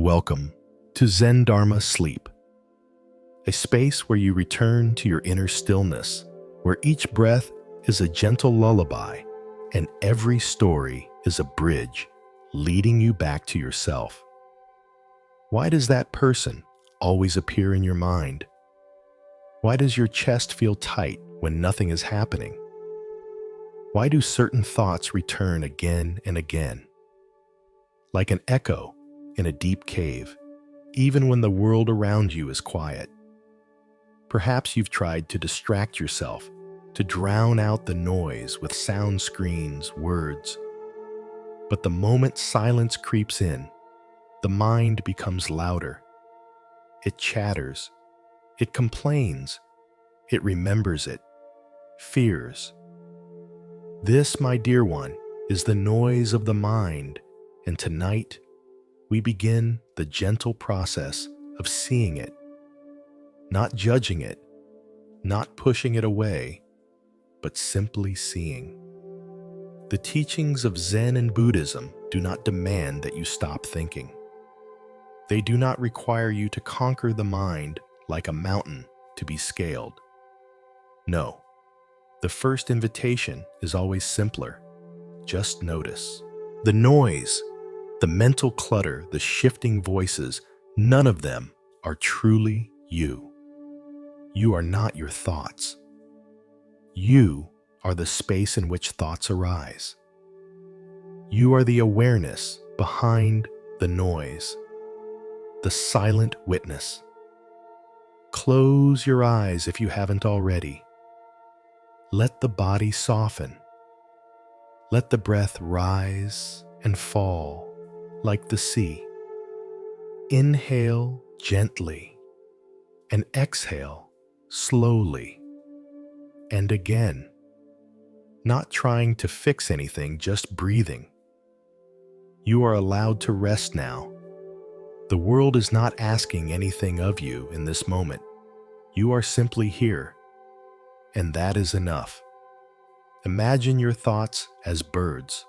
welcome to Zen Dharma Sleep, a space where you return to your inner stillness, where each breath is a gentle lullaby and every story is a bridge leading you back to yourself. Why does that person always appear in your mind? Why does your chest feel tight when nothing is happening? Why do certain thoughts return again and again? Like an echo in a deep cave, even when the world around you is quiet. Perhaps you've tried to distract yourself, to drown out the noise with sound screens, words. But the moment silence creeps in, the mind becomes louder. It chatters. It complains. It remembers it. Fears. This, my dear one, is the noise of the mind, and tonight we begin the gentle process of seeing it, not judging it, not pushing it away, but simply seeing. The teachings of Zen and Buddhism do not demand that you stop thinking. They do not require you to conquer the mind like a mountain to be scaled. No, the first invitation is always simpler. Just notice. The noise, the mental clutter, the shifting voices, none of them are truly you. You are not your thoughts. You are the space in which thoughts arise. You are the awareness behind the noise, the silent witness. Close your eyes if you haven't already. Let the body soften. Let the breath rise and fall like the sea. Inhale gently and exhale slowly. And again, not trying to fix anything, just breathing. You are allowed to rest now. The world is not asking anything of you in this moment. You are simply here, and that is enough. Imagine your thoughts as birds.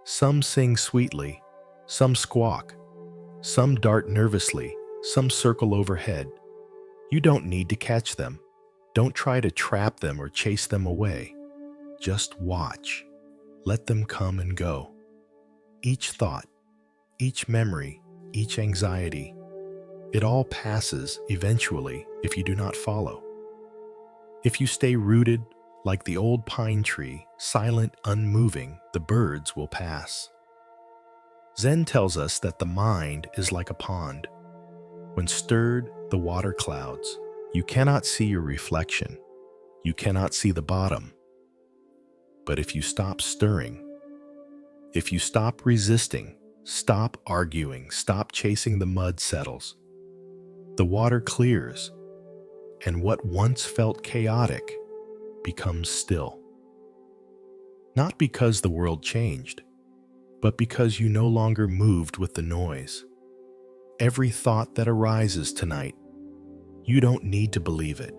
Some sing sweetly, some squawk, some dart nervously, some circle overhead. You don't need to catch them. Don't try to trap them or chase them away. Just watch. Let them come and go. Each thought, each memory, each anxiety, it all passes eventually if you do not follow. If you stay rooted like the old pine tree, silent, unmoving, the birds will pass. Zen tells us that the mind is like a pond. When stirred, the water clouds. You cannot see your reflection. You cannot see the bottom. But if you stop stirring, if you stop resisting, stop arguing, stop chasing, the mud settles. The water clears, and what once felt chaotic becomes still. Not because the world changed, but because you no longer moved with the noise. Every thought that arises tonight, you don't need to believe it.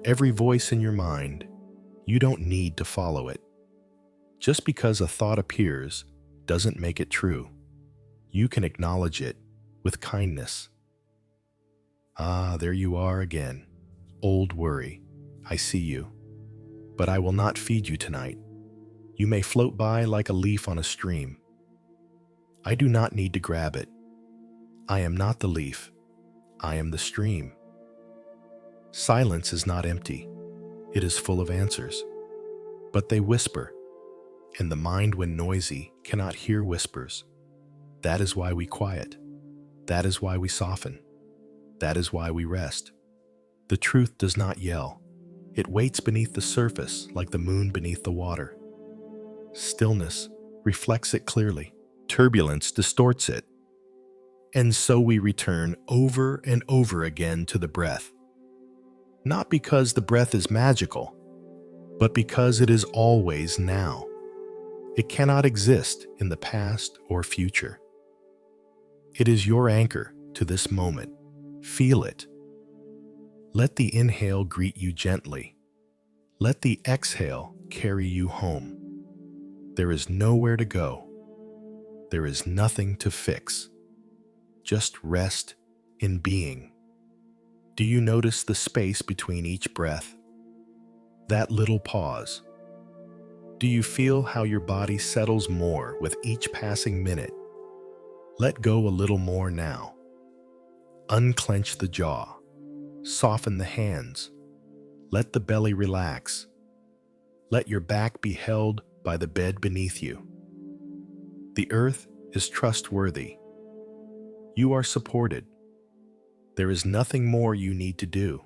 Every voice in your mind, you don't need to follow it. Just because a thought appears doesn't make it true. You can acknowledge it with kindness. Ah, there you are again. Old worry, I see you. But I will not feed you tonight. You may float by like a leaf on a stream. I do not need to grab it. I am not the leaf. I am the stream. Silence is not empty. It is full of answers. But they whisper, and the mind, when noisy, cannot hear whispers. That is why we quiet. That is why we soften. That is why we rest. The truth does not yell. It waits beneath the surface like the moon beneath the water. Stillness reflects it clearly. Turbulence distorts it. And so we return over and over again to the breath. Not because the breath is magical, but because it is always now. It cannot exist in the past or future. It is your anchor to this moment. Feel it. Let the inhale greet you gently. Let the exhale carry you home. There is nowhere to go. There is nothing to fix. just rest in being. Do you notice the space between each breath? That little pause. Do you feel how your body settles more with each passing minute? Let go a little more now. Unclench the jaw. Soften the hands. Let the belly relax. Let your back be held by the bed beneath you. The earth is trustworthy. You are supported. There is nothing more you need to do.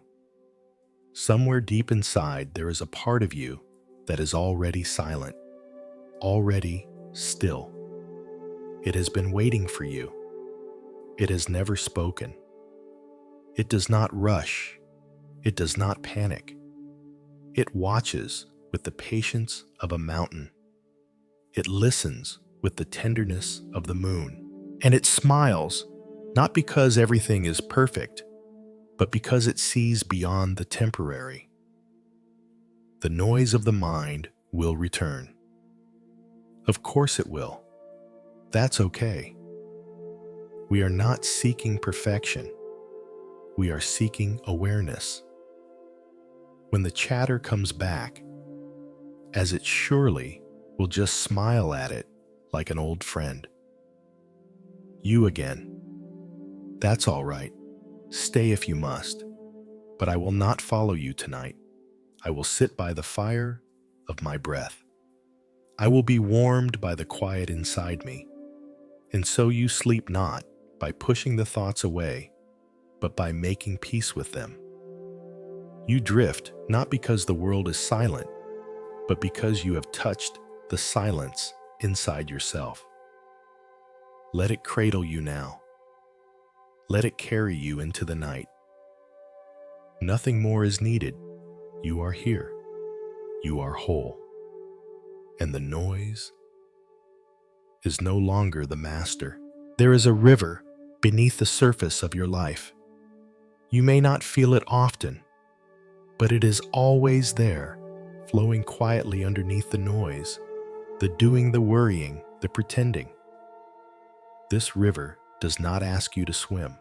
Somewhere deep inside, there is a part of you that is already silent, already still. It has been waiting for you. It has never spoken. It does not rush. It does not panic. It watches with the patience of a mountain. It listens with the tenderness of the moon. And it smiles, not because everything is perfect, but because it sees beyond the temporary. The noise of the mind will return. Of course it will. That's okay. We are not seeking perfection. We are seeking awareness. When the chatter comes back, as it surely will just smile at it like an old friend. You again. That's all right. Stay if you must, but I will not follow you tonight. I will sit by the fire of my breath. I will be warmed by the quiet inside me. And so you sleep not by pushing the thoughts away, but by making peace with them. You drift not because the world is silent, but because you have touched the silence inside yourself. Let it cradle you now. Let it carry you into the night. Nothing more is needed. You are here. You are whole. And the noise is no longer the master. There is a river beneath the surface of your life. You may not feel it often, but it is always there, flowing quietly underneath the noise, the doing, the worrying, the pretending. This river does not ask you to swim.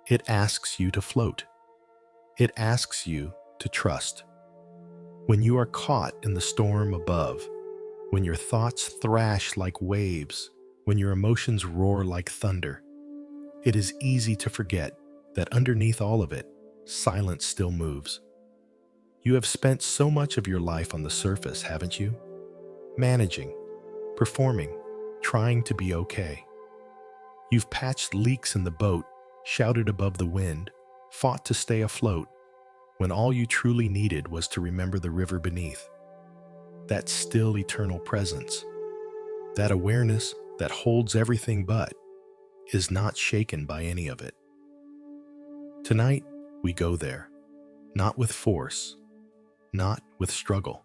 It asks you to float. It asks you to trust. When you are caught in the storm above, when your thoughts thrash like waves, when your emotions roar like thunder, it is easy to forget that underneath all of it, silence still moves. You have spent so much of your life on the surface, haven't you? Managing, performing, trying to be okay. You've patched leaks in the boat, shouted above the wind, fought to stay afloat, when all you truly needed was to remember the river beneath. That still eternal presence, that awareness that holds everything but is not shaken by any of it. Tonight, we go there, not with force, not with struggle,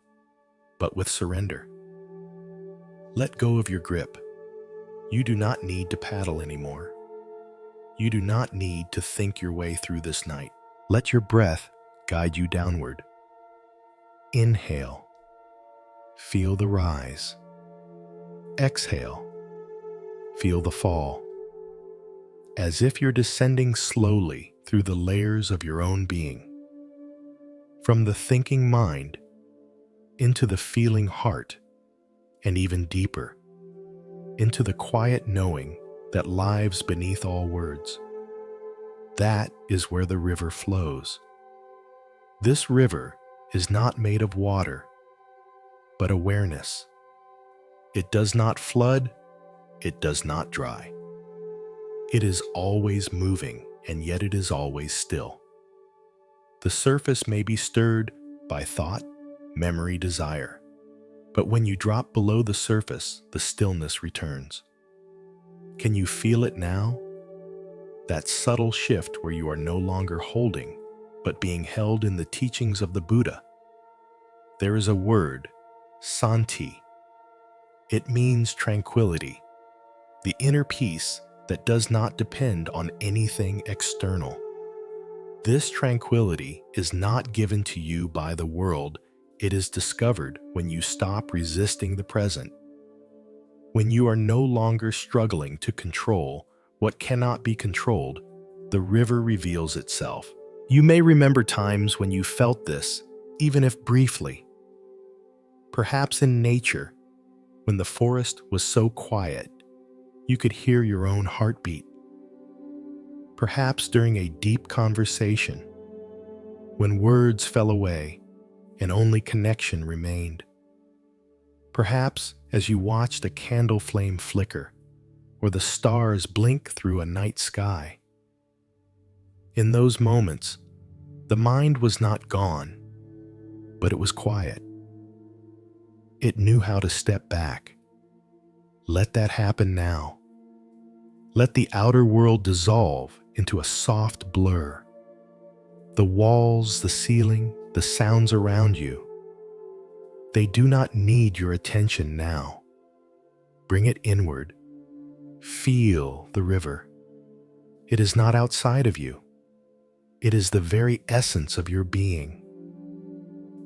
but with surrender. Let go of your grip. You do not need to paddle anymore. You do not need to think your way through this night. Let your breath guide you downward. Inhale. Feel the rise. Exhale. Feel the fall. As if you're descending slowly through the layers of your own being. From the thinking mind into the feeling heart, and even deeper, into the quiet knowing that lives beneath all words. That is where the river flows. This river is not made of water, but awareness. It does not flood, it does not dry. It is always moving, and yet it is always still. The surface may be stirred by thought, memory, desire, but when you drop below the surface, the stillness returns. Can you feel it now? That subtle shift where you are no longer holding, but being held in the teachings of the Buddha. There is a word, santi. It means tranquility, the inner peace that does not depend on anything external. This tranquility is not given to you by the world. It is discovered when you stop resisting the present, when you are no longer struggling to control what cannot be controlled, the river reveals itself. You may remember times when you felt this, even if briefly. Perhaps in nature, when the forest was so quiet, you could hear your own heartbeat. Perhaps during a deep conversation, when words fell away and only connection remained. Perhaps as you watched a candle flame flicker or the stars blink through a night sky. In those moments, the mind was not gone, but it was quiet. It knew how to step back. Let that happen now. Let the outer world dissolve into a soft blur. The walls, the ceiling, the sounds around you, they do not need your attention now. Bring it inward. Feel the river. It is not outside of you. It is the very essence of your being.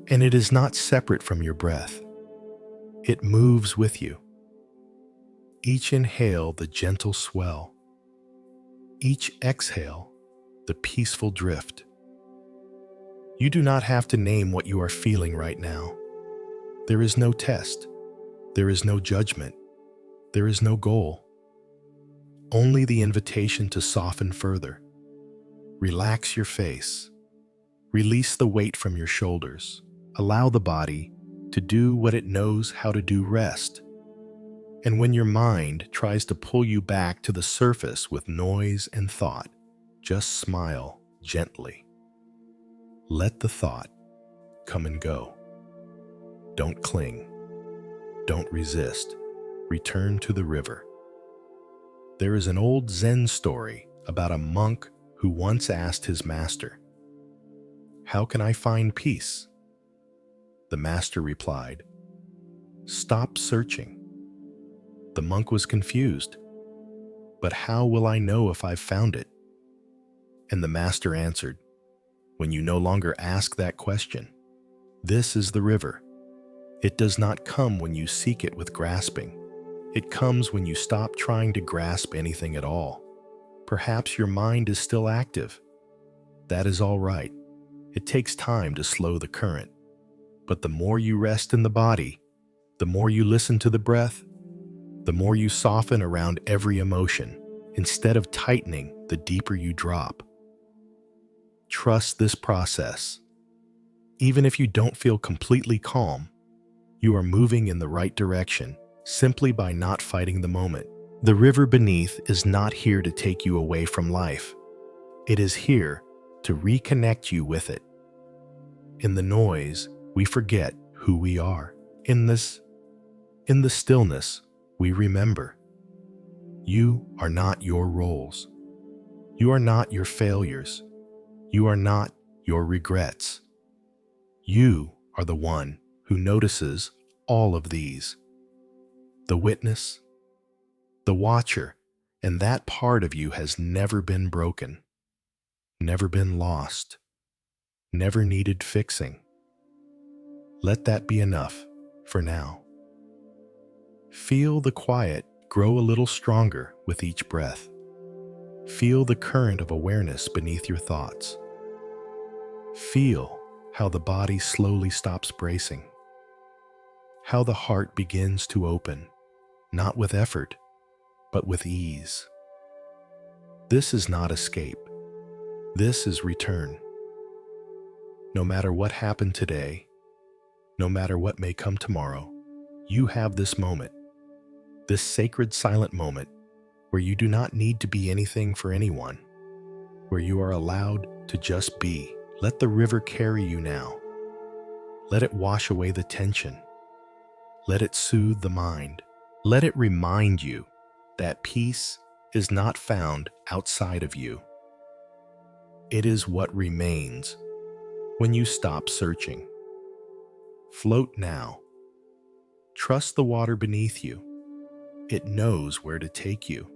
And it is not separate from your breath. It moves with you. Each inhale, the gentle swell. Each exhale, the peaceful drift. You do not have to name what you are feeling right now. There is no test. There is no judgment. There is no goal. Only the invitation to soften further. Relax your face. Release the weight from your shoulders. Allow the body to do what it knows how to do. Rest. And when your mind tries to pull you back to the surface with noise and thought, just smile gently. Let the thought come and go. Don't cling. Don't resist. Return to the river. There is an old Zen story about a monk who once asked his master, "How can I find peace?" The master replied, "Stop searching." The monk was confused. "But how will I know if I've found it?" And the master answered, "When you no longer ask that question. This is the river. It does not come when you seek it with grasping. It comes when you stop trying to grasp anything at all. Perhaps your mind is still active. That is all right. It takes time to slow the current. But the more you rest in the body, the more you listen to the breath, the more you soften around every emotion. Instead of tightening, the deeper you drop. Trust this process. Even if you don't feel completely calm, you are moving in the right direction simply by not fighting the moment. The river beneath is not here to take you away from life. It is here to reconnect you with it. In the noise, we forget who we are. In the stillness, we remember. You are not your roles. You are not your failures. You are not your regrets. You are the one who notices all of these. The witness, the watcher, and that part of you has never been broken, never been lost, never needed fixing. Let that be enough for now. Feel the quiet grow a little stronger with each breath. Feel the current of awareness beneath your thoughts. Feel how the body slowly stops bracing. How the heart begins to open, not with effort, but with ease. This is not escape. This is return. No matter what happened today, no matter what may come tomorrow, you have this moment, this sacred silent moment where you do not need to be anything for anyone, where you are allowed to just be. Let the river carry you now. Let it wash away the tension. Let it soothe the mind. Let it remind you that peace is not found outside of you. It is what remains when you stop searching. Float now. Trust the water beneath you. It knows where to take you.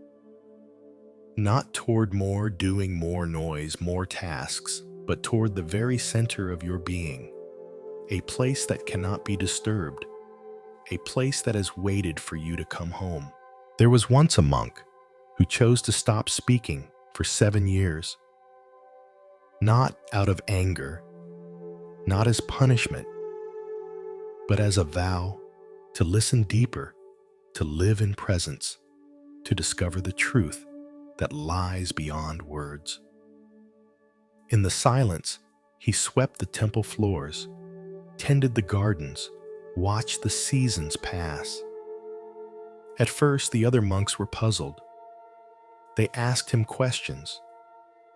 Not toward more doing, more noise, more tasks, but toward the very center of your being, a place that cannot be disturbed, a place that has waited for you to come home. There was once a monk who chose to stop speaking for 7 years, not out of anger, not as punishment, but as a vow to listen deeper, to live in presence, to discover the truth that lies beyond words. In the silence, he swept the temple floors, tended the gardens, watched the seasons pass. At first, the other monks were puzzled. They asked him questions,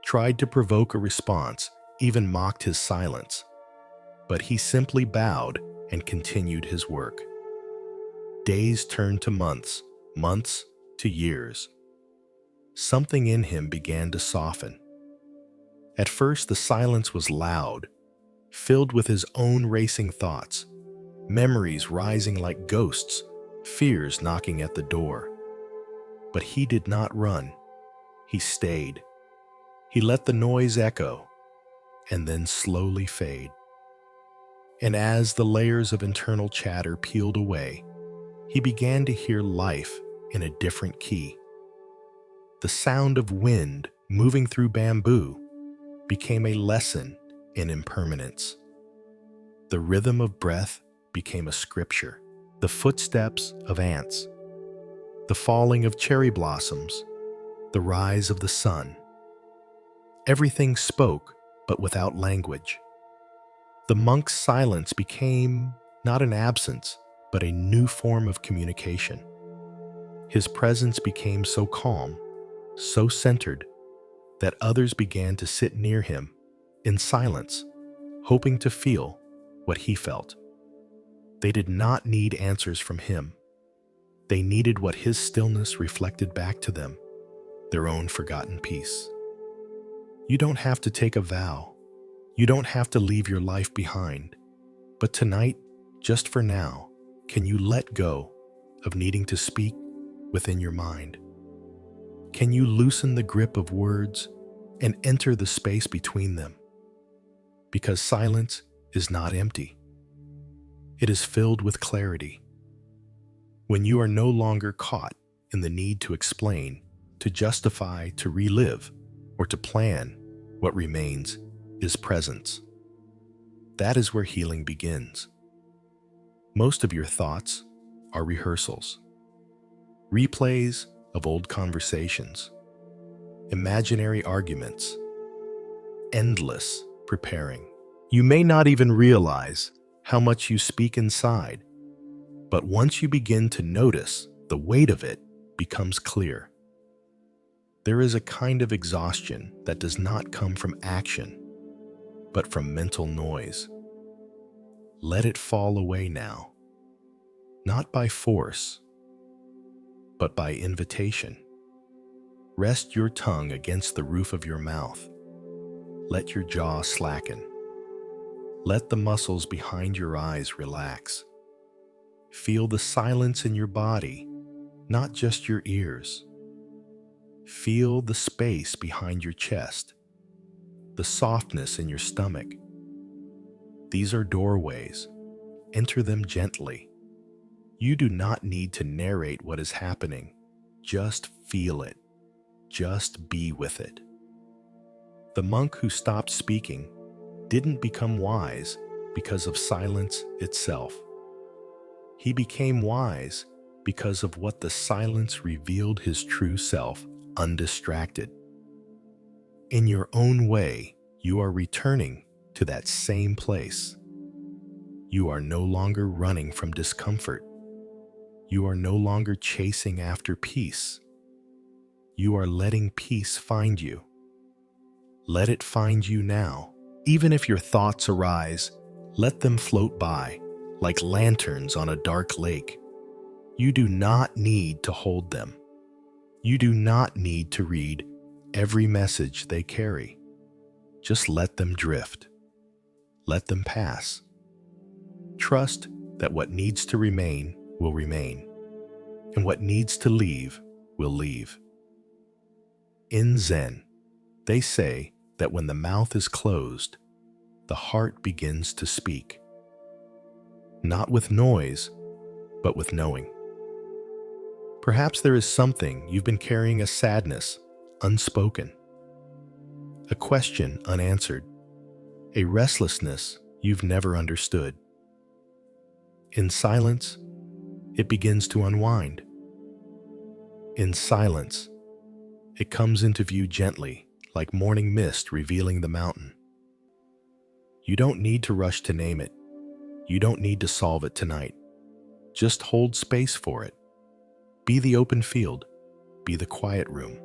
tried to provoke a response, even mocked his silence. But he simply bowed and continued his work. Days turned to months, months to years. Something in him began to soften. At first, the silence was loud, filled with his own racing thoughts, memories rising like ghosts, fears knocking at the door. But he did not run. He stayed. He let the noise echo and then slowly fade. And as the layers of internal chatter peeled away, he began to hear life in a different key. The sound of wind moving through bamboo became a lesson in impermanence. The rhythm of breath became a scripture. The footsteps of ants, the falling of cherry blossoms, the rise of the sun. Everything spoke, but without language. The monk's silence became not an absence, but a new form of communication. His presence became so calm, so centered, that others began to sit near him in silence, hoping to feel what he felt. They did not need answers from him. They needed what his stillness reflected back to them, their own forgotten peace. You don't have to take a vow. You don't have to leave your life behind. But tonight, just for now, can you let go of needing to speak within your mind? Can you loosen the grip of words and enter the space between them? Because silence is not empty. It is filled with clarity. When you are no longer caught in the need to explain, to justify, to relive, or to plan, what remains is presence. That is where healing begins. Most of your thoughts are rehearsals, replays of old conversations, imaginary arguments, endless preparing. You may not even realize how much you speak inside, but once you begin to notice, the weight of it becomes clear. There is a kind of exhaustion that does not come from action, but from mental noise. Let it fall away now, not by force, but by invitation. Rest your tongue against the roof of your mouth. Let your jaw slacken. Let the muscles behind your eyes relax. Feel the silence in your body, not just your ears. Feel the space behind your chest, the softness in your stomach. These are doorways. Enter them gently. You do not need to narrate what is happening. Just feel it. Just be with it. The monk who stopped speaking didn't become wise because of silence itself. He became wise because of what the silence revealed his true self, undistracted. In your own way, you are returning to that same place. You are no longer running from discomfort. You are no longer chasing after peace. You are letting peace find you. Let it find you now. Even if your thoughts arise, let them float by like lanterns on a dark lake. You do not need to hold them. You do not need to read every message they carry. Just let them drift. Let them pass. Trust that what needs to remain will remain, and what needs to leave will leave. In Zen, they say that when the mouth is closed, the heart begins to speak. Not with noise, but with knowing. Perhaps there is something you've been carrying, a sadness unspoken, a question unanswered, a restlessness you've never understood. In silence, it begins to unwind. In silence, it comes into view gently, like morning mist revealing the mountain. You don't need to rush to name it. You don't need to solve it tonight. Just hold space for it. Be the open field. Be the quiet room.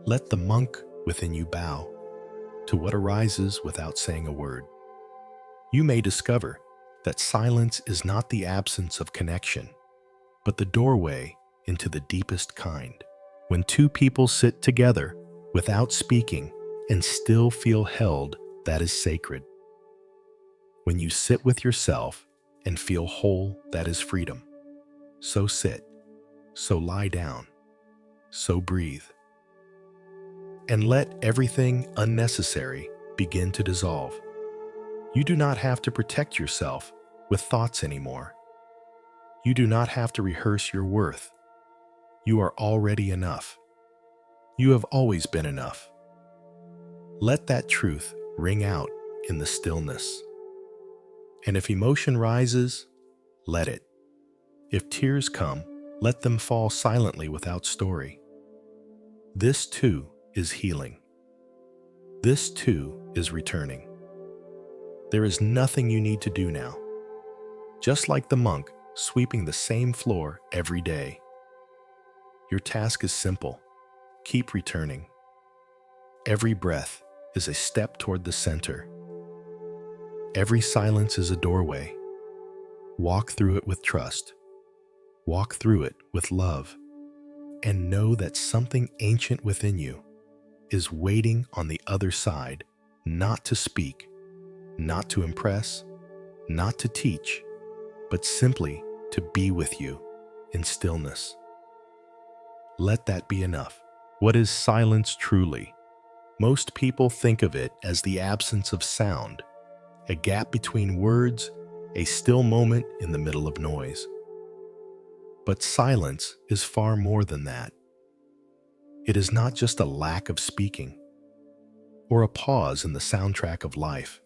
Let the monk within you bow to what arises without saying a word. You may discover that silence is not the absence of connection, but the doorway into the deepest kind. When two people sit together without speaking and still feel held, that is sacred. When you sit with yourself and feel whole, that is freedom. So sit, so lie down, so breathe. And let everything unnecessary begin to dissolve. You do not have to protect yourself with thoughts anymore. You do not have to rehearse your worth. You are already enough. You have always been enough. Let that truth ring out in the stillness. And if emotion rises, let it. If tears come, let them fall silently without story. This too is healing. This too is returning. There is nothing you need to do now. Just like the monk sweeping the same floor every day. Your task is simple. Keep returning. Every breath is a step toward the center. Every silence is a doorway. Walk through it with trust. Walk through it with love. And know that something ancient within you is waiting on the other side, not to speak, not to impress, not to teach, but simply to be with you in stillness. Let that be enough. What is silence truly? Most people think of it as the absence of sound, a gap between words, a still moment in the middle of noise. But silence is far more than that. It is not just a lack of speaking or a pause in the soundtrack of life.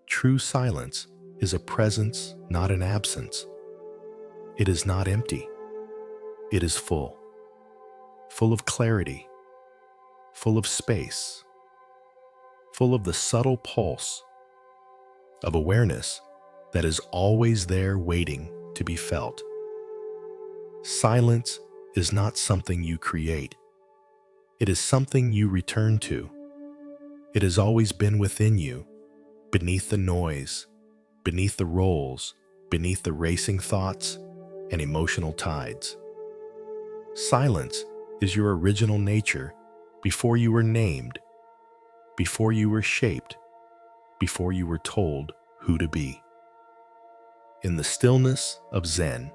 True silence is a presence, not an absence. It is not empty. It is full. Full of clarity, full of space, full of the subtle pulse of awareness that is always there waiting to be felt. Silence is not something you create. It is something you return to. It has always been within you, beneath the noise, beneath the roles, beneath the racing thoughts and emotional tides. Silence is your original nature before you were named, before you were shaped, before you were told who to be. In the stillness of Zen,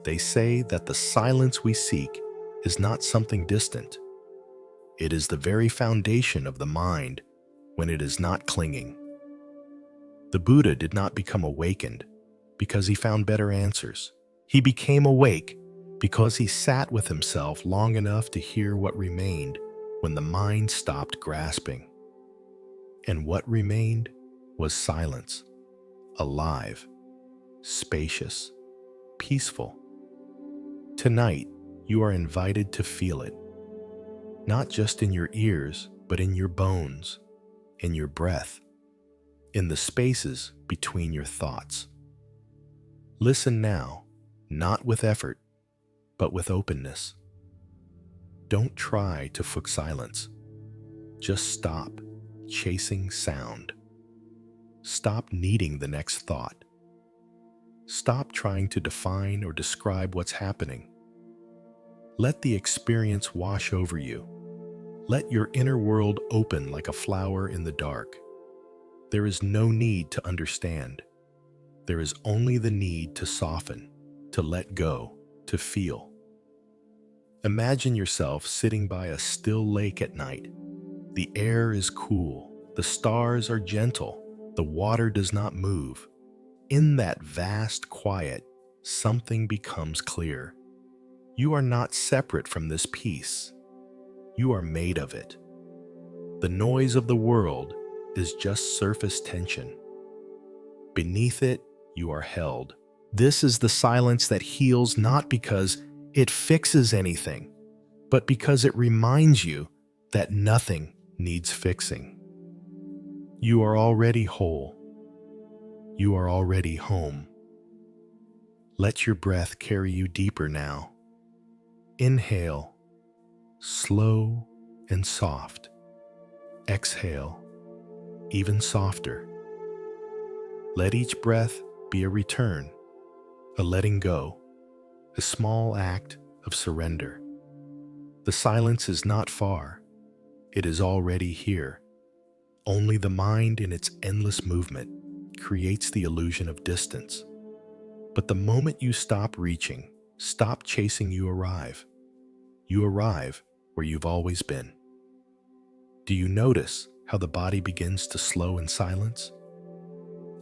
they say that the silence we seek is not something distant. It is the very foundation of the mind when it is not clinging. The Buddha did not become awakened because he found better answers. He became awake because he sat with himself long enough to hear what remained when the mind stopped grasping. And what remained was silence, alive, spacious, peaceful. Tonight, you are invited to feel it, not just in your ears, but in your bones, in your breath, in the spaces between your thoughts. Listen now, not with effort, but with openness. Don't try to fix silence. Just stop chasing sound. Stop needing the next thought. Stop trying to define or describe what's happening. Let the experience wash over you. Let your inner world open like a flower in the dark. There is no need to understand. There is only the need to soften, to let go, to feel. Imagine yourself sitting by a still lake at night. The air is cool, the stars are gentle, the water does not move. In that vast quiet, something becomes clear. You are not separate from this peace. You are made of it. The noise of the world is just surface tension. Beneath it, you are held. This is the silence that heals not because it fixes anything, but because it reminds you that nothing needs fixing. You are already whole. You are already home. Let your breath carry you deeper now. Inhale, slow and soft. Exhale, even softer. Let each breath be a return, a letting go, a small act of surrender. The silence is not far. It is already here. Only the mind in its endless movement creates the illusion of distance. But the moment you stop reaching, stop chasing, you arrive. You arrive where you've always been. Do you notice how the body begins to slow in silence?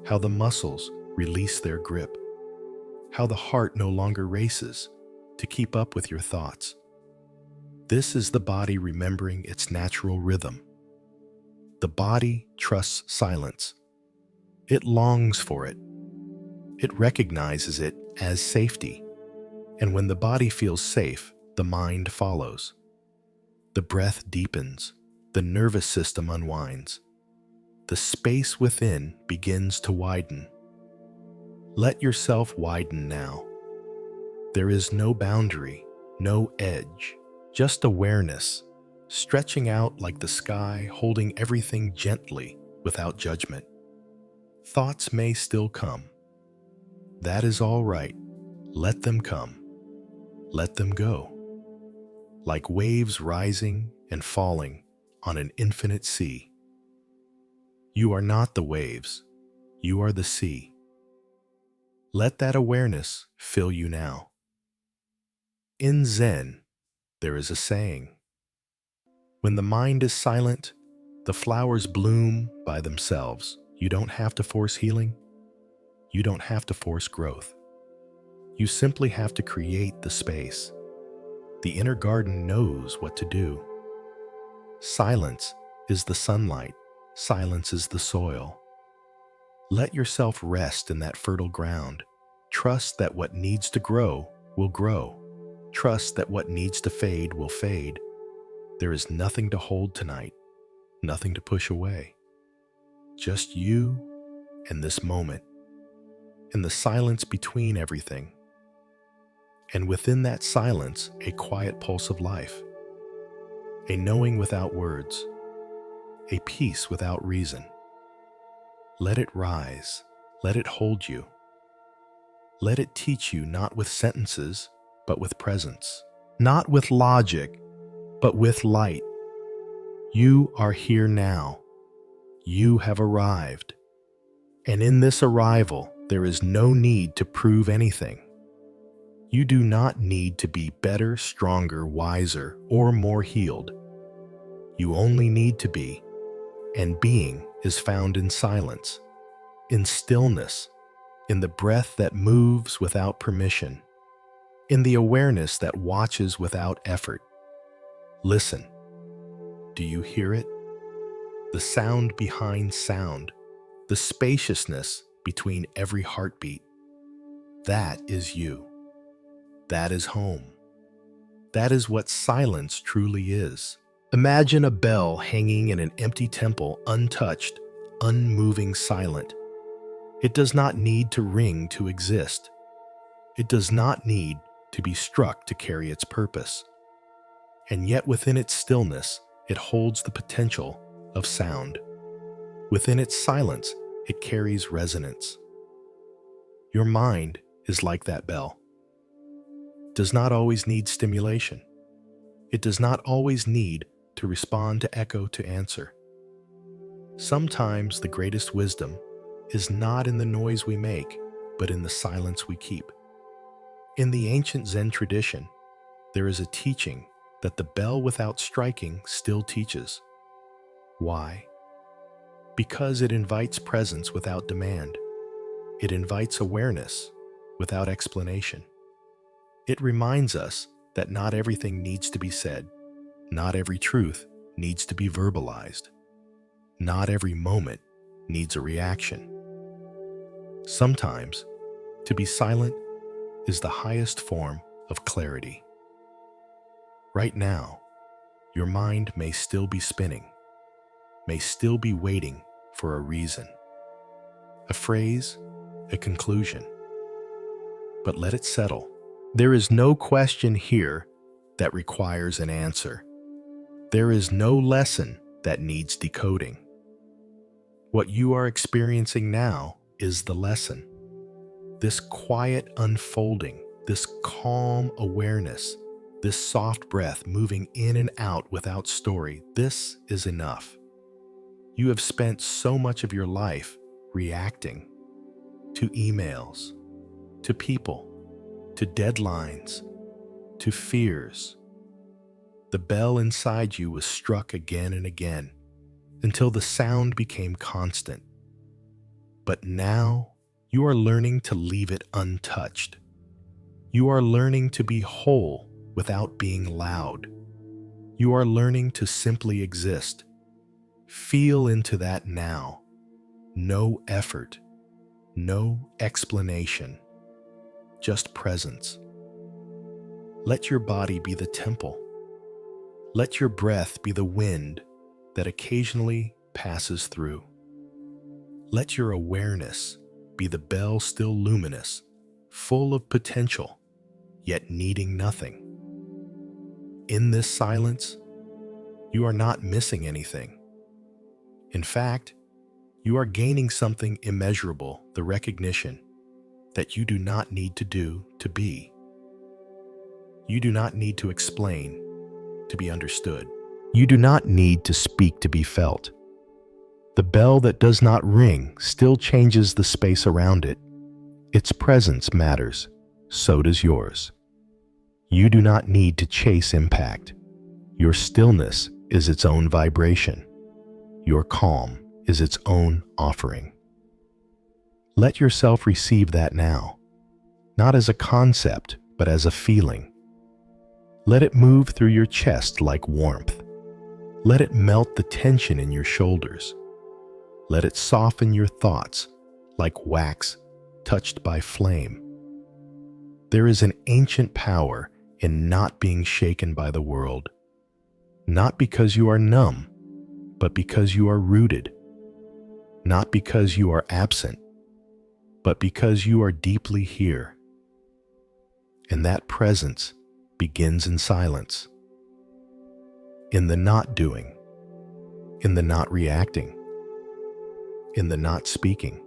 How the muscles release their grip? How the heart no longer races to keep up with your thoughts? This is the body remembering its natural rhythm. The body trusts silence. It longs for it. It recognizes it as safety. And when the body feels safe, the mind follows. The breath deepens. The nervous system unwinds. The space within begins to widen. Let yourself widen now. There is no boundary, no edge, just awareness, stretching out like the sky, holding everything gently without judgment. Thoughts may still come. That is all right. Let them come. Let them go. Like waves rising and falling on an infinite sea. You are not the waves. You are the sea. Let that awareness fill you now. In Zen, there is a saying, when the mind is silent, the flowers bloom by themselves. You don't have to force healing. You don't have to force growth. You simply have to create the space. The inner garden knows what to do. Silence is the sunlight. Silence is the soil. Let yourself rest in that fertile ground. Trust that what needs to grow will grow. Trust that what needs to fade will fade. There is nothing to hold tonight, nothing to push away. Just you and this moment, and the silence between everything. And within that silence, a quiet pulse of life, a knowing without words, a peace without reason. Let it rise, let it hold you. Let it teach you not with sentences, but with presence, not with logic, but with light. You are here now. You have arrived. And in this arrival, there is no need to prove anything. You do not need to be better, stronger, wiser, or more healed. You only need to be, and being is found in silence, in stillness, in the breath that moves without permission, in the awareness that watches without effort. Listen. Do you hear it? The sound behind sound, the spaciousness between every heartbeat. That is you. That is home. That is what silence truly is. Imagine a bell hanging in an empty temple, untouched, unmoving, silent. It does not need to ring to exist. It does not need to be struck to carry its purpose. And yet within its stillness, it holds the potential of sound. Within its silence, it carries resonance. Your mind is like that bell. It does not always need stimulation. It does not always need to respond to echo to answer. Sometimes the greatest wisdom is not in the noise we make, but in the silence we keep. In the ancient Zen tradition, there is a teaching that the bell without striking still teaches. Why? Because it invites presence without demand. It invites awareness without explanation. It reminds us that not everything needs to be said, not every truth needs to be verbalized, not every moment needs a reaction. Sometimes, to be silent is the highest form of clarity. Right now, your mind may still be spinning, may still be waiting for a reason, a phrase, a conclusion. But let it settle. There is no question here that requires an answer. There is no lesson that needs decoding. What you are experiencing now is the lesson. This quiet unfolding, this calm awareness, this soft breath moving in and out without story, this is enough. You have spent so much of your life reacting to emails, to people, to deadlines, to fears. The bell inside you was struck again and again until the sound became constant. But now you are learning to leave it untouched. You are learning to be whole without being loud. You are learning to simply exist. Feel into that now. No effort, no explanation, just presence. Let your body be the temple. Let your breath be the wind that occasionally passes through. Let your awareness be the bell still luminous, full of potential, yet needing nothing. In this silence, you are not missing anything. In fact, you are gaining something immeasurable, the recognition that you do not need to do to be. You do not need to explain to be understood. You do not need to speak to be felt. The bell that does not ring still changes the space around it. Its presence matters, so does yours. You do not need to chase impact. Your stillness is its own vibration. Your calm is its own offering. Let yourself receive that now, not as a concept, but as a feeling. Let it move through your chest like warmth. Let it melt the tension in your shoulders. Let it soften your thoughts like wax touched by flame. There is an ancient power in not being shaken by the world, not because you are numb, but because you are rooted, not because you are absent, but because you are deeply here. And that presence begins in silence, in the not doing, in the not reacting, in the not speaking.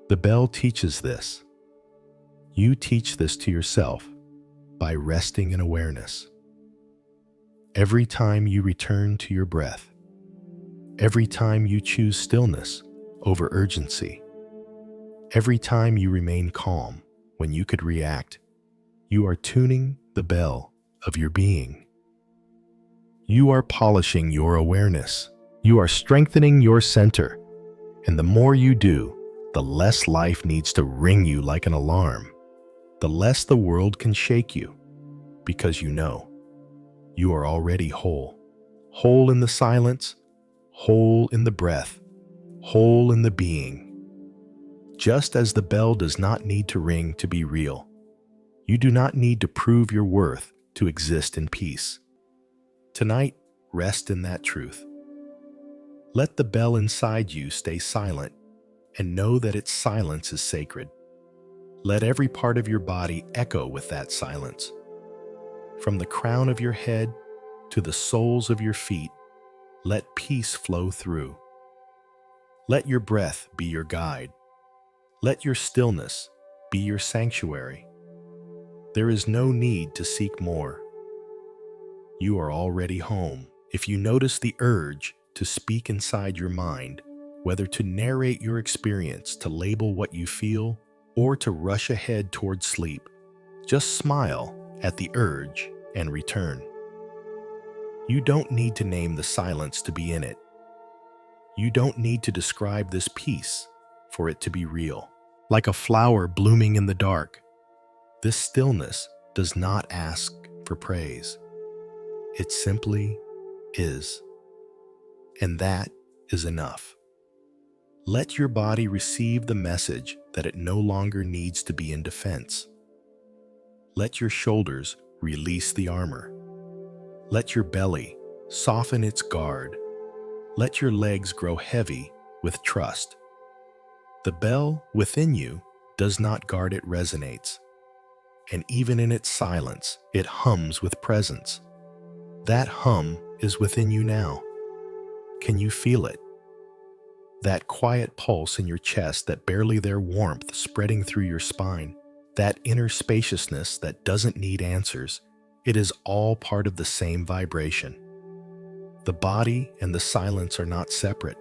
The bell teaches this. You teach this to yourself by resting in awareness. Every time you return to your breath, every time you choose stillness over urgency, every time you remain calm when you could react, you are tuning the bell of your being. You are polishing your awareness. You are strengthening your center. And the more you do, the less life needs to ring you like an alarm. The less the world can shake you, because you know you are already whole. Whole in the silence, whole in the breath, whole in the being. Just as the bell does not need to ring to be real, you do not need to prove your worth to exist in peace. Tonight, rest in that truth. Let the bell inside you stay silent and know that its silence is sacred. Let every part of your body echo with that silence. From the crown of your head to the soles of your feet, let peace flow through. Let your breath be your guide. Let your stillness be your sanctuary. There is no need to seek more. You are already home. If you notice the urge to speak inside your mind, whether to narrate your experience, to label what you feel, or to rush ahead toward sleep, just smile at the urge and return. You don't need to name the silence to be in it. You don't need to describe this peace for it to be real. Like a flower blooming in the dark, this stillness does not ask for praise. It simply is. And that is enough. Let your body receive the message that it no longer needs to be in defense. Let your shoulders release the armor. Let your belly soften its guard. Let your legs grow heavy with trust. The bell within you does not guard, it resonates. And even in its silence, it hums with presence. That hum is within you now. Can you feel it? That quiet pulse in your chest, that barely there warmth spreading through your spine, that inner spaciousness that doesn't need answers, it is all part of the same vibration. The body and the silence are not separate.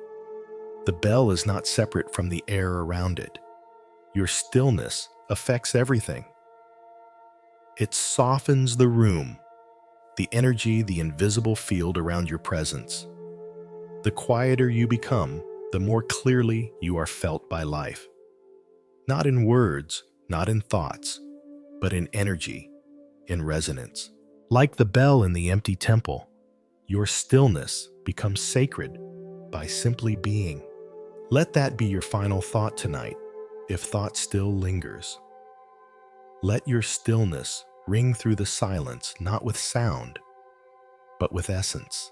The bell is not separate from the air around it. Your stillness affects everything. It softens the room, the energy, the invisible field around your presence. The quieter you become, the more clearly you are felt by life. Not in words, not in thoughts, but in energy, in resonance. Like the bell in the empty temple, your stillness becomes sacred by simply being. Let that be your final thought tonight, if thought still lingers. Let your stillness ring through the silence, not with sound, but with essence.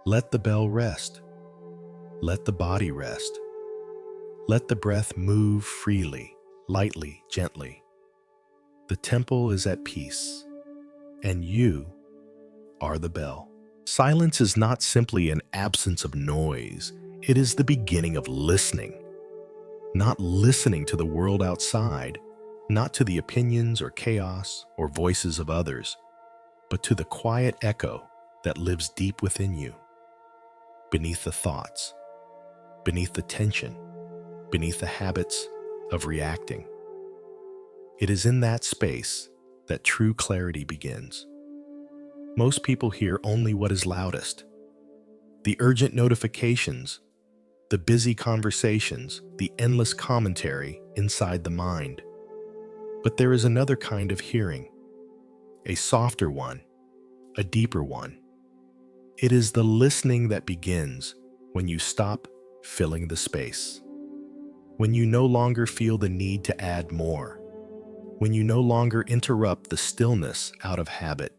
Let the bell rest. Let the body rest. Let the breath move freely, lightly, gently. The temple is at peace, and you are the bell. Silence is not simply an absence of noise. It is the beginning of listening. Not listening to the world outside, not to the opinions or chaos or voices of others, but to the quiet echo that lives deep within you, beneath the thoughts, beneath the tension, beneath the habits of reacting. It is in that space that true clarity begins. Most people hear only what is loudest. The urgent notifications, the busy conversations, the endless commentary inside the mind. But there is another kind of hearing, a softer one, a deeper one. It is the listening that begins when you stop filling the space, when you no longer feel the need to add more, when you no longer interrupt the stillness out of habit.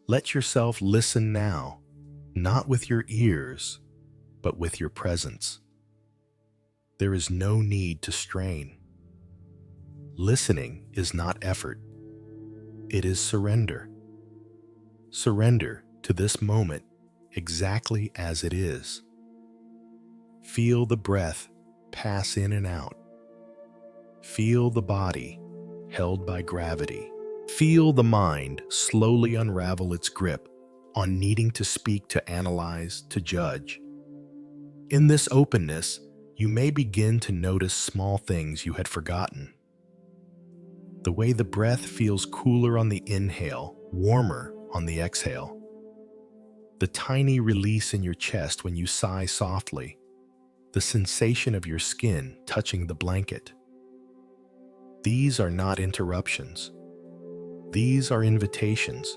Let yourself listen now, not with your ears, but with your presence. There is no need to strain. Listening is not effort. It is surrender. Surrender to this moment exactly as it is. Feel the breath pass in and out. Feel the body held by gravity. Feel the mind slowly unravel its grip on needing to speak, to analyze, to judge. In this openness, you may begin to notice small things you had forgotten. The way the breath feels cooler on the inhale, warmer on the exhale. The tiny release in your chest when you sigh softly. The sensation of your skin touching the blanket. These are not interruptions. These are invitations.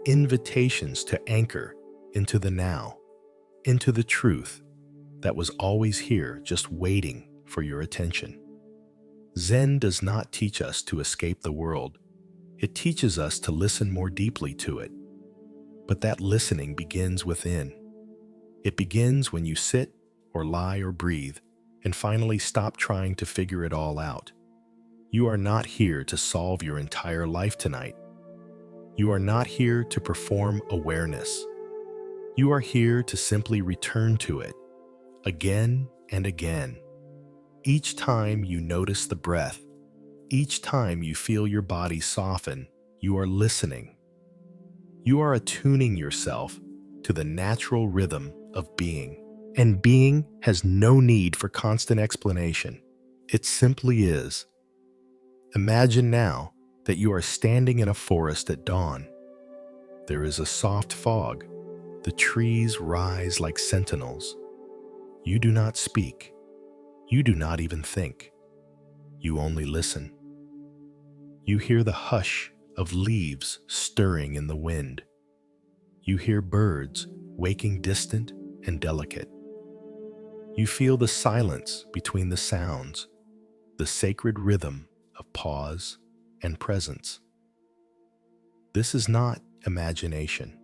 Invitations to anchor into the now, into the truth that was always here, just waiting for your attention. Zen does not teach us to escape the world. It teaches us to listen more deeply to it. But that listening begins within. It begins when you sit or lie or breathe and finally stop trying to figure it all out. You are not here to solve your entire life tonight. You are not here to perform awareness. You are here to simply return to it, again and again. Each time you notice the breath, each time you feel your body soften, you are listening. You are attuning yourself to the natural rhythm of being. And being has no need for constant explanation. It simply is. Imagine now that you are standing in a forest at dawn. There is a soft fog. The trees rise like sentinels. You do not speak. You do not even think. You only listen. You hear the hush of leaves stirring in the wind. You hear birds waking distant and delicate. You feel the silence between the sounds, the sacred rhythm of pause and presence. This is not imagination.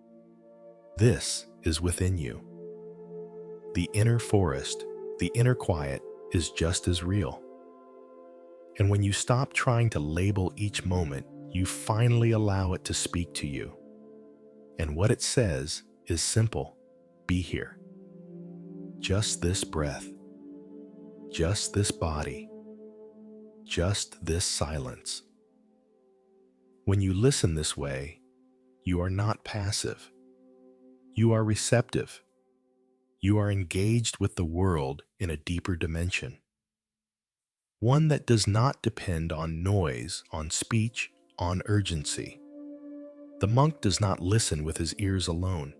This is within you. The inner forest, the inner quiet is just as real. And when you stop trying to label each moment, you finally allow it to speak to you. And what it says is simple: be here. Just this breath, just this body, just this silence. When you listen this way, you are not passive. You are receptive. You are engaged with the world in a deeper dimension. One that does not depend on noise, on speech, on urgency. The monk does not listen with his ears alone.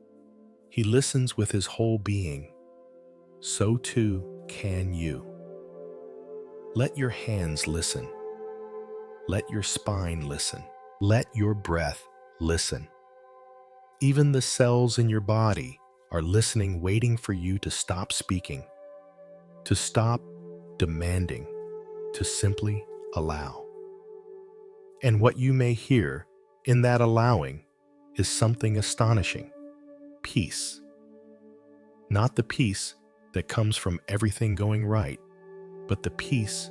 He listens with his whole being. So too can you. Let your hands listen. Let your spine listen. Let your breath listen. Even the cells in your body are listening, waiting for you to stop speaking, to stop demanding, to simply allow. And what you may hear in that allowing is something astonishing: peace. Not the peace that comes from everything going right, but the peace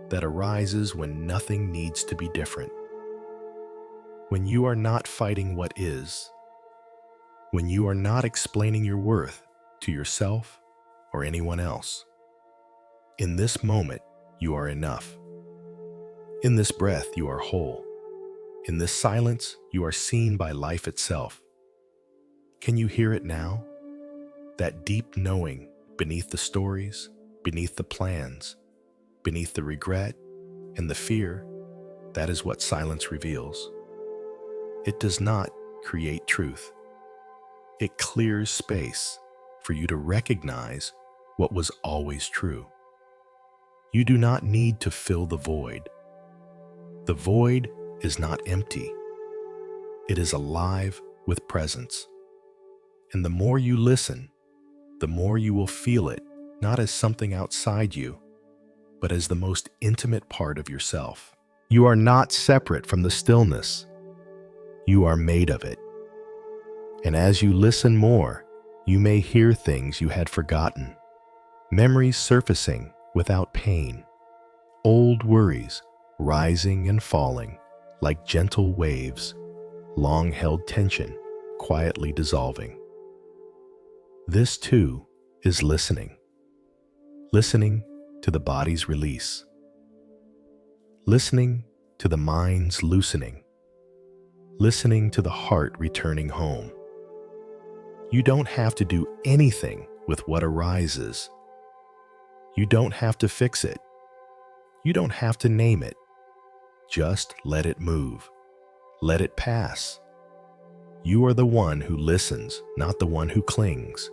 that arises when nothing needs to be different. When you are not fighting what is, when you are not explaining your worth to yourself or anyone else. In this moment, you are enough. In this breath, you are whole. In this silence, you are seen by life itself. Can you hear it now? That deep knowing beneath the stories, beneath the plans, beneath the regret and the fear, that is what silence reveals. It does not create truth. It clears space for you to recognize what was always true. You do not need to fill the void. The void is not empty. It is alive with presence. And the more you listen, the more you will feel it, not as something outside you, but as the most intimate part of yourself. You are not separate from the stillness. You are made of it. And as you listen more, you may hear things you had forgotten, memories surfacing without pain, old worries rising and falling like gentle waves, long-held tension quietly dissolving. This too is listening. Listening to the body's release. Listening to the mind's loosening. Listening to the heart returning home. You don't have to do anything with what arises. You don't have to fix it. You don't have to name it. Just let it move. Let it pass. You are the one who listens, not the one who clings.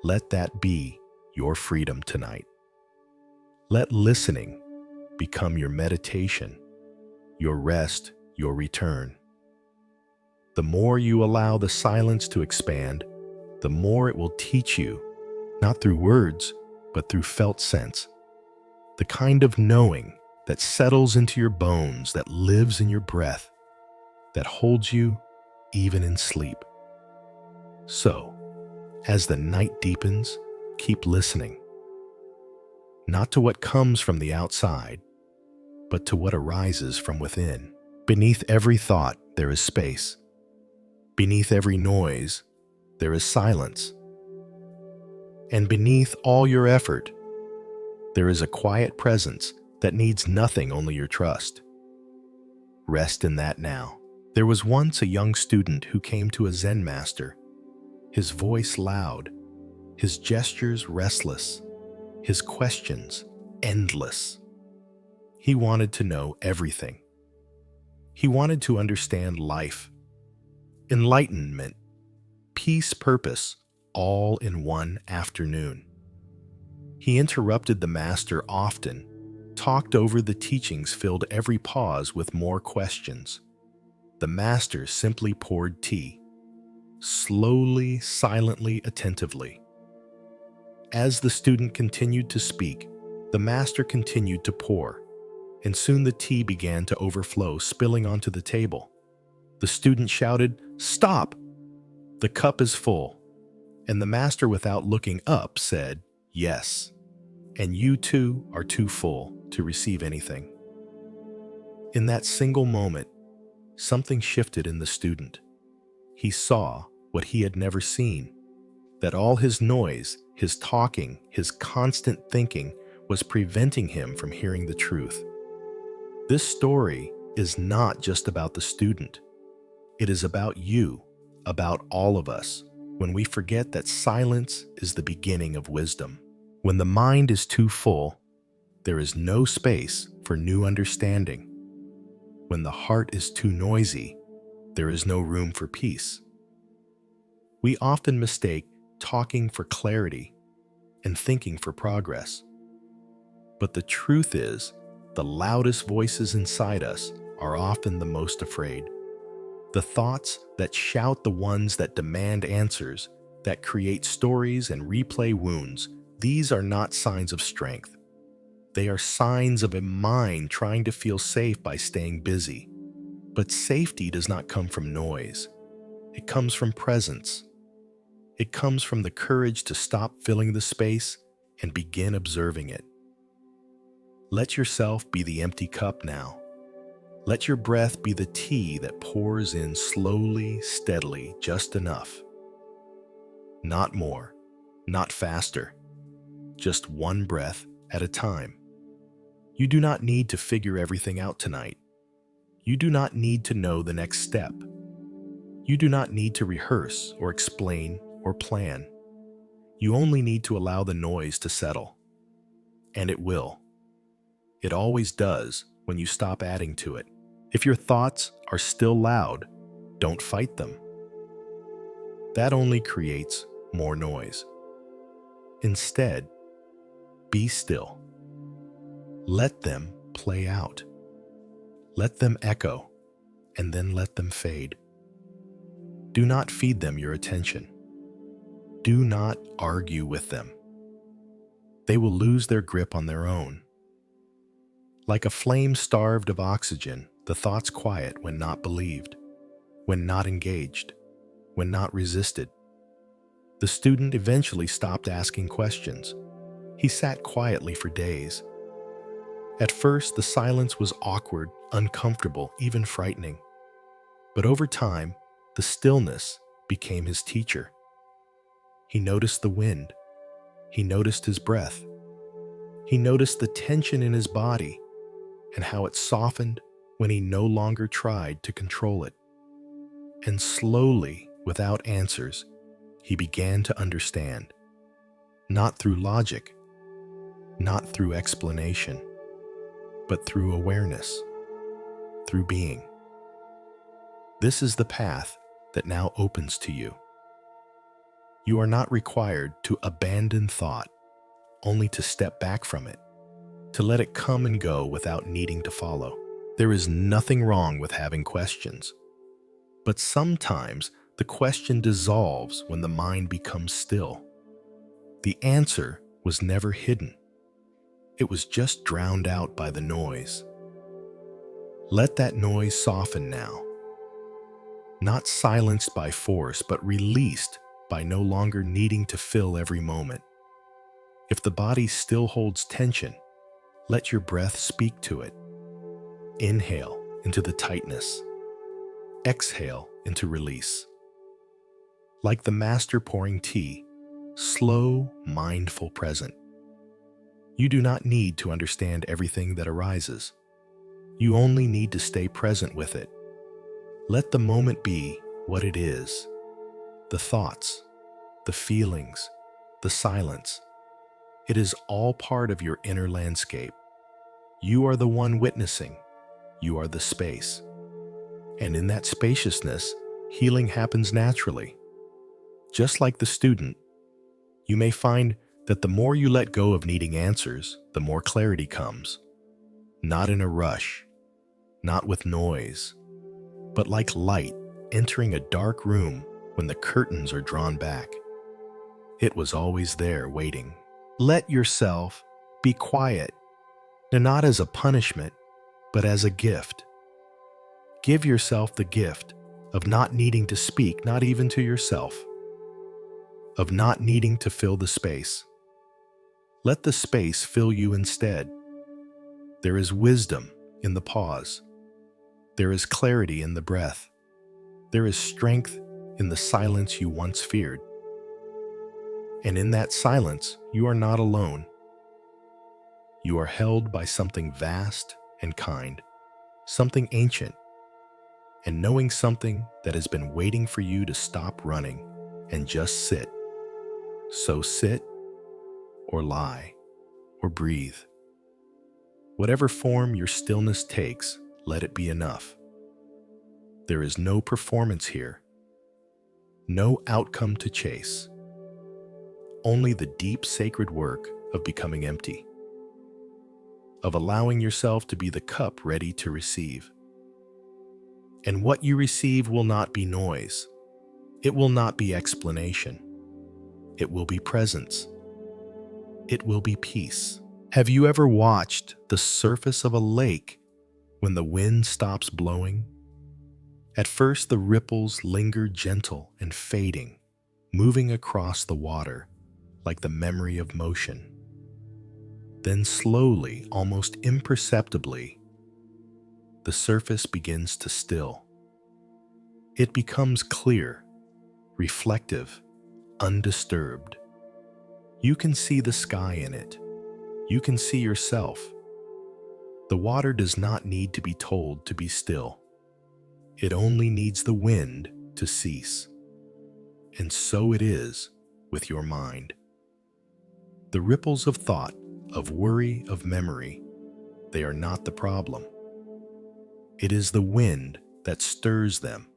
Let that be your freedom tonight. Let listening become your meditation, your rest, your return. The more you allow the silence to expand, the more it will teach you, not through words, but through felt sense. The kind of knowing that settles into your bones, that lives in your breath, that holds you even in sleep. So, as the night deepens, keep listening. Not to what comes from the outside, but to what arises from within. Beneath every thought, there is space. Beneath every noise, there is silence. And beneath all your effort, there is a quiet presence that needs nothing, only your trust. Rest in that now. There was once a young student who came to a Zen master, his voice loud, his gestures restless, his questions endless. He wanted to know everything. He wanted to understand life, enlightenment, peace, purpose, all in one afternoon. He interrupted the master often, talked over the teachings, filled every pause with more questions. The master simply poured tea, slowly, silently, attentively. As the student continued to speak, the master continued to pour, and soon the tea began to overflow, spilling onto the table. The student shouted, "Stop! The cup is full." And the master, without looking up, said, "Yes, and you too are too full to receive anything." In that single moment, something shifted in the student. He saw what he had never seen, that all his noise, his talking, his constant thinking was preventing him from hearing the truth. This story is not just about the student. It is about you, about all of us, when we forget that silence is the beginning of wisdom. When the mind is too full, there is no space for new understanding. When the heart is too noisy, there is no room for peace. We often mistake talking for clarity and thinking for progress. But the truth is, the loudest voices inside us are often the most afraid. The thoughts that shout, the ones that demand answers, that create stories and replay wounds, these are not signs of strength. They are signs of a mind trying to feel safe by staying busy. But safety does not come from noise. It comes from presence. It comes from the courage to stop filling the space and begin observing it. Let yourself be the empty cup now. Let your breath be the tea that pours in slowly, steadily, just enough. Not more, not faster, just one breath at a time. You do not need to figure everything out tonight. You do not need to know the next step. You do not need to rehearse or explain or plan. You only need to allow the noise to settle. And it will. It always does when you stop adding to it. If your thoughts are still loud, don't fight them. That only creates more noise. Instead, be still. Let them play out. Let them echo, and then let them fade. Do not feed them your attention. Do not argue with them. They will lose their grip on their own. Like a flame starved of oxygen, the thoughts quiet when not believed, when not engaged, when not resisted. The student eventually stopped asking questions. He sat quietly for days. At first, the silence was awkward, uncomfortable, even frightening. But over time, the stillness became his teacher. He noticed the wind. He noticed his breath. He noticed the tension in his body and how it softened when he no longer tried to control it. And slowly, without answers, he began to understand. Not through logic, not through explanation, but through awareness, through being. This is the path that now opens to you. You are not required to abandon thought, only to step back from it, to let it come and go without needing to follow. There is nothing wrong with having questions, but sometimes the question dissolves when the mind becomes still. The answer was never hidden. It was just drowned out by the noise. Let that noise soften now. Not silenced by force, but released by no longer needing to fill every moment. If the body still holds tension, let your breath speak to it. Inhale into the tightness. Exhale into release. Like the master pouring tea, slow, mindful, present. You do not need to understand everything that arises. You only need to stay present with it. Let the moment be what it is. The thoughts, the feelings, the silence. It is all part of your inner landscape. You are the one witnessing. You are the space. And in that spaciousness, healing happens naturally. Just like the student, you may find that the more you let go of needing answers, the more clarity comes. not in a rush, not with noise, but like light entering a dark room when the curtains are drawn back. It was always there waiting. Let yourself be quiet, and not as a punishment, but as a gift. Give yourself the gift of not needing to speak, not even to yourself, of not needing to fill the space. Let the space fill you instead. There is wisdom in the pause. There is clarity in the breath. There is strength in the silence you once feared. And in that silence, you are not alone. You are held by something vast and kind, something ancient, and knowing something that has been waiting for you to stop running and just sit. So sit, or lie, or breathe. Whatever form your stillness takes, let it be enough. There is no performance here, no outcome to chase, only the deep sacred work of becoming empty, of allowing yourself to be the cup ready to receive. And what you receive will not be noise. It will not be explanation. It will be presence. It will be peace. Have you ever watched the surface of a lake when the wind stops blowing? At first, the ripples linger gentle and fading, moving across the water like the memory of motion. Then slowly, almost imperceptibly, the surface begins to still. It becomes clear, reflective, undisturbed. You can see the sky in it. You can see yourself. The water does not need to be told to be still. It only needs the wind to cease. And so it is with your mind. The ripples of thought, of worry, of memory, they are not the problem. It is the wind that stirs them,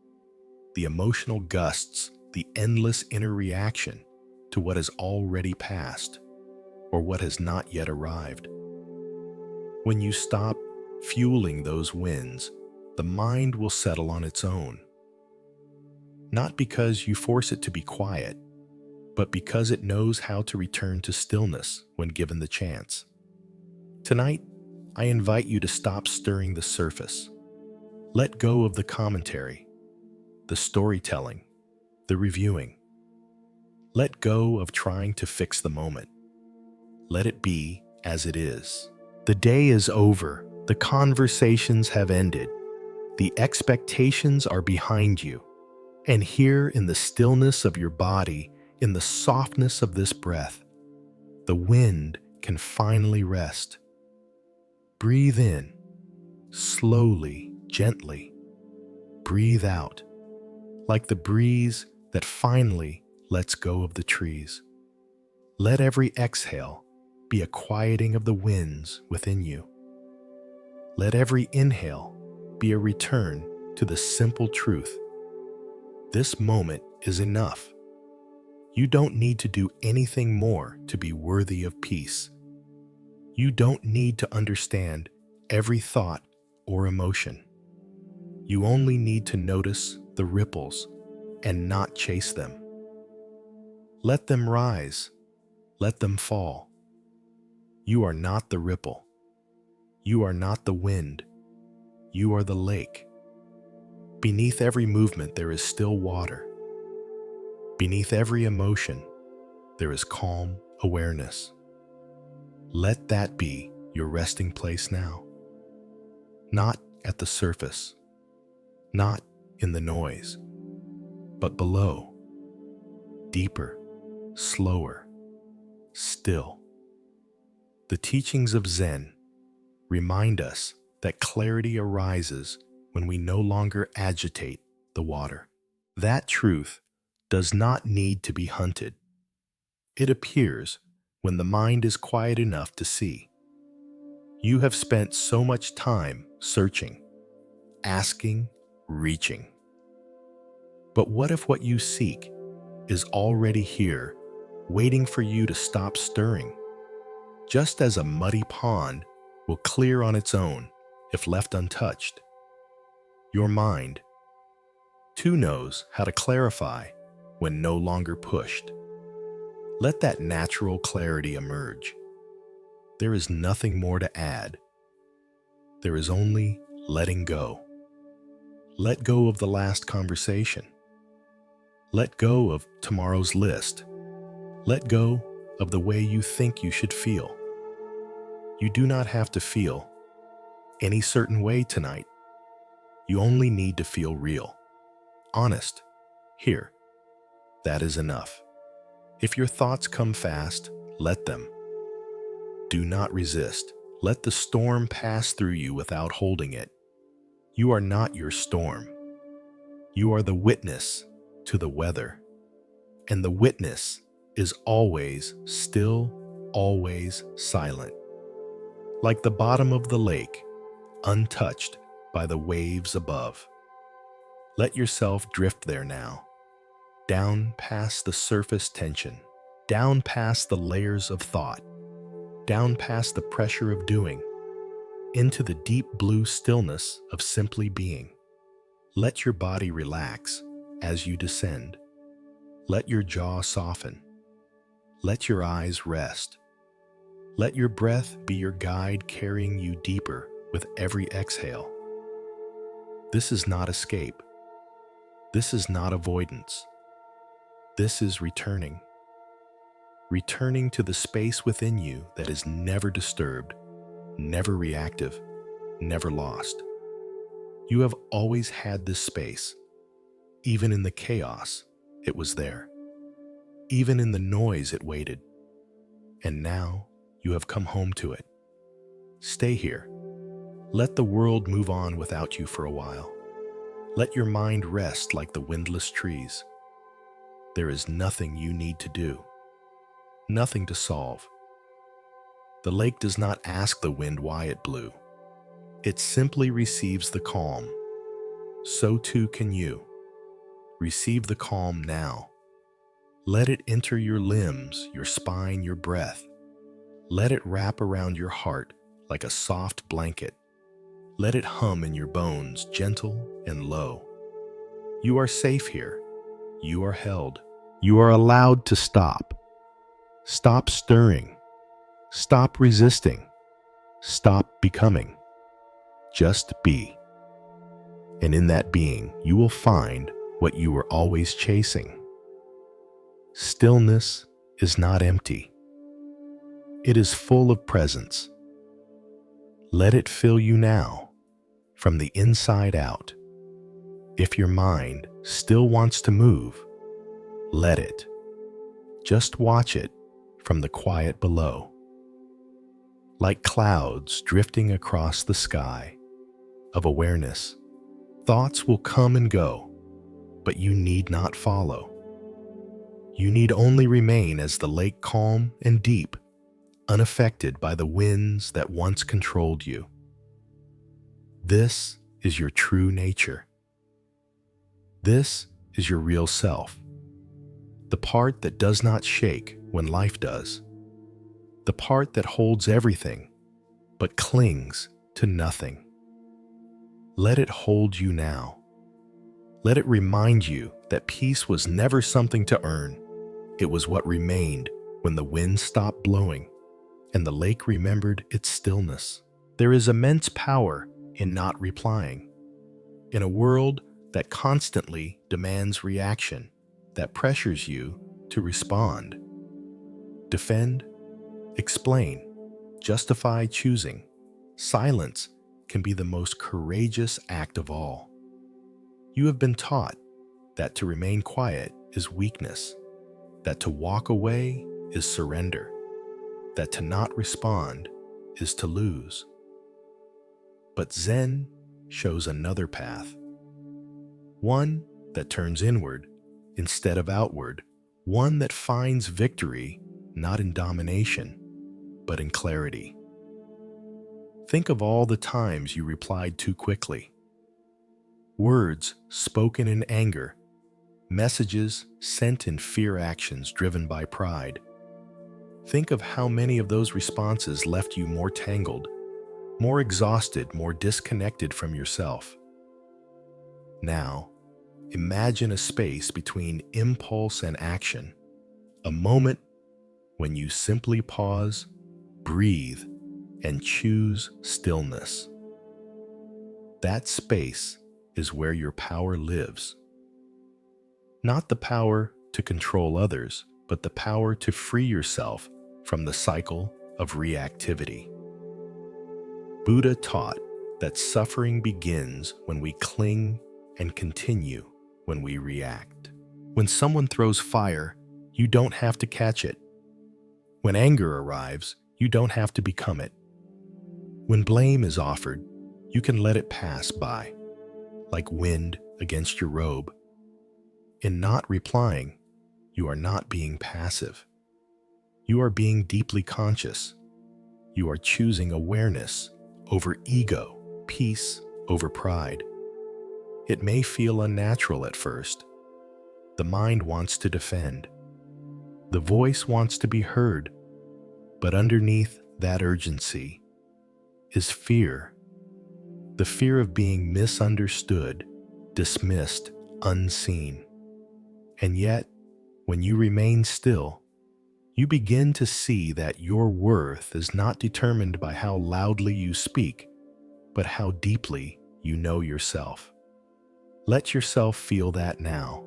the emotional gusts, the endless inner reaction to what has already passed or what has not yet arrived. When you stop fueling those winds, the mind will settle on its own. Not because you force it to be quiet, but because it knows how to return to stillness when given the chance. Tonight, I invite you to stop stirring the surface. Let go of the commentary, the storytelling, the reviewing. Let go of trying to fix the moment. Let it be as it is. The day is over. The conversations have ended. The expectations are behind you. And here in the stillness of your body, in the softness of this breath, the wind can finally rest. Breathe in, slowly, gently. Breathe out, like the breeze that finally lets go of the trees. Let every exhale be a quieting of the winds within you. Let every inhale be a return to the simple truth. This moment is enough. You don't need to do anything more to be worthy of peace. You don't need to understand every thought or emotion. You only need to notice the ripples and not chase them. Let them rise. Let them fall. You are not the ripple. You are not the wind. You are the lake. Beneath every movement, there is still water. Beneath every emotion, there is calm awareness. Let that be your resting place now. Not at the surface, not in the noise, but below, deeper, slower, still. The teachings of Zen remind us that clarity arises when we no longer agitate the water. That truth does not need to be hunted. It appears when the mind is quiet enough to see. You have spent so much time searching, asking, reaching. But what if what you seek is already here, waiting for you to stop stirring? Just as a muddy pond will clear on its own if left untouched. Your mind, too, knows how to clarify when no longer pushed. Let that natural clarity emerge. There is nothing more to add. There is only letting go. Let go of the last conversation. Let go of tomorrow's list. Let go of the way you think you should feel. You do not have to feel any certain way tonight. You only need to feel real, honest. Here, that is enough. If your thoughts come fast, let them. Do not resist. Let the storm pass through you without holding it. You are not your storm. You are the witness to the weather. And the witness is always still, always silent. Like the bottom of the lake, untouched by the waves above. Let yourself drift there now, down past the surface tension, down past the layers of thought, down past the pressure of doing, into the deep blue stillness of simply being. Let your body relax as you descend. Let your jaw soften. Let your eyes rest. Let your breath be your guide, carrying you deeper with every exhale. This is not escape. This is not avoidance. This is returning. Returning to the space within you that is never disturbed, never reactive, never lost. You have always had this space. Even in the chaos, it was there. Even in the noise, it waited. And now you have come home to it. Stay here. Let the world move on without you for a while. Let your mind rest like the windless trees. There is nothing you need to do, nothing to solve. The lake does not ask the wind why it blew. It simply receives the calm. So too can you. Receive the calm now. Let it enter your limbs, your spine, your breath. Let it wrap around your heart like a soft blanket. Let it hum in your bones, gentle and low. You are safe here. You are held. You are allowed to stop. Stop stirring. Stop resisting. Stop becoming. Just be. And in that being, you will find what you were always chasing. Stillness is not empty. It is full of presence. Let it fill you now, from the inside out. If your mind still wants to move, let it. Just watch it from the quiet below. Like clouds drifting across the sky of awareness, thoughts will come and go, but you need not follow. You need only remain as the lake, calm and deep, unaffected by the winds that once controlled you. This is your true nature. This is your real self. The part that does not shake when life does. The part that holds everything, but clings to nothing. Let it hold you now. Let it remind you that peace was never something to earn. It was what remained when the wind stopped blowing and the lake remembered its stillness. There is immense power in not replying. In a world that constantly demands reaction, that pressures you to respond, defend, explain, justify choosing, silence can be the most courageous act of all. You have been taught that to remain quiet is weakness, that to walk away is surrender, that to not respond is to lose. But Zen shows another path, one that turns inward instead of outward, one that finds victory not in domination, but in clarity. Think of all the times you replied too quickly. Words spoken in anger, messages sent in fear, actions driven by pride. Think of how many of those responses left you more tangled, more exhausted, more disconnected from yourself. Now, imagine a space between impulse and action, a moment when you simply pause, breathe, and choose stillness. That space is where your power lives. Not the power to control others, but the power to free yourself from the cycle of reactivity. Buddha taught that suffering begins when we cling and continue when we react. When someone throws fire, you don't have to catch it. When anger arrives, you don't have to become it. When blame is offered, you can let it pass by, like wind against your robe. In not replying, you are not being passive. You are being deeply conscious. You are choosing awareness over ego, peace over pride. It may feel unnatural at first. The mind wants to defend. The voice wants to be heard. But underneath that urgency is fear. The fear of being misunderstood, dismissed, unseen. And yet, when you remain still, you begin to see that your worth is not determined by how loudly you speak, but how deeply you know yourself. Let yourself feel that now.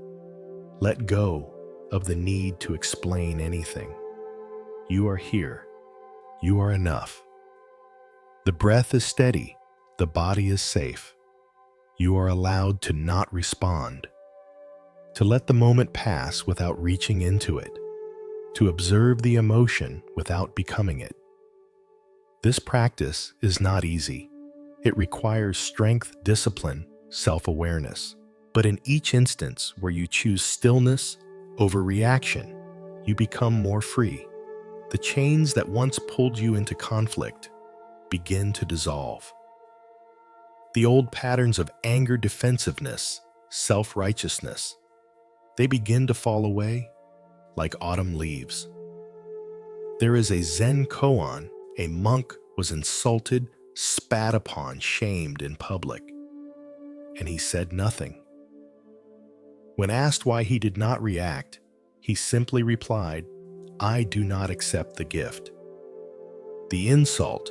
Let go of the need to explain anything. You are here. You are enough. The breath is steady. The body is safe. You are allowed to not respond, to let the moment pass without reaching into it, to observe the emotion without becoming it. This practice is not easy. It requires strength, discipline, self-awareness. But in each instance where you choose stillness over reaction, you become more free. The chains that once pulled you into conflict begin to dissolve. The old patterns of anger, defensiveness, self-righteousness, they begin to fall away like autumn leaves. There is a Zen koan. A monk was insulted, spat upon, shamed in public, and he said nothing. When asked why he did not react, he simply replied, "I do not accept the gift." The insult,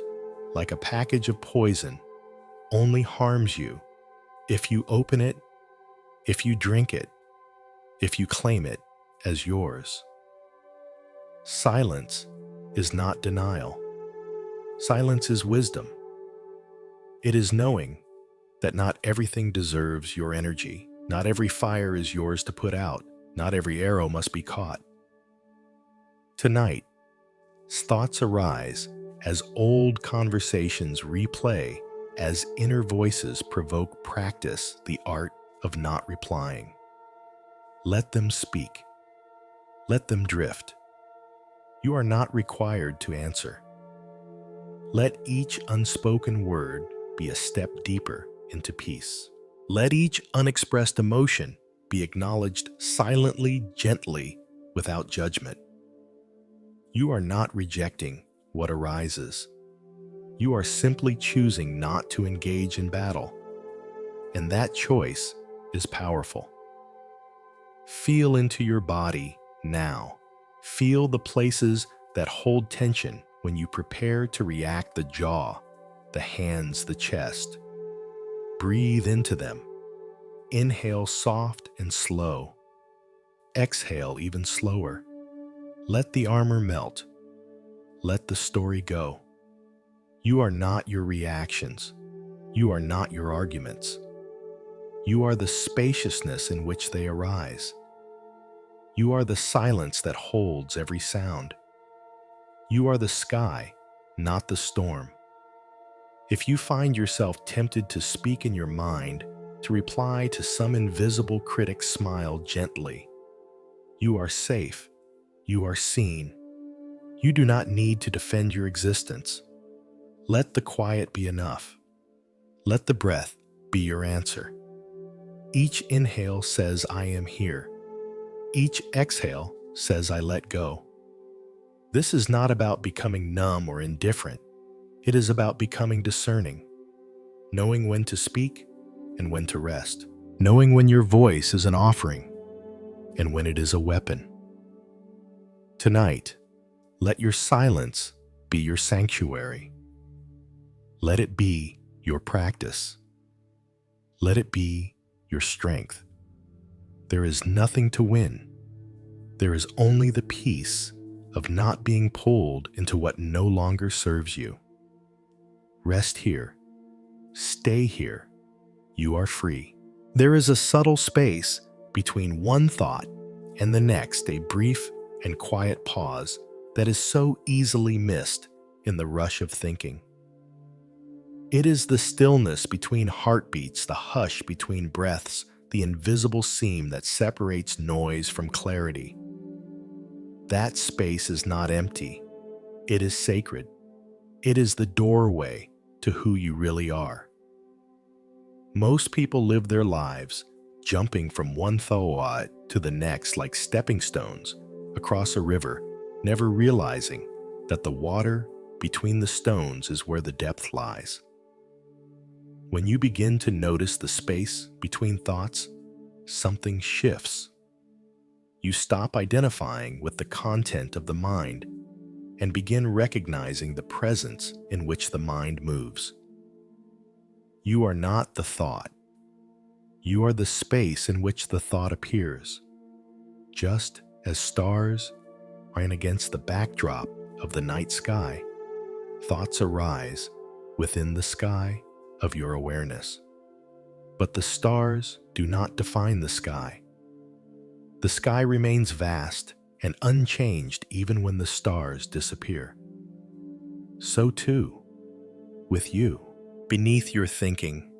like a package of poison, only harms you if you open it, if you drink it, if you claim it as yours. Silence is not denial. Silence is wisdom. It is knowing that not everything deserves your energy. Not every fire is yours to put out. Not every arrow must be caught. Tonight, thoughts arise as old conversations replay, as inner voices provoke practice the art of not replying. Let them speak. Let them drift. You are not required to answer. Let each unspoken word be a step deeper into peace. Let each unexpressed emotion be acknowledged silently, gently, without judgment. You are not rejecting what arises. You are simply choosing not to engage in battle. And that choice is powerful. Feel into your body now. Feel the places that hold tension when you prepare to react: the jaw, the hands, the chest. Breathe into them. Inhale soft and slow. Exhale even slower. Let the armor melt. Let the story go. You are not your reactions. You are not your arguments. You are the spaciousness in which they arise. You are the silence that holds every sound. You are the sky, not the storm. If you find yourself tempted to speak in your mind, to reply to some invisible critic, smile gently. You are safe. You are seen. You do not need to defend your existence. Let the quiet be enough. Let the breath be your answer. Each inhale says, "I am here." Each exhale says, "I let go." This is not about becoming numb or indifferent. It is about becoming discerning, knowing when to speak and when to rest, knowing when your voice is an offering and when it is a weapon. Tonight, let your silence be your sanctuary. Let it be your practice. Let it be your strength. There is nothing to win. There is only the peace of not being pulled into what no longer serves you. Rest here. Stay here. You are free. There is a subtle space between one thought and the next, a brief and quiet pause that is so easily missed in the rush of thinking. It is the stillness between heartbeats, the hush between breaths, the invisible seam that separates noise from clarity. That space is not empty. It is sacred. It is the doorway to who you really are. Most people live their lives jumping from one thought to the next like stepping stones across a river, never realizing that the water between the stones is where the depth lies. When you begin to notice the space between thoughts, something shifts. You stop identifying with the content of the mind and begin recognizing the presence in which the mind moves. You are not the thought. You are the space in which the thought appears. Just as stars are against the backdrop of the night sky, thoughts arise within the sky of your awareness. But the stars do not define the sky. The sky remains vast and unchanged even when the stars disappear. So too, with you, beneath your thinking,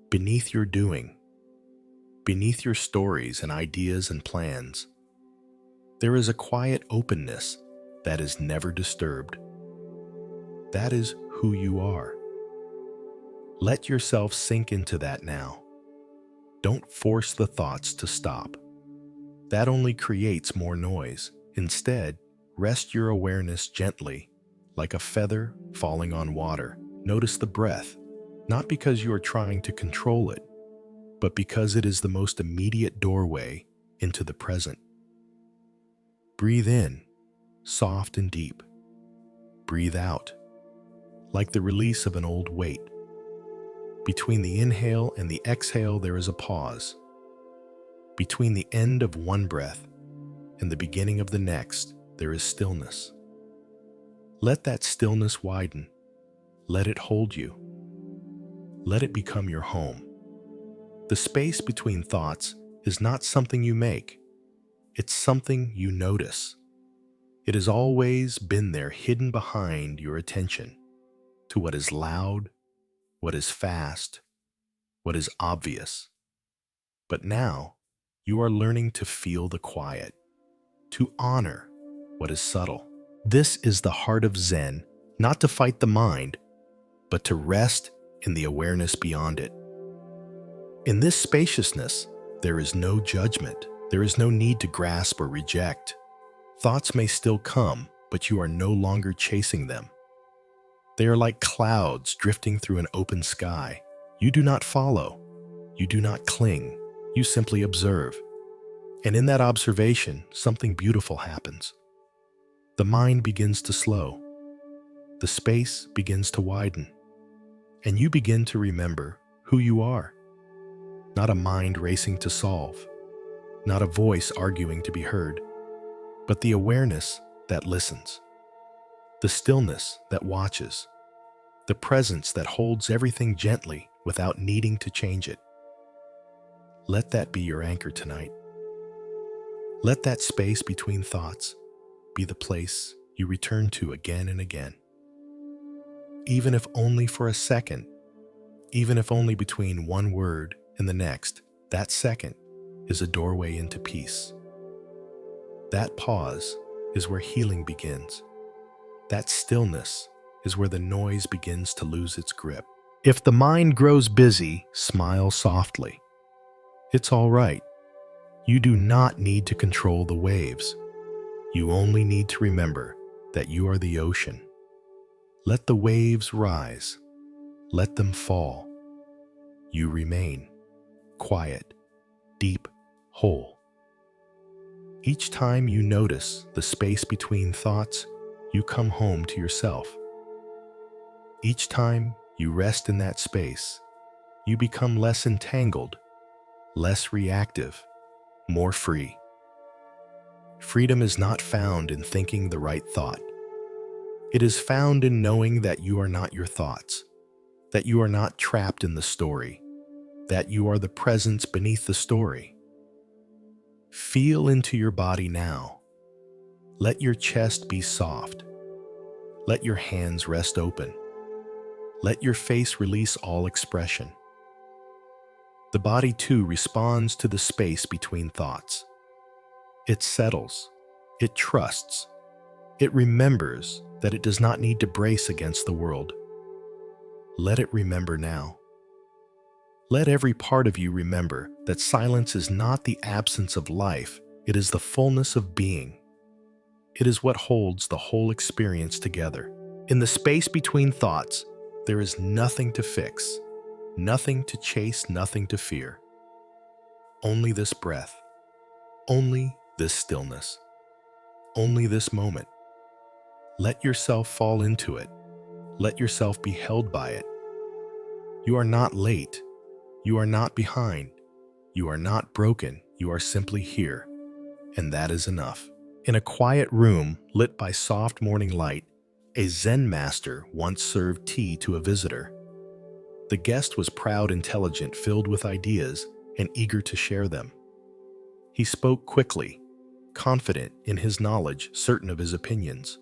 beneath your doing, beneath your stories and ideas and plans, there is a quiet openness that is never disturbed. That is who you are. Let yourself sink into that now. Don't force the thoughts to stop. That only creates more noise. Instead, rest your awareness gently, like a feather falling on water. Notice the breath, not because you are trying to control it, but because it is the most immediate doorway into the present. Breathe in, soft and deep. Breathe out, like the release of an old weight. Between the inhale and the exhale, there is a pause. Between the end of one breath and the beginning of the next, there is stillness. Let that stillness widen. Let it hold you. Let it become your home. The space between thoughts is not something you make. It's something you notice. It has always been there, hidden behind your attention to what is loud, what is fast, what is obvious. But now, you are learning to feel the quiet, to honor what is subtle. This is the heart of Zen, not to fight the mind, but to rest in the awareness beyond it. In this spaciousness, there is no judgment. There is no need to grasp or reject. Thoughts may still come, but you are no longer chasing them. They are like clouds drifting through an open sky. You do not follow. You do not cling. You simply observe. And in that observation, something beautiful happens. The mind begins to slow. The space begins to widen. And you begin to remember who you are. Not a mind racing to solve. Not a voice arguing to be heard. But the awareness that listens. The stillness that watches. The presence that holds everything gently without needing to change it. Let that be your anchor tonight. Let that space between thoughts be the place you return to again and again. Even if only for a second, even if only between one word and the next, that second is a doorway into peace. That pause is where healing begins. That stillness is where the noise begins to lose its grip. If the mind grows busy, smile softly. It's all right. You do not need to control the waves. You only need to remember that you are the ocean. Let the waves rise. Let them fall. You remain quiet, deep, whole. Each time you notice the space between thoughts, you come home to yourself. Each time you rest in that space, you become less entangled, less reactive, more free. Freedom is not found in thinking the right thought. It is found in knowing that you are not your thoughts, that you are not trapped in the story, that you are the presence beneath the story. Feel into your body now. Let your chest be soft. Let your hands rest open. Let your face release all expression. The body too responds to the space between thoughts. It settles. It trusts. It remembers that it does not need to brace against the world. Let it remember now. Let every part of you remember that silence is not the absence of life, it is the fullness of being. It is what holds the whole experience together. In the space between thoughts, there is nothing to fix, nothing to chase, nothing to fear. Only this breath, only this stillness, only this moment. Let yourself fall into it. Let yourself be held by it. You are not late. You are not behind. You are not broken. You are simply here. And that is enough. In a quiet room lit by soft morning light, a Zen master once served tea to a visitor. The guest was proud, intelligent, filled with ideas, and eager to share them. He spoke quickly, confident in his knowledge, certain of his opinions.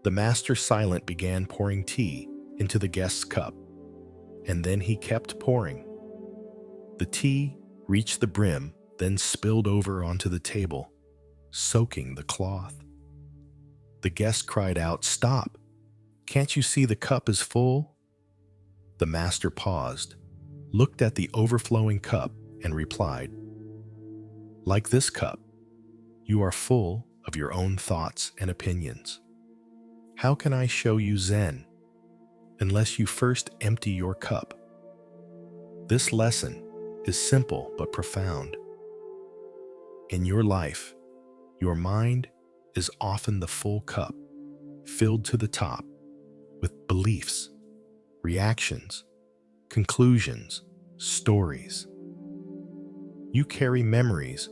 The master, silent, began pouring tea into the guest's cup, and then he kept pouring. The tea reached the brim, then spilled over onto the table, soaking the cloth. The guest cried out, "Stop! Can't you see the cup is full?" The master paused, looked at the overflowing cup, and replied, "Like this cup, you are full of your own thoughts and opinions. How can I show you Zen unless you first empty your cup?" This lesson is simple but profound. In your life, your mind is often the full cup, filled to the top with beliefs, reactions, conclusions, stories. You carry memories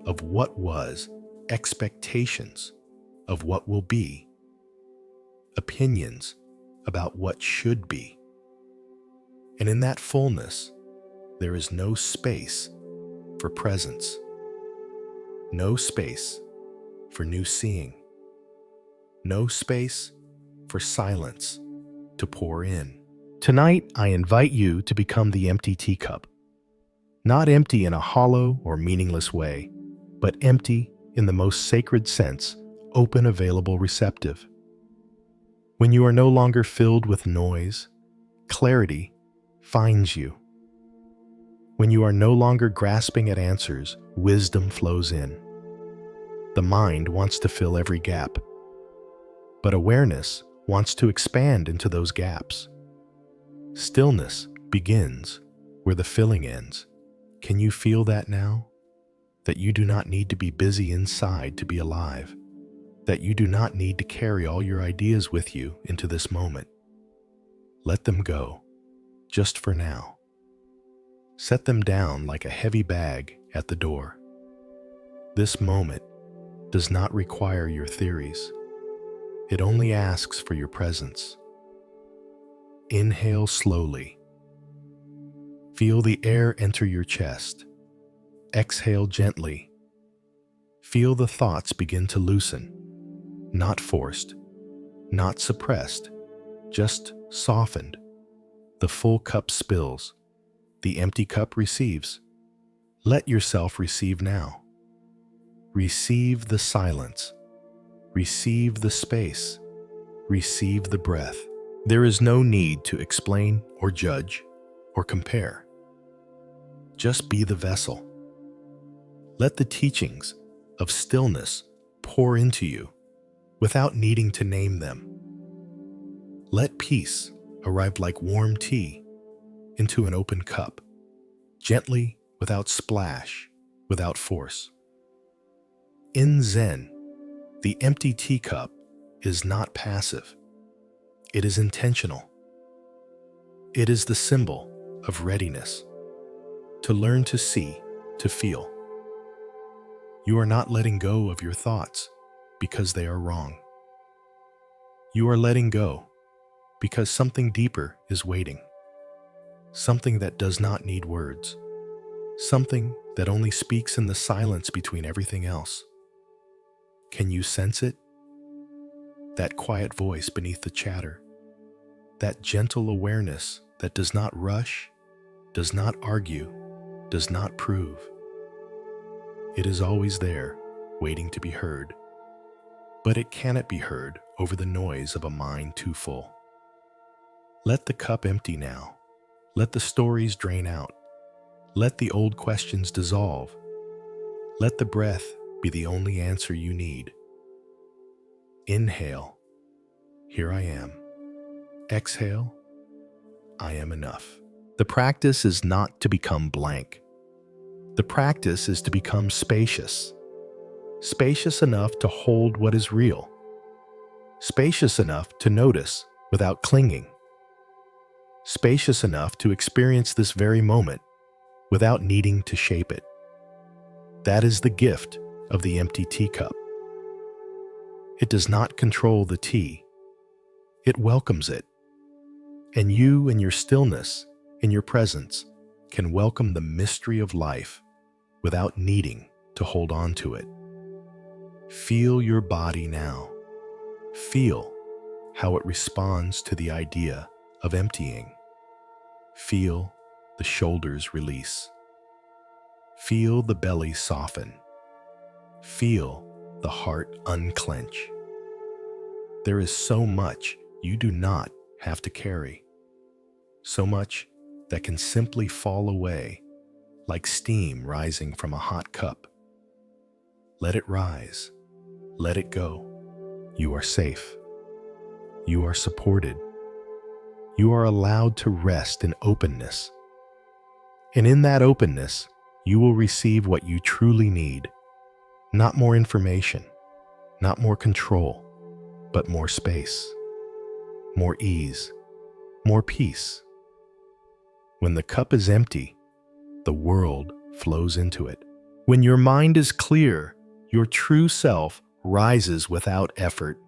of what was, expectations of what will be, opinions about what should be. And in that fullness, there is no space for presence, no space for new seeing, no space for silence to pour in. Tonight, I invite you to become the empty teacup. Not empty in a hollow or meaningless way, but empty in the most sacred sense, open, available, receptive. When you are no longer filled with noise, clarity finds you. When you are no longer grasping at answers, wisdom flows in. The mind wants to fill every gap, but awareness wants to expand into those gaps. Stillness begins where the filling ends. Can you feel that now? That you do not need to be busy inside to be alive. That you do not need to carry all your ideas with you into this moment. Let them go, just for now. Set them down like a heavy bag at the door. This moment does not require your theories. It only asks for your presence. Inhale slowly. Feel the air enter your chest. Exhale gently. Feel the thoughts begin to loosen. Not forced, not suppressed, just softened. The full cup spills. The empty cup receives. Let yourself receive now. Receive the silence. Receive the space. Receive the breath. There is no need to explain or judge or compare. Just be the vessel. Let the teachings of stillness pour into you without needing to name them. Let peace arrive like warm tea into an open cup, gently, without splash, without force. In Zen, the empty teacup is not passive. It is intentional. It is the symbol of readiness, to learn to see, to feel. You are not letting go of your thoughts because they are wrong. You are letting go because something deeper is waiting. Something that does not need words. Something that only speaks in the silence between everything else. Can you sense it? That quiet voice beneath the chatter. That gentle awareness that does not rush, does not argue, does not prove. It is always there, waiting to be heard. But it cannot be heard over the noise of a mind too full. Let the cup empty now. Let the stories drain out. Let the old questions dissolve. Let the breath be the only answer you need. Inhale, here I am. Exhale, I am enough. The practice is not to become blank. The practice is to become spacious. Spacious enough to hold what is real. Spacious enough to notice without clinging. Spacious enough to experience this very moment without needing to shape it. That is the gift of the empty teacup. It does not control the tea. It welcomes it. And you in your stillness, in your presence, can welcome the mystery of life without needing to hold on to it. Feel your body now. Feel how it responds to the idea of emptying. Feel the shoulders release. Feel the belly soften. Feel the heart unclench. There is so much you do not have to carry. So much that can simply fall away like steam rising from a hot cup. Let it rise. Let it go. You are safe. You are supported. You are allowed to rest in openness. And in that openness, you will receive what you truly need. Not more information, not more control, but more space, more ease, more peace. When the cup is empty, the world flows into it. When your mind is clear, your true self rises without effort.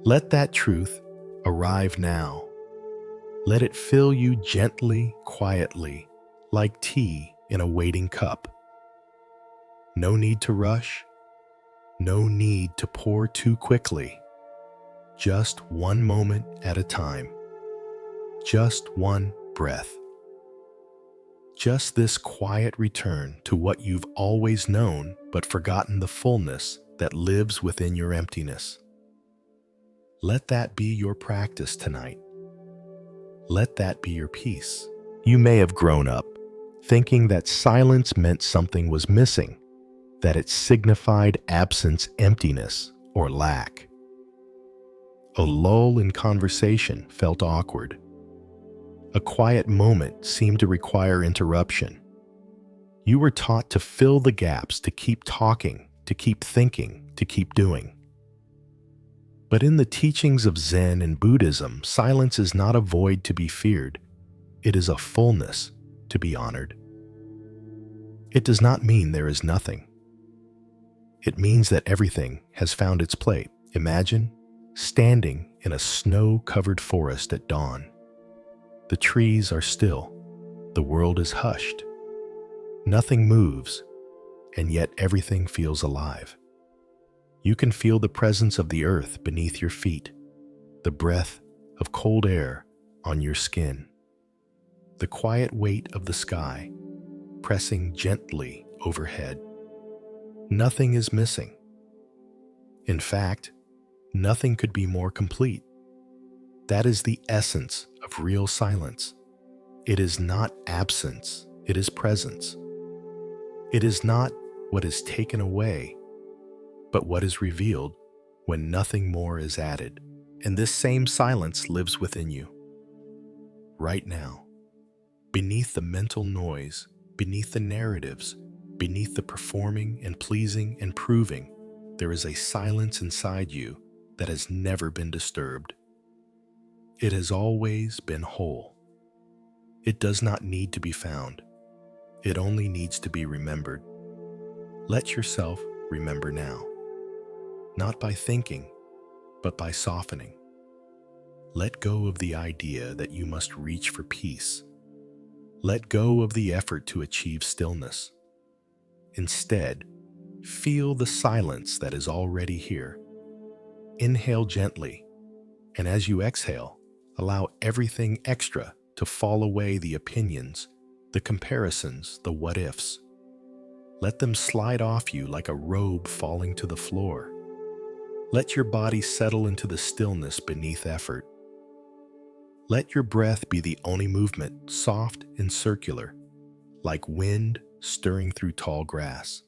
Let that truth arrive now. Let it fill you gently, quietly, like tea in a waiting cup. No need to rush. No need to pour too quickly. Just one moment at a time. Just one breath. Just this quiet return to what you've always known but forgotten the fullness that lives within your emptiness. Let that be your practice tonight. Let that be your peace. You may have grown up thinking that silence meant something was missing, that it signified absence, emptiness, or lack. A lull in conversation felt awkward. A quiet moment seemed to require interruption. You were taught to fill the gaps, to keep talking, to keep thinking, to keep doing. But in the teachings of Zen and Buddhism, silence is not a void to be feared. It is a fullness to be honored. It does not mean there is nothing. It means that everything has found its place. Imagine standing in a snow-covered forest at dawn. The trees are still. The world is hushed. Nothing moves, and yet everything feels alive. You can feel the presence of the earth beneath your feet, the breath of cold air on your skin, the quiet weight of the sky pressing gently overhead. Nothing is missing. In fact, nothing could be more complete. That is the essence of real silence. It is not absence, it is presence. It is not what is taken away, but what is revealed when nothing more is added. And this same silence lives within you, right now, beneath the mental noise, beneath the narratives, beneath the performing and pleasing and proving. There is a silence inside you that has never been disturbed. It has always been whole. It does not need to be found. It only needs to be remembered. Let yourself remember now, not by thinking, but by softening. Let go of the idea that you must reach for peace. Let go of the effort to achieve stillness. Instead, feel the silence that is already here. Inhale gently, and as you exhale, allow everything extra to fall away: the opinions, the comparisons, the what-ifs. Let them slide off you like a robe falling to the floor. Let your body settle into the stillness beneath effort. Let your breath be the only movement, soft and circular, like wind stirring through tall grass.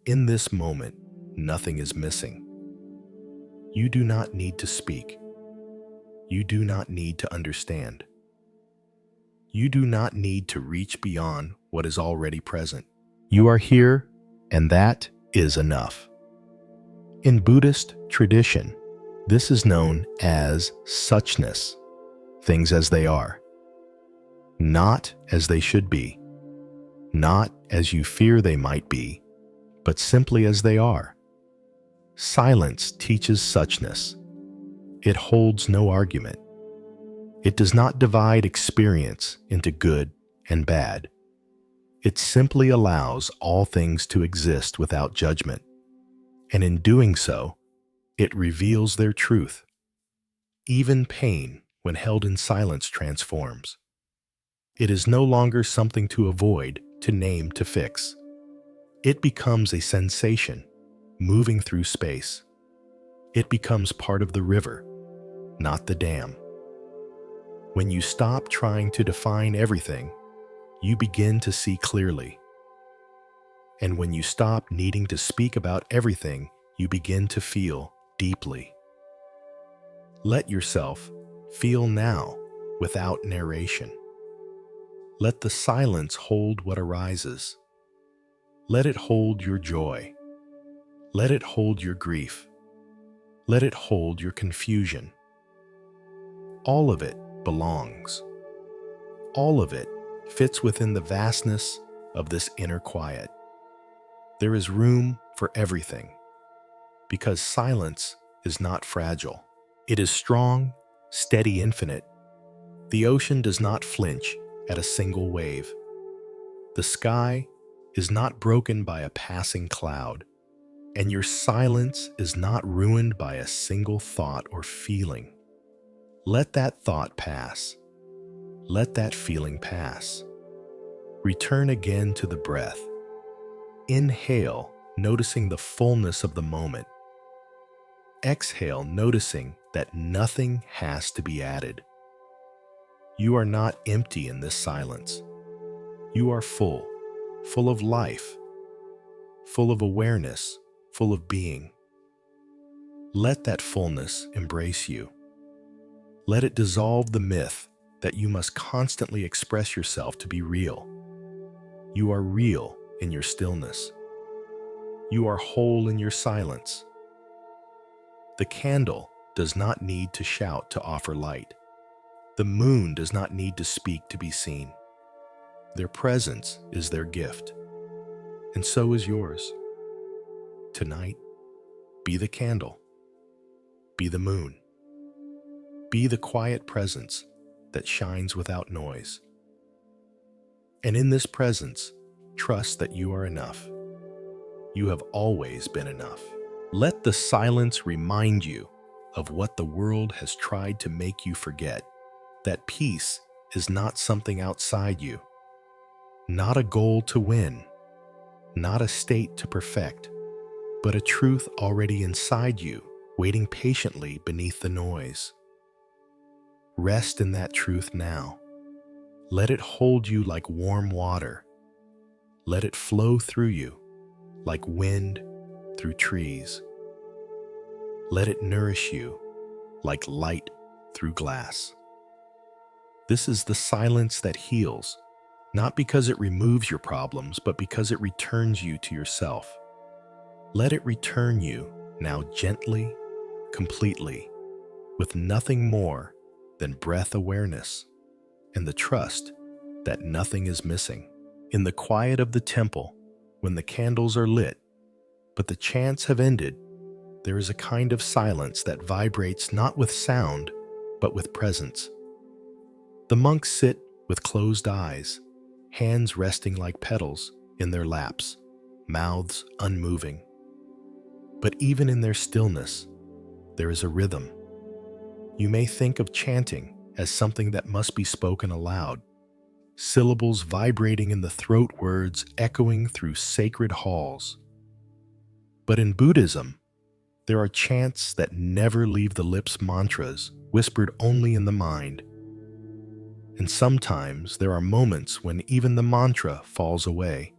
In this moment, nothing is missing. You do not need to speak. You do not need to understand. You do not need to reach beyond what is already present. You are here, and that is enough. In Buddhist tradition, this is known as suchness, things as they are, not as they should be, not as you fear they might be, but simply as they are. Silence teaches suchness. It holds no argument. It does not divide experience into good and bad. It simply allows all things to exist without judgment, and in doing so, it reveals their truth. Even pain, when held in silence, transforms. It is no longer something to avoid, to name, to fix. It becomes a sensation, moving through space. It becomes part of the river, not the dam. When you stop trying to define everything, you begin to see clearly. And when you stop needing to speak about everything, you begin to feel deeply. Let yourself feel now without narration. Let the silence hold what arises. Let it hold your joy. Let it hold your grief. Let it hold your confusion. All of it belongs. All of it fits within the vastness of this inner quiet. There is room for everything, because silence is not fragile. It is strong, steady, infinite. The ocean does not flinch at a single wave. The sky is not broken by a passing cloud, and your silence is not ruined by a single thought or feeling. Let that thought pass. Let that feeling pass. Return again to the breath. Inhale, noticing the fullness of the moment. Exhale, noticing that nothing has to be added. You are not empty in this silence. You are full, full of life, full of awareness, full of being. Let that fullness embrace you. Let it dissolve the myth that you must constantly express yourself to be real. You are real in your stillness. You are whole in your silence. The candle does not need to shout to offer light. The moon does not need to speak to be seen. Their presence is their gift, and so is yours. Tonight, be the candle. Be the moon. Be the quiet presence that shines without noise. And in this presence, trust that you are enough. You have always been enough. Let the silence remind you of what the world has tried to make you forget, that peace is not something outside you, not a goal to win, not a state to perfect, but a truth already inside you, waiting patiently beneath the noise. Rest in that truth now. Let it hold you like warm water. Let it flow through you like wind through trees. Let it nourish you like light through glass. This is the silence that heals, not because it removes your problems, but because it returns you to yourself. Let it return you now gently, completely, with nothing more than breath awareness and the trust that nothing is missing. In the quiet of the temple, when the candles are lit, but the chants have ended, there is a kind of silence that vibrates not with sound, but with presence. The monks sit with closed eyes, hands resting like petals in their laps, mouths unmoving. But even in their stillness, there is a rhythm. You may think of chanting as something that must be spoken aloud, syllables vibrating in the throat, words echoing through sacred halls. But in Buddhism, there are chants that never leave the lips, mantras whispered only in the mind. And sometimes there are moments when even the mantra falls away,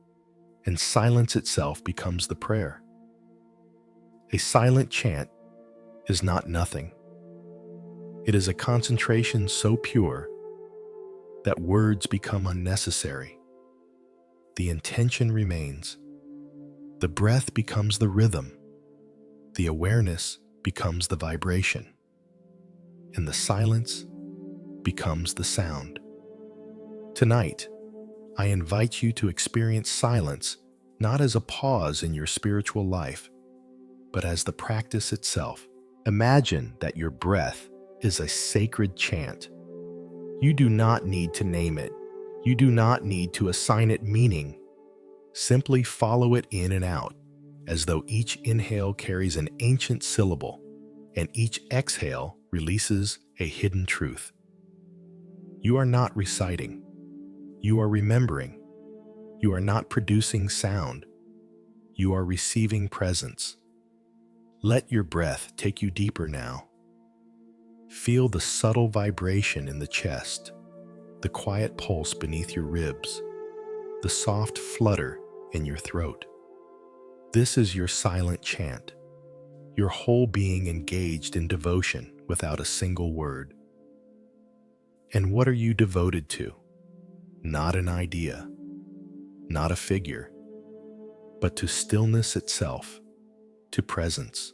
and silence itself becomes the prayer. A silent chant is not nothing. It is a concentration so pure that words become unnecessary. The intention remains. The breath becomes the rhythm. The awareness becomes the vibration. And the silence becomes the sound. Tonight, I invite you to experience silence not as a pause in your spiritual life, but as the practice itself. Imagine that your breath is a sacred chant. You do not need to name it. You do not need to assign it meaning. Simply follow it in and out, as though each inhale carries an ancient syllable, and each exhale releases a hidden truth. You are not reciting. You are remembering. You are not producing sound. You are receiving presence. Let your breath take you deeper now. Feel the subtle vibration in the chest, the quiet pulse beneath your ribs, the soft flutter in your throat. This is your silent chant, your whole being engaged in devotion without a single word. And what are you devoted to? Not an idea, not a figure, but to stillness itself, to presence,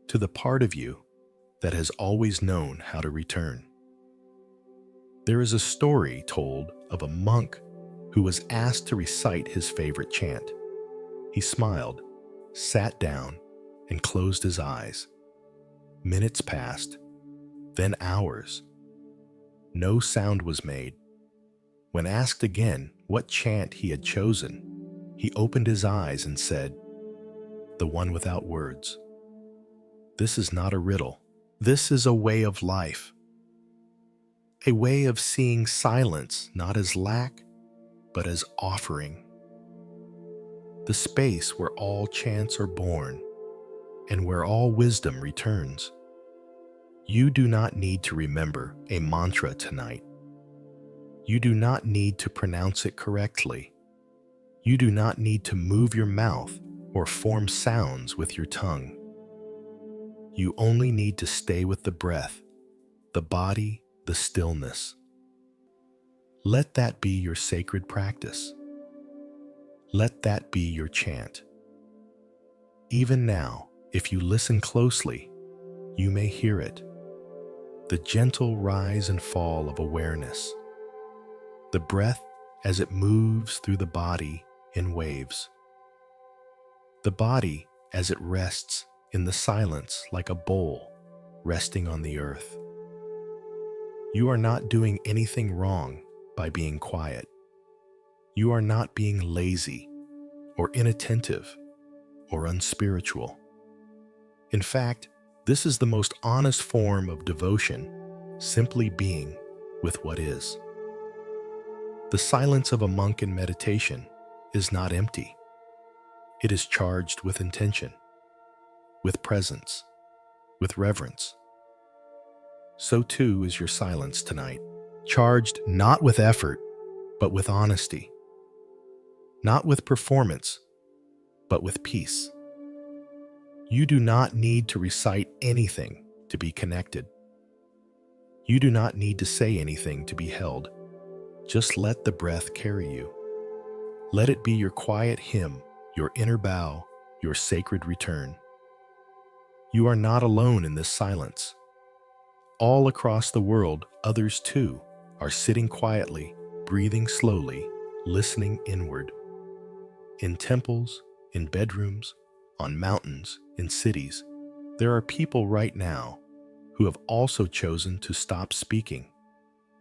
to the part of you that has always known how to return. There is a story told of a monk who was asked to recite his favorite chant. He smiled, sat down, and closed his eyes. Minutes passed, then hours. No sound was made. When asked again what chant he had chosen, he opened his eyes and said, "The one without words." This is not a riddle. This is a way of life. A way of seeing silence not as lack, but as offering. The space where all chants are born and where all wisdom returns. You do not need to remember a mantra tonight. You do not need to pronounce it correctly. You do not need to move your mouth or form sounds with your tongue. You only need to stay with the breath, the body, the stillness. Let that be your sacred practice. Let that be your chant. Even now, if you listen closely, you may hear it. The gentle rise and fall of awareness. The breath as it moves through the body in waves. The body as it rests in the silence like a bowl resting on the earth. You are not doing anything wrong by being quiet. You are not being lazy or inattentive or unspiritual. In fact, this is the most honest form of devotion, simply being with what is. The silence of a monk in meditation is not empty. It is charged with intention, with presence, with reverence. So too is your silence tonight, charged not with effort, but with honesty, not with performance, but with peace. You do not need to recite anything. to be connected. You do not need to say anything to be held. Just let the breath carry you. Let it be your quiet hymn, your inner bow, your sacred return. You are not alone in this silence. All across the world, others too are sitting quietly, breathing slowly, listening inward. In temples, in bedrooms, on mountains, in cities, there are people right now who have also chosen to stop speaking,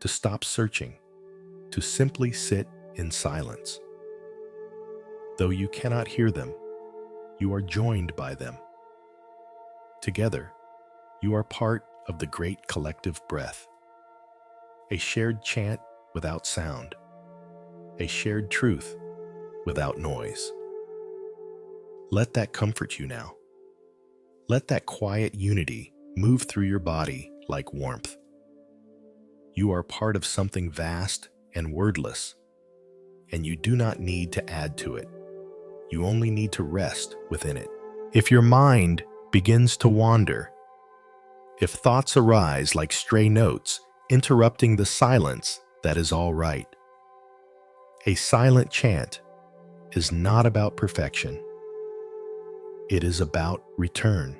to stop searching, to simply sit in silence. Though you cannot hear them, you are joined by them. Together, you are part of the great collective breath, a shared chant without sound, a shared truth without noise. Let that comfort you now. Let that quiet unity move through your body like warmth. You are part of something vast and wordless, and you do not need to add to it. You only need to rest within it. If your mind begins to wander, if thoughts arise like stray notes, interrupting the silence, that is all right. A silent chant is not about perfection. It is about return.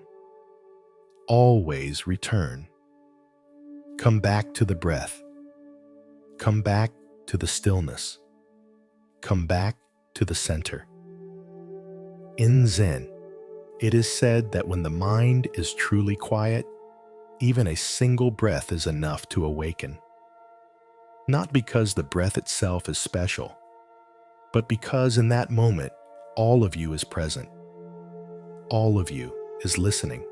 Always return. Come back to the breath. Come back to the stillness. Come back to the center. In Zen, it is said that when the mind is truly quiet, even a single breath is enough to awaken. Not because the breath itself is special, but because in that moment, all of you is present. All of you is listening.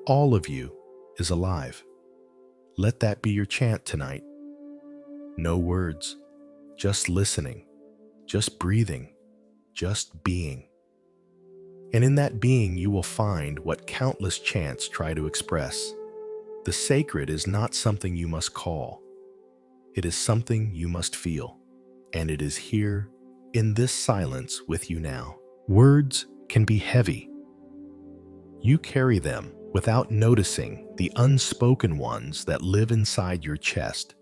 All of you is alive. Let that be your chant tonight. No words, just listening, just breathing, just being. And in that being, you will find what countless chants try to express. The sacred is not something you must call. It is something you must feel. And it is here, in this silence with you now. Words can be heavy. You carry them without noticing the unspoken ones that live inside your chest.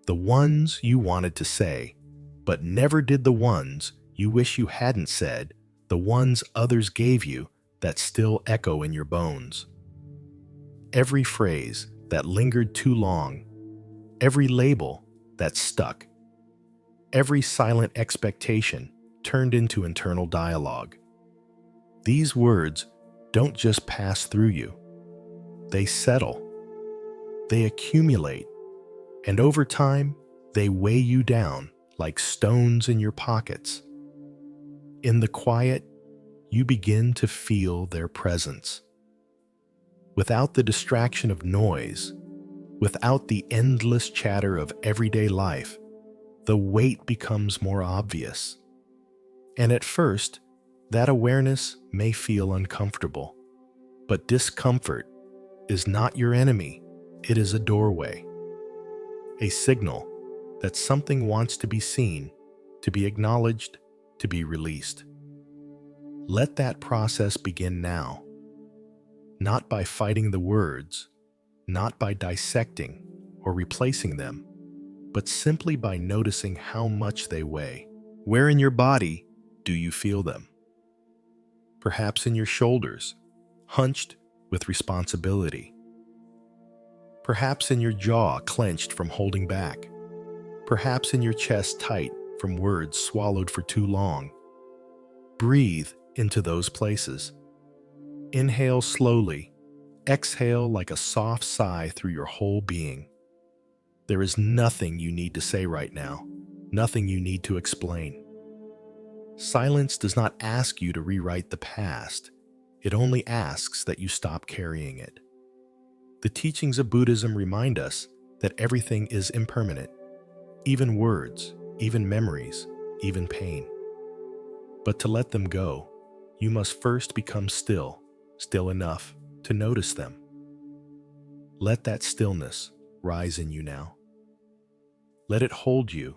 The ones you wanted to say, but never did, the ones you wish you hadn't said, the ones others gave you that still echo in your bones. Every phrase that lingered too long, every label that stuck, every silent expectation turned into internal dialogue. These words don't just pass through you. They settle. They accumulate. And over time, they weigh you down like stones in your pockets. In the quiet, you begin to feel their presence. Without the distraction of noise, without the endless chatter of everyday life, the weight becomes more obvious. And at first, that awareness may feel uncomfortable. But discomfort is not your enemy. It is a doorway, a signal that something wants to be seen, to be acknowledged, to be released. Let that process begin now, not by fighting the words, not by dissecting or replacing them, but simply by noticing how much they weigh. Where in your body do you feel them? Perhaps in your shoulders, hunched with responsibility. Perhaps in your jaw clenched from holding back. Perhaps in your chest tight from words swallowed for too long. Breathe into those places. Inhale slowly. Exhale like a soft sigh through your whole being. There is nothing you need to say right now, nothing you need to explain. Silence does not ask you to rewrite the past. It only asks that you stop carrying it. The teachings of Buddhism remind us that everything is impermanent, even words, even memories, even pain. But to let them go, you must first become still enough to notice them. Let that stillness rise in you now. Let it hold you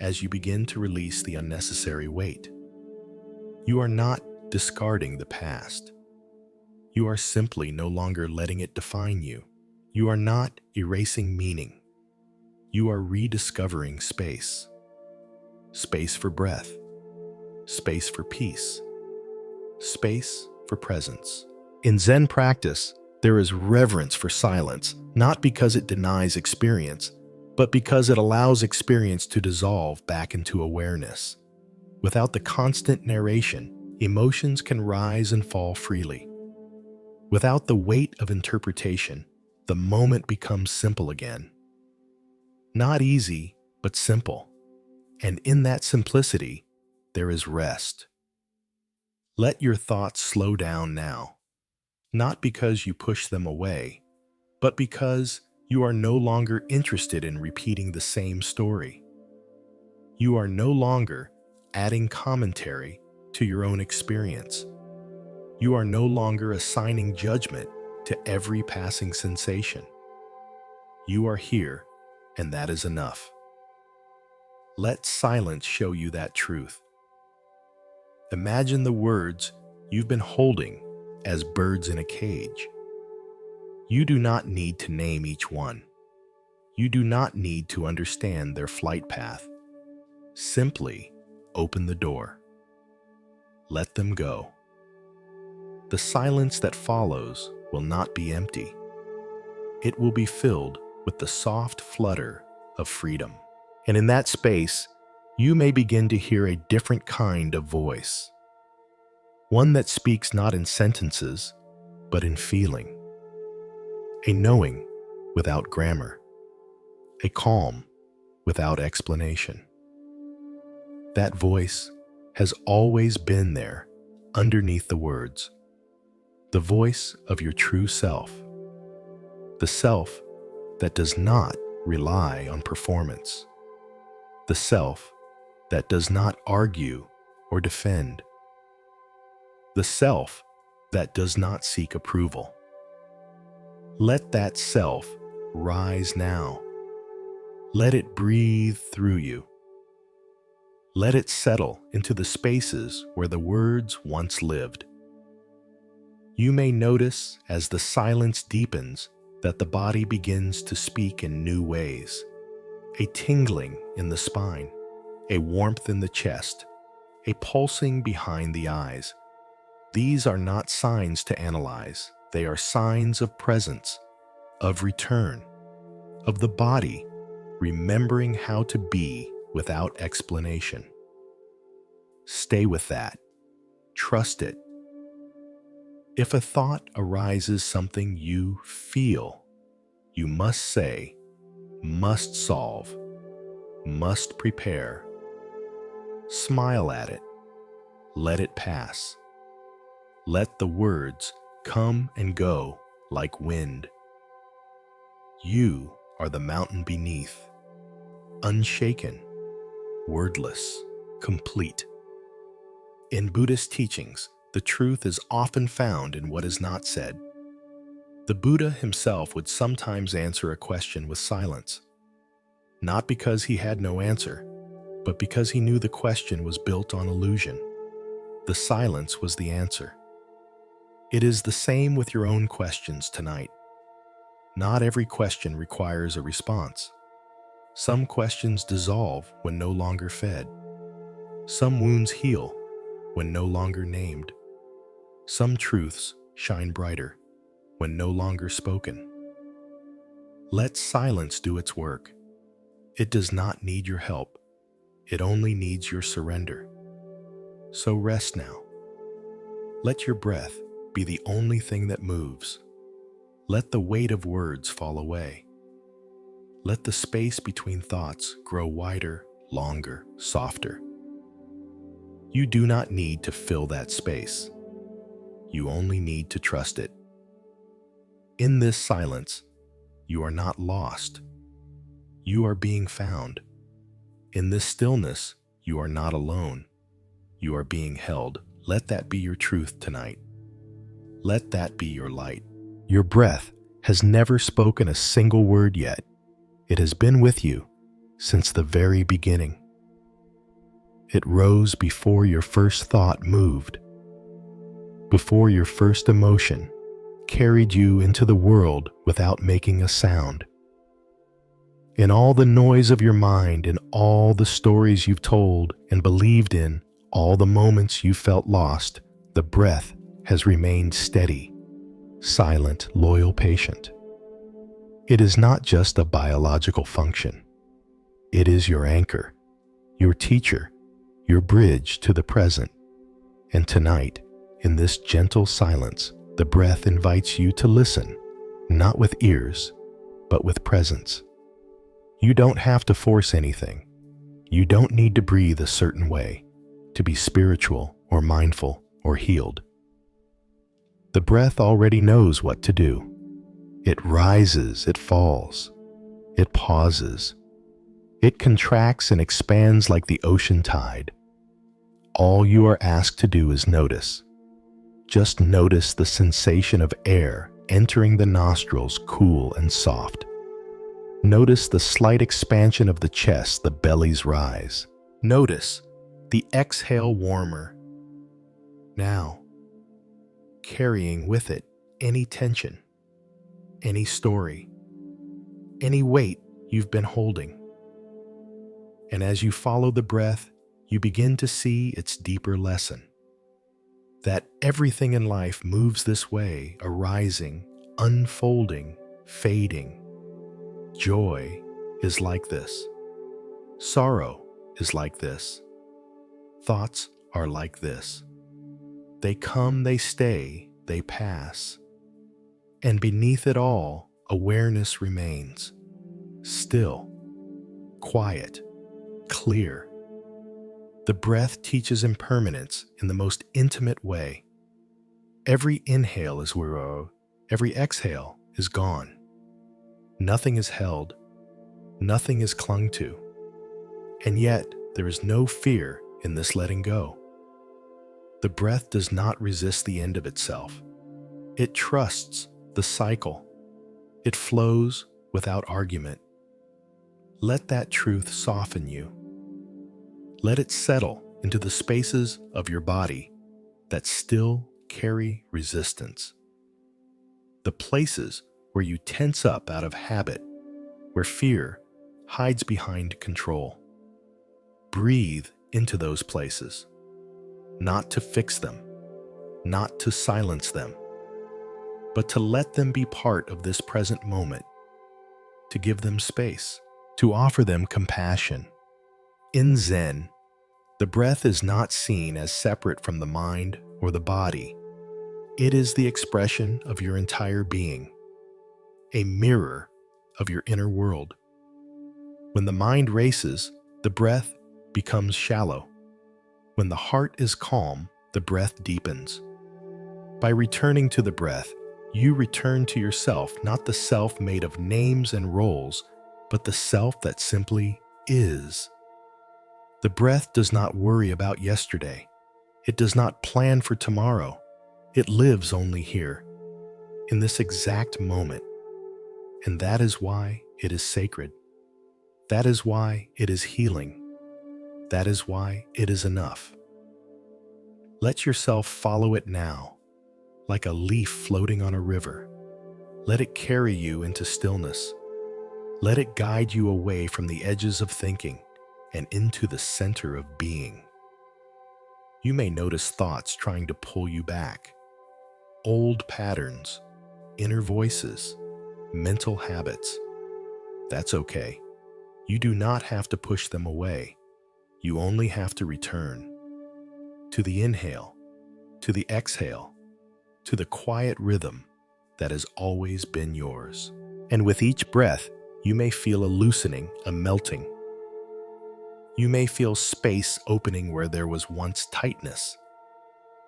as you begin to release the unnecessary weight. You are not discarding the past. You are simply no longer letting it define you. You are not erasing meaning. You are rediscovering space. Space for breath. Space for peace. Space for presence. In Zen practice, there is reverence for silence, not because it denies experience, but because it allows experience to dissolve back into awareness. Without the constant narration, emotions can rise and fall freely. Without the weight of interpretation, the moment becomes simple again. Not easy, but simple. And in that simplicity, there is rest. Let your thoughts slow down now, not because you push them away, but because you are no longer interested in repeating the same story. You are no longer adding commentary to your own experience. You are no longer assigning judgment to every passing sensation. You are here, and that is enough. Let silence show you that truth. Imagine the words you've been holding as birds in a cage. You do not need to name each one. You do not need to understand their flight path. Simply open the door. Let them go. The silence that follows will not be empty. It will be filled with the soft flutter of freedom. And in that space, you may begin to hear a different kind of voice. One that speaks not in sentences, but in feeling. A knowing without grammar. A calm without explanation. That voice has always been there, underneath the words. The voice of your true self. The self that does not rely on performance. The self that does not argue or defend. The self that does not seek approval. Let that self rise now. Let it breathe through you. Let it settle into the spaces where the words once lived. You may notice as the silence deepens that the body begins to speak in new ways. A tingling in the spine, a warmth in the chest, a pulsing behind the eyes. These are not signs to analyze. They are signs of presence, of return, of the body remembering how to be without explanation. Stay with that. Trust it. If a thought arises something you feel, you must say, must solve, must prepare. Smile at it. Let it pass. Let the words come and go like wind. You are the mountain beneath, unshaken, wordless, complete. In Buddhist teachings, the truth is often found in what is not said. The Buddha himself would sometimes answer a question with silence, not because he had no answer, but because he knew the question was built on illusion. The silence was the answer. It is the same with your own questions tonight. Not every question requires a response. Some questions dissolve when no longer fed. Some wounds heal when no longer named. Some truths shine brighter when no longer spoken. Let silence do its work. It does not need your help. It only needs your surrender. So rest now. Let your breath be the only thing that moves. Let the weight of words fall away. Let the space between thoughts grow wider, longer, softer. You do not need to fill that space. You only need to trust it. In this silence, you are not lost. You are being found. In this stillness, you are not alone. You are being held. Let that be your truth tonight. Let that be your light. Your breath has never spoken a single word yet. It has been with you since the very beginning. It rose before your first thought moved, before your first emotion carried you into the world without making a sound. In all the noise of your mind, in all the stories you've told and believed in, all the moments you felt lost, the breath has remained steady, silent, loyal, patient. It is not just a biological function. It is your anchor, your teacher, your bridge to the present. And tonight, in this gentle silence, the breath invites you to listen, not with ears, but with presence. You don't have to force anything. You don't need to breathe a certain way to be spiritual or mindful or healed. The breath already knows what to do. It rises, it falls, it pauses. It contracts and expands like the ocean tide. All you are asked to do is notice. Just notice the sensation of air entering the nostrils, cool and soft. Notice the slight expansion of the chest, the belly's rise. Notice the exhale warmer. Now, carrying with it any tension, any story, any weight you've been holding. And as you follow the breath, you begin to see its deeper lesson. That everything in life moves this way, arising, unfolding, fading. Joy is like this. Sorrow is like this. Thoughts are like this. They come, they stay, they pass. And beneath it all, awareness remains. Still, quiet, clear. The breath teaches impermanence in the most intimate way. Every inhale is wero, every exhale is gone. Nothing is held, nothing is clung to. And yet, there is no fear in this letting go. The breath does not resist the end of itself. It trusts the cycle. It flows without argument. Let that truth soften you. Let it settle into the spaces of your body that still carry resistance. The places where you tense up out of habit, where fear hides behind control. Breathe into those places, not to fix them, not to silence them, but to let them be part of this present moment, to give them space, to offer them compassion. In Zen, the breath is not seen as separate from the mind or the body. It is the expression of your entire being, a mirror of your inner world. When the mind races, the breath becomes shallow. When the heart is calm, the breath deepens. By returning to the breath, you return to yourself, not the self made of names and roles, but the self that simply is. The breath does not worry about yesterday. It does not plan for tomorrow. It lives only here, in this exact moment. And that is why it is sacred. That is why it is healing. That is why it is enough. Let yourself follow it now, like a leaf floating on a river. Let it carry you into stillness. Let it guide you away from the edges of thinking and into the center of being. You may notice thoughts trying to pull you back. Old patterns, inner voices, mental habits. That's okay. You do not have to push them away. You only have to return to the inhale, to the exhale, to the quiet rhythm that has always been yours. And with each breath, you may feel a loosening, a melting. You may feel space opening where there was once tightness.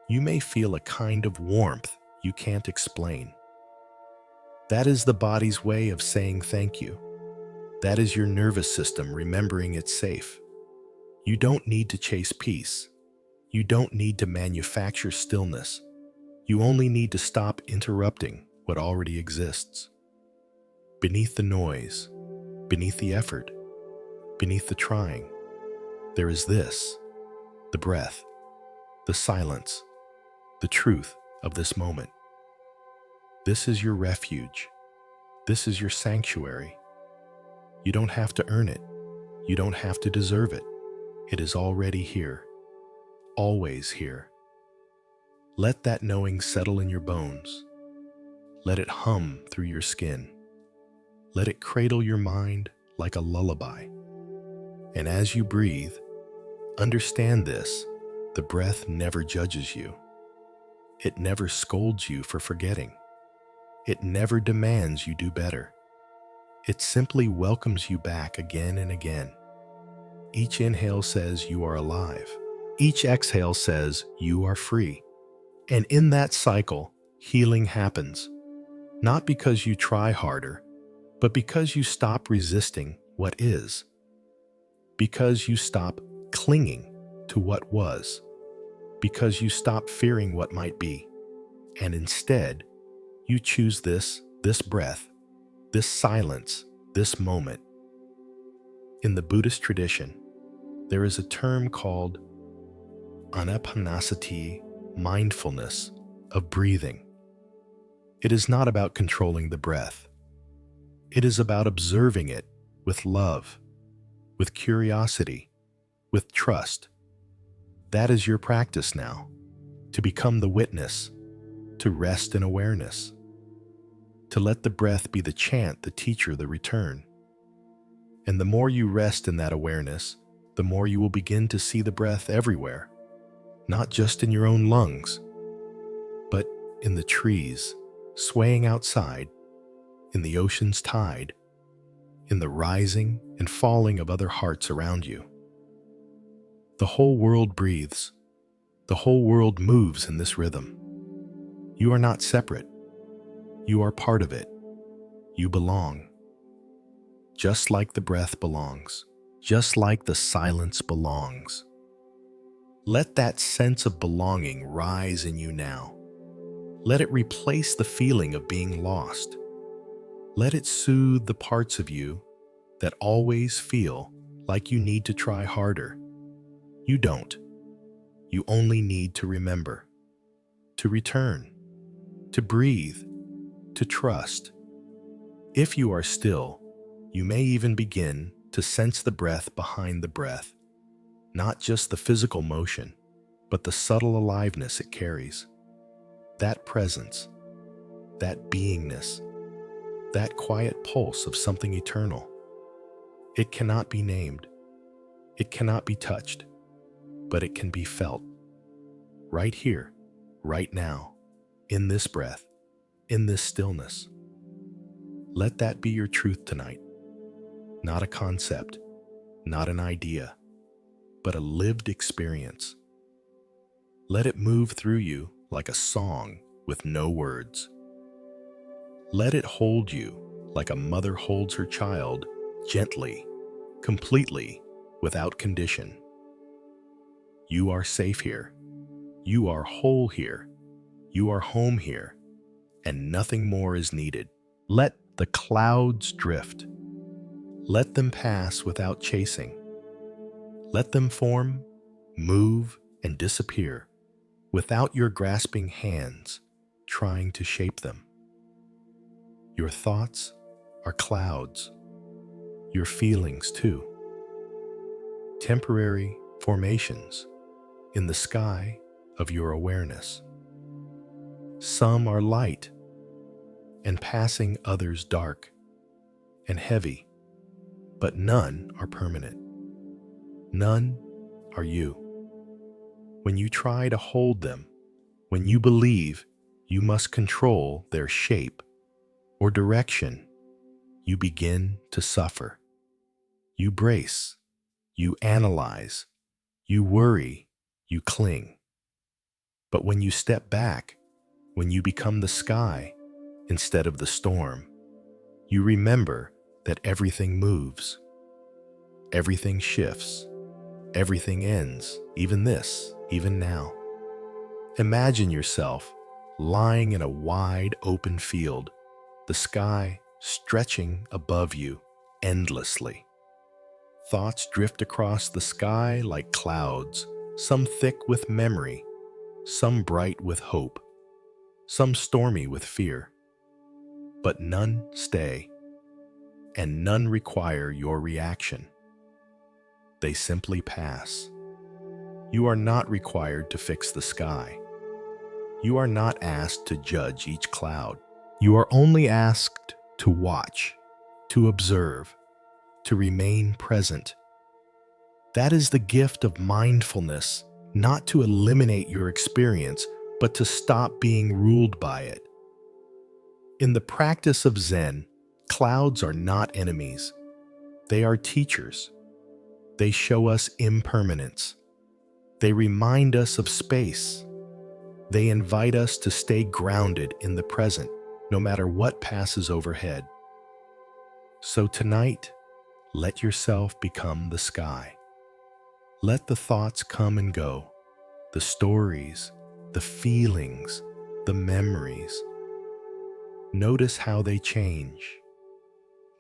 You may feel a kind of warmth you can't explain. That is the body's way of saying thank you. That is your nervous system remembering it's safe. You don't need to chase peace. You don't need to manufacture stillness. You only need to stop interrupting what already exists. Beneath the noise, beneath the effort, beneath the trying, there is this, the breath, the silence, the truth of this moment. This is your refuge. This is your sanctuary. You don't have to earn it. You don't have to deserve it. It is already here, always here. Let that knowing settle in your bones. Let it hum through your skin. Let it cradle your mind like a lullaby. And as you breathe, understand this: the breath never judges you. It never scolds you for forgetting. It never demands you do better. It simply welcomes you back again and again. Each inhale says you are alive. Each exhale says you are free. And in that cycle, healing happens. Not because you try harder, but because you stop resisting what is. Because you stop clinging to what was. Because you stop fearing what might be. And instead, you choose this breath, this silence, this moment. In the Buddhist tradition, there is a term called anapanasati, mindfulness of breathing. It is not about controlling the breath. It is about observing it with love, with curiosity, with trust. That is your practice now, to become the witness, to rest in awareness, to let the breath be the chant, the teacher, the return. And the more you rest in that awareness, the more you will begin to see the breath everywhere, not just in your own lungs, but in the trees, swaying outside, in the ocean's tide, in the rising and falling of other hearts around you. The whole world breathes. The whole world moves in this rhythm. You are not separate. You are part of it. You belong. Just like the breath belongs. Just like the silence belongs. Let that sense of belonging rise in you now. Let it replace the feeling of being lost. Let it soothe the parts of you that always feel like you need to try harder. You don't. You only need to remember, to return, to breathe, to trust. If you are still, you may even begin to sense the breath behind the breath, not just the physical motion, but the subtle aliveness it carries. That presence, that beingness, that quiet pulse of something eternal. It cannot be named. It cannot be touched, but it can be felt. Right here, right now, in this breath, in this stillness. Let that be your truth tonight. Not a concept, not an idea, but a lived experience. Let it move through you like a song with no words. Let it hold you like a mother holds her child, gently, completely, without condition. You are safe here. You are whole here. You are home here, and nothing more is needed. Let the clouds drift. Let them pass without chasing. Let them form, move, and disappear without your grasping hands trying to shape them. Your thoughts are clouds. Your feelings too. Temporary formations in the sky of your awareness. Some are light and passing, others dark and heavy, but none are permanent. None are you. When you try to hold them, when you believe you must control their shape or direction, you begin to suffer. You brace, you analyze, you worry, you cling. But when you step back, when you become the sky instead of the storm, you remember that everything moves, everything shifts, everything ends, even this, even now. Imagine yourself lying in a wide open field, the sky stretching above you endlessly. Thoughts drift across the sky like clouds, some thick with memory, some bright with hope, some stormy with fear. but none stay, and none require your reaction. They simply pass. You are not required to fix the sky. You are not asked to judge each cloud. You are only asked to watch, to observe, to remain present. That is the gift of mindfulness, not to eliminate your experience, but to stop being ruled by it. In the practice of Zen, clouds are not enemies. They are teachers. They show us impermanence. They remind us of space. They invite us to stay grounded in the present, no matter what passes overhead. So tonight, let yourself become the sky. Let the thoughts come and go, the stories, the feelings, the memories. Notice how they change.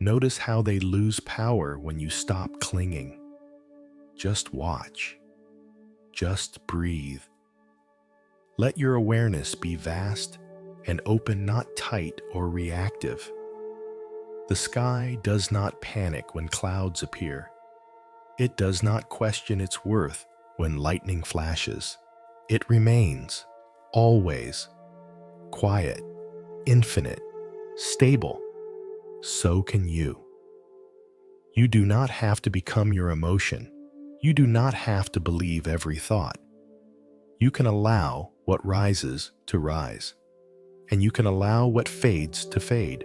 Notice how they lose power when you stop clinging. Just watch. Just breathe. Let your awareness be vast and open, not tight or reactive. The sky does not panic when clouds appear. It does not question its worth when lightning flashes. It remains, always, quiet, infinite, stable. So can you. You do not have to become your emotion. You do not have to believe every thought. You can allow what rises to rise, and you can allow what fades to fade.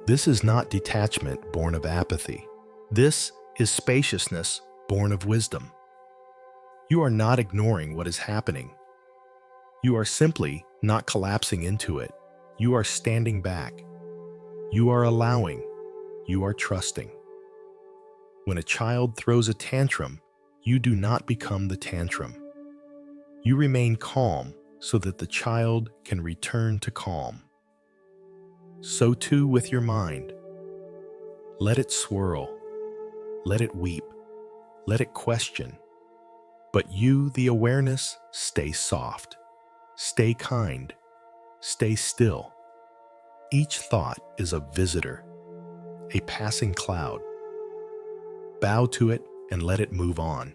This is not detachment born of apathy. This is spaciousness born of wisdom. You are not ignoring what is happening. You are simply not collapsing into it. You are standing back. You are allowing. You are trusting. When a child throws a tantrum, you do not become the tantrum. You remain calm so that the child can return to calm. So too with your mind. Let it swirl. Let it weep. Let it question. But you, the awareness, stay soft. Stay kind. Stay still. Each thought is a visitor, a passing cloud. Bow to it and let it move on.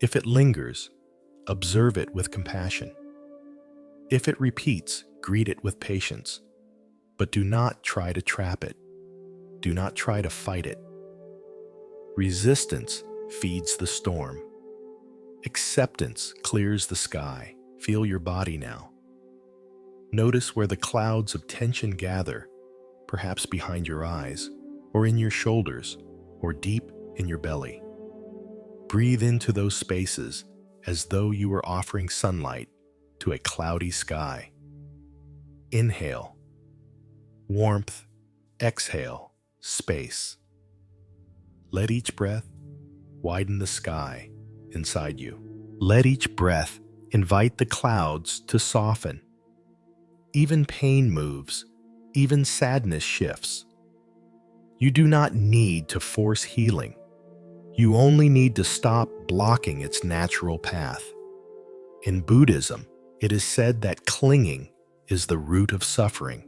If it lingers, observe it with compassion. If it repeats, greet it with patience. But do not try to trap it. Do not try to fight it. Resistance feeds the storm. Acceptance clears the sky. Feel your body now. Notice where the clouds of tension gather, perhaps behind your eyes, or in your shoulders, or deep in your belly. Breathe into those spaces as though you were offering sunlight to a cloudy sky. Inhale, warmth. Exhale, space. Let each breath widen the sky inside you. Let each breath invite the clouds to soften. Even pain moves, even sadness shifts. You do not need to force healing. You only need to stop blocking its natural path. In Buddhism, it is said that clinging is the root of suffering.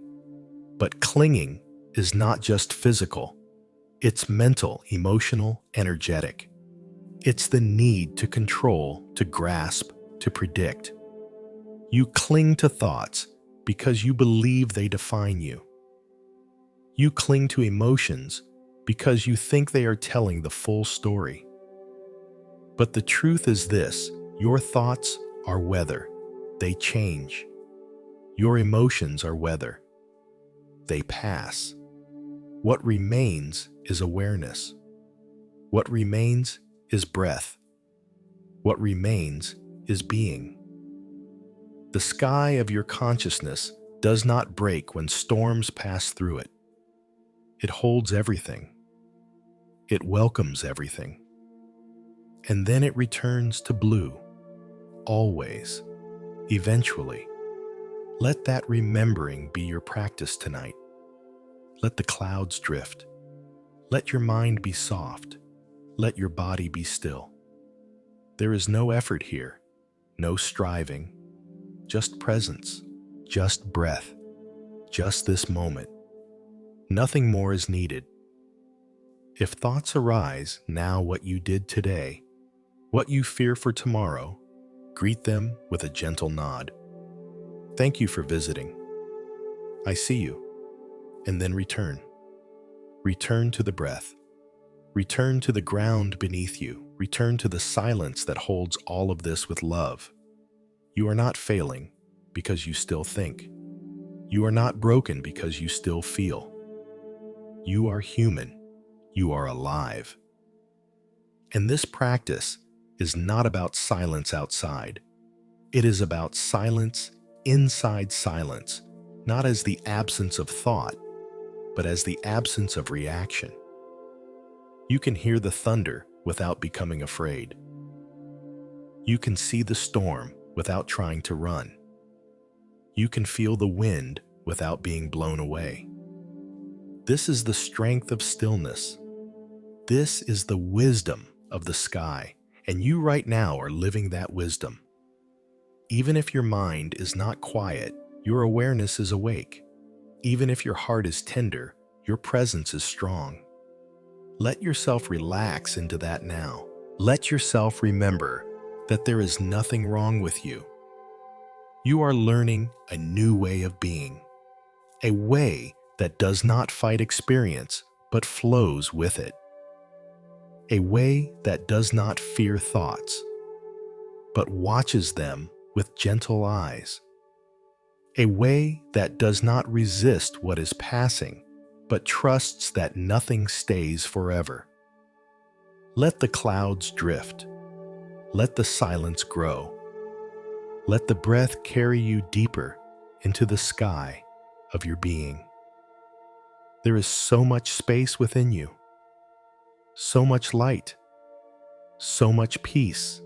But clinging is not just physical. It's mental, emotional, energetic. It's the need to control, to grasp, to predict. You cling to thoughts because you believe they define you. You cling to emotions because you think they are telling the full story. But the truth is this: your thoughts are weather. They change. Your emotions are weather. They pass. What remains is awareness. What remains is breath. What remains is being. The sky of your consciousness does not break when storms pass through it. It holds everything. It welcomes everything. And then it returns to blue. Always. Eventually. Let that remembering be your practice tonight. Let the clouds drift. Let your mind be soft. Let your body be still. There is no effort here, no striving, just presence, just breath, just this moment. Nothing more is needed. If thoughts arise, now what you did today, what you fear for tomorrow, greet them with a gentle nod. Thank you for visiting. I see you. And then return. Return to the breath. Return to the ground beneath you. Return to the silence that holds all of this with love. You are not failing because you still think. You are not broken because you still feel. You are human. You are alive. And this practice is not about silence outside. It is about silence inside silence, not as the absence of thought, but as the absence of reaction. You can hear the thunder without becoming afraid. You can see the storm without trying to run. You can feel the wind without being blown away. This is the strength of stillness. This is the wisdom of the sky, and you right now are living that wisdom. Even if your mind is not quiet, your awareness is awake. Even if your heart is tender, your presence is strong. Let yourself relax into that now. Let yourself remember that there is nothing wrong with you. You are learning a new way of being, a way that does not fight experience, but flows with it. A way that does not fear thoughts, but watches them with gentle eyes. A way that does not resist what is passing, but trusts that nothing stays forever. Let the clouds drift. Let the silence grow. Let the breath carry you deeper into the sky of your being. There is so much space within you, so much light, so much peace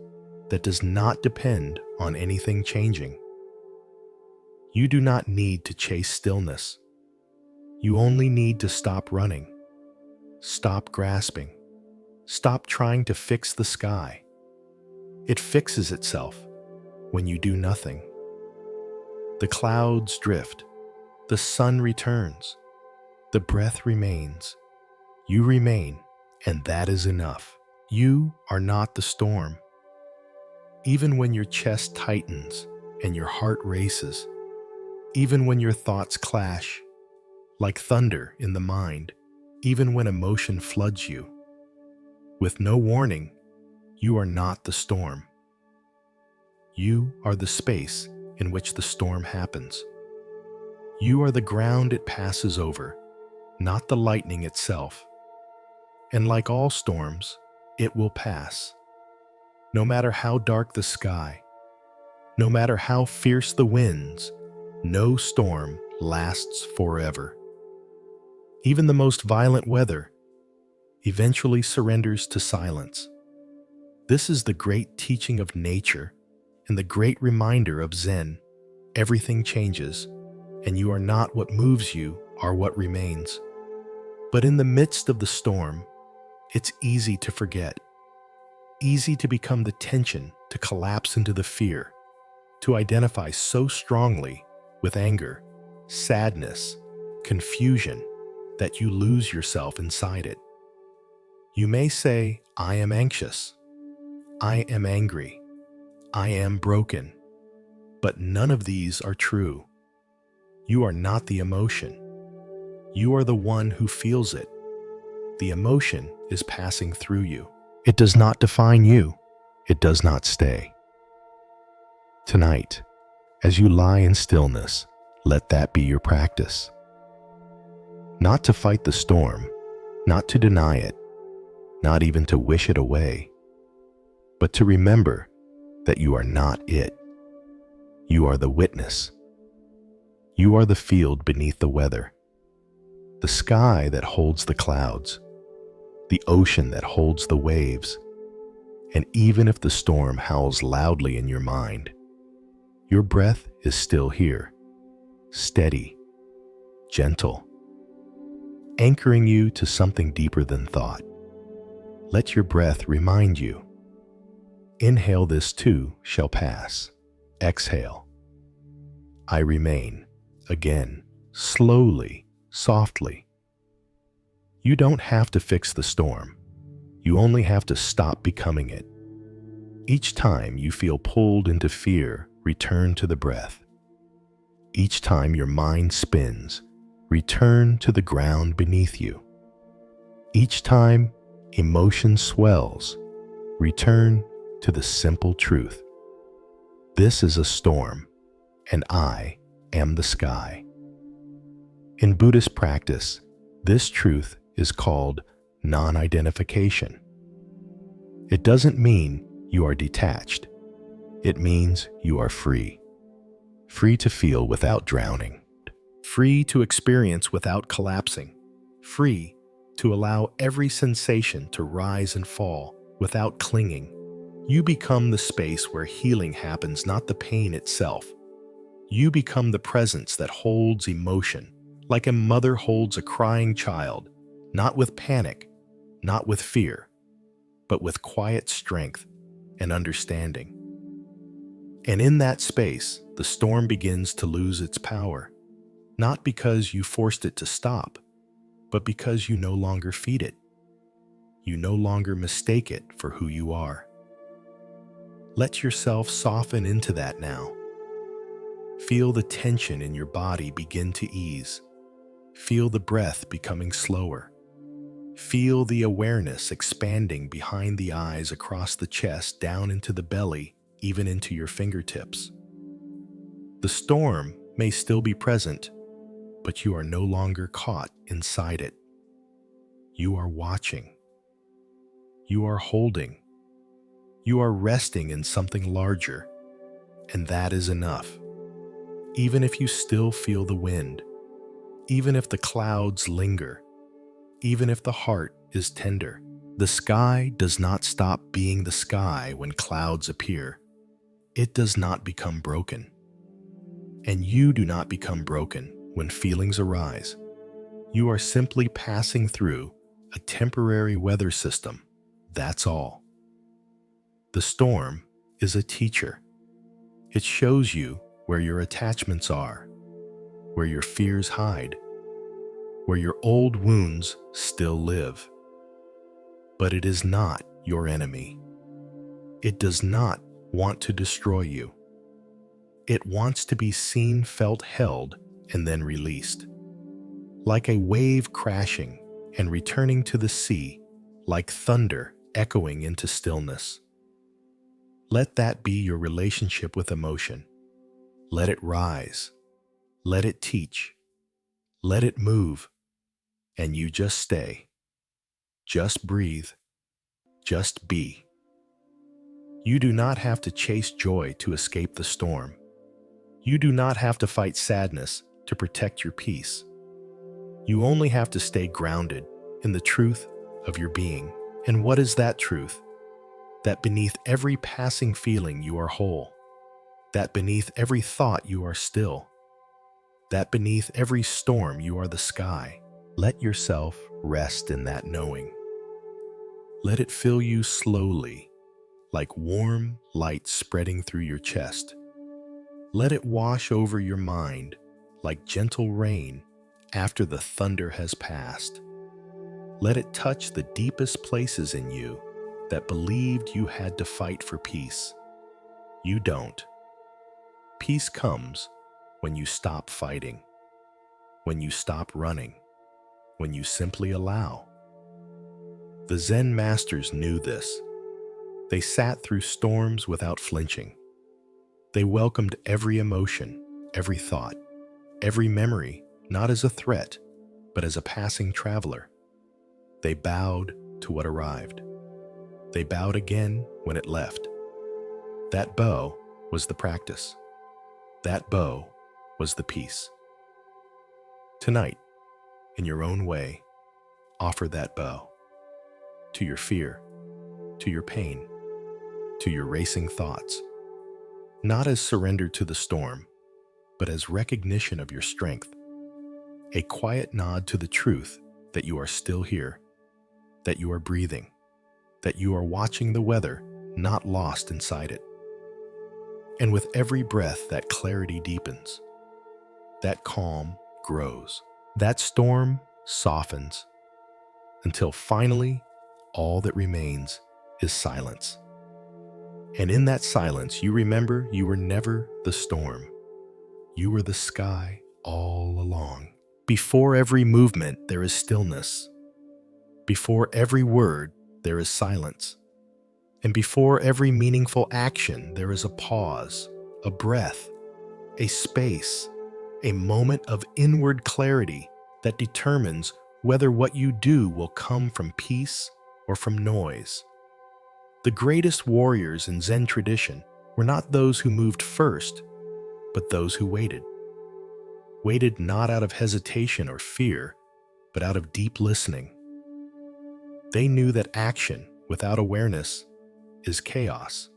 that does not depend on anything changing. You do not need to chase stillness. You only need to stop running, stop grasping, stop trying to fix the sky. It fixes itself when you do nothing. The clouds drift, the sun returns, the breath remains. You remain, and that is enough. You are not the storm. Even when your chest tightens and your heart races, even when your thoughts clash, like thunder in the mind, even when emotion floods you, with no warning, you are not the storm. You are the space in which the storm happens. You are the ground it passes over, not the lightning itself. And like all storms, it will pass. No matter how dark the sky, no matter how fierce the winds, no storm lasts forever. Even the most violent weather eventually surrenders to silence. This is the great teaching of nature and the great reminder of Zen. Everything changes, and you are not what moves you or what remains. But in the midst of the storm, it's easy to forget, easy to become the tension, to collapse into the fear, to identify so strongly with anger, sadness, confusion, that you lose yourself inside it. You may say, I am anxious, I am angry, I am broken, but none of these are true. You are not the emotion. You are the one who feels it. The emotion is passing through you. It does not define you. It does not stay. Tonight, as you lie in stillness, let that be your practice. Not to fight the storm, not to deny it, not even to wish it away, but to remember that you are not it. You are the witness. You are the field beneath the weather, the sky that holds the clouds, the ocean that holds the waves. And even if the storm howls loudly in your mind, your breath is still here, steady, gentle, anchoring you to something deeper than thought. Let your breath remind you. Inhale, this too shall pass. Exhale. I remain, again, slowly, softly. You don't have to fix the storm. You only have to stop becoming it. Each time you feel pulled into fear, return to the breath. Each time your mind spins, return to the ground beneath you. Each time emotion swells, return to the simple truth. This is a storm, and I am the sky. In Buddhist practice, this truth is called non-identification. It doesn't mean you are detached. It means you are free. Free to feel without drowning. Free to experience without collapsing. Free to allow every sensation to rise and fall without clinging. You become the space where healing happens, not the pain itself. You become the presence that holds emotion, like a mother holds a crying child, not with panic, not with fear, but with quiet strength and understanding. And in that space, the storm begins to lose its power, not because you forced it to stop, but because you no longer feed it. You no longer mistake it for who you are. Let yourself soften into that now. Feel the tension in your body begin to ease. Feel the breath becoming slower. Feel the awareness expanding behind the eyes, across the chest, down into the belly, even into your fingertips. The storm may still be present, but you are no longer caught inside it. You are watching. You are holding. You are resting in something larger, and that is enough. Even if you still feel the wind, even if the clouds linger, even if the heart is tender, the sky does not stop being the sky when clouds appear. It does not become broken. And you do not become broken when feelings arise. You are simply passing through a temporary weather system. That's all. The storm is a teacher. It shows you where your attachments are, where your fears hide, where your old wounds still live. But it is not your enemy. It does not want to destroy you. It wants to be seen, felt, held, and then released. Like a wave crashing and returning to the sea, like thunder echoing into stillness. Let that be your relationship with emotion. Let it rise. Let it teach. Let it move. And you just stay. Just breathe. Just be. You do not have to chase joy to escape the storm. You do not have to fight sadness to protect your peace. You only have to stay grounded in the truth of your being. And what is that truth? That beneath every passing feeling you are whole. That beneath every thought you are still. That beneath every storm you are the sky. Let yourself rest in that knowing. Let it fill you slowly, like warm light spreading through your chest. Let it wash over your mind like gentle rain after the thunder has passed. Let it touch the deepest places in you that believed you had to fight for peace. You don't. Peace comes when you stop fighting, when you stop running, when you simply allow. The Zen masters knew this. They sat through storms without flinching. They welcomed every emotion, every thought, every memory, not as a threat, but as a passing traveler. They bowed to what arrived. They bowed again when it left. That bow was the practice. That bow was the peace. Tonight, in your own way, offer that bow to your fear, to your pain, to your racing thoughts, not as surrender to the storm, but as recognition of your strength, a quiet nod to the truth that you are still here, that you are breathing, that you are watching the weather, not lost inside it. And with every breath, that clarity deepens. That calm grows. That storm softens until finally all that remains is silence. And in that silence, you remember you were never the storm. You were the sky all along. Before every movement, there is stillness. Before every word, there is silence. And before every meaningful action, there is a pause, a breath, a space, a moment of inward clarity that determines whether what you do will come from peace or from noise. The greatest warriors in Zen tradition were not those who moved first, but those who waited. Waited not out of hesitation or fear, but out of deep listening. They knew that action without awareness is chaos.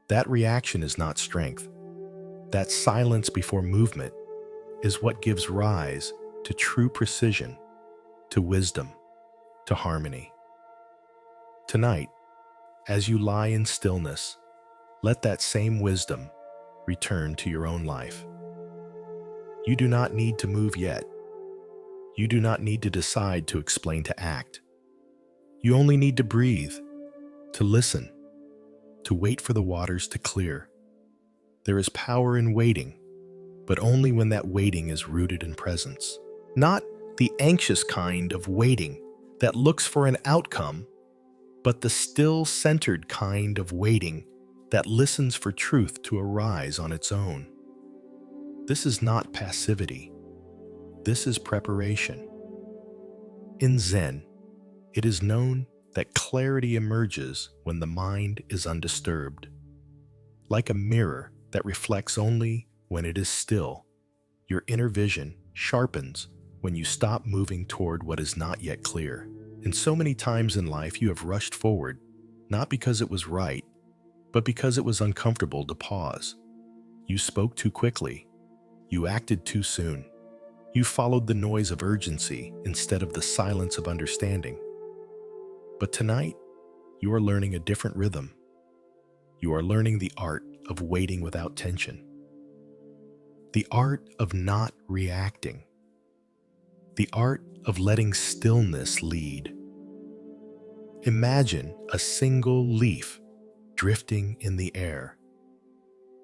That reaction is not strength. That silence before movement is what gives rise to true precision, to wisdom, to harmony. Tonight, as you lie in stillness, let that same wisdom return to your own life. You do not need to move yet. You do not need to decide to explain to act. You only need to breathe, to listen, to wait for the waters to clear. There is power in waiting, but only when that waiting is rooted in presence. Not the anxious kind of waiting that looks for an outcome, but the still centered kind of waiting that listens for truth to arise on its own. This is not passivity. This is preparation. In Zen, it is known that clarity emerges when the mind is undisturbed. Like a mirror that reflects only when it is still, your inner vision sharpens when you stop moving toward what is not yet clear. And so many times in life you have rushed forward, not because it was right, but because it was uncomfortable to pause. You spoke too quickly. You acted too soon. You followed the noise of urgency instead of the silence of understanding. But tonight, you are learning a different rhythm. You are learning the art of waiting without tension. The art of not reacting. The art of letting stillness lead. Imagine a single leaf drifting in the air.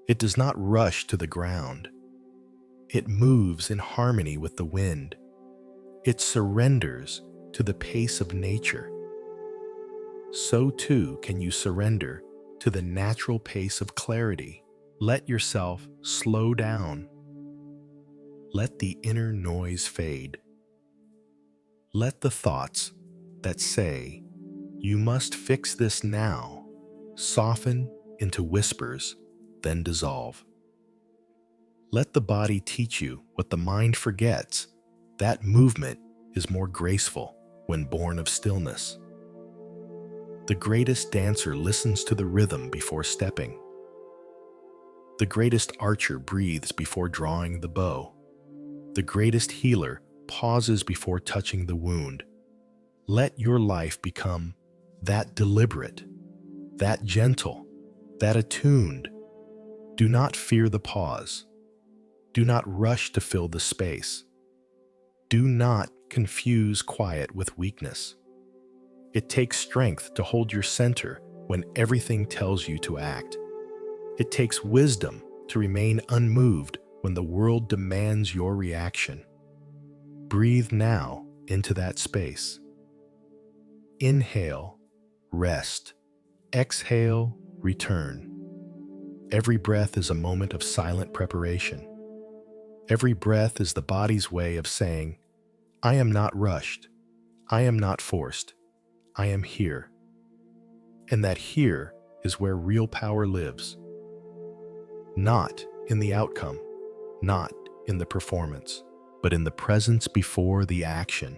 It does not rush to the ground. It moves in harmony with the wind. It surrenders to the pace of nature. So too can you surrender to the natural pace of clarity. Let yourself slow down. Let the inner noise fade. Let the thoughts that say, "You must fix this now," soften into whispers, then dissolve. Let the body teach you what the mind forgets. That movement is more graceful when born of stillness. The greatest dancer listens to the rhythm before stepping. The greatest archer breathes before drawing the bow. The greatest healer pauses before touching the wound. Let your life become that deliberate, that gentle, that attuned. Do not fear the pause. Do not rush to fill the space. Do not confuse quiet with weakness. It takes strength to hold your center when everything tells you to act. It takes wisdom to remain unmoved when the world demands your reaction. Breathe now into that space. Inhale, rest. Exhale, return. Every breath is a moment of silent preparation. Every breath is the body's way of saying, "I am not rushed. I am not forced. I am here." And that here is where real power lives. Not in the outcome, not in the performance, but in the presence before the action.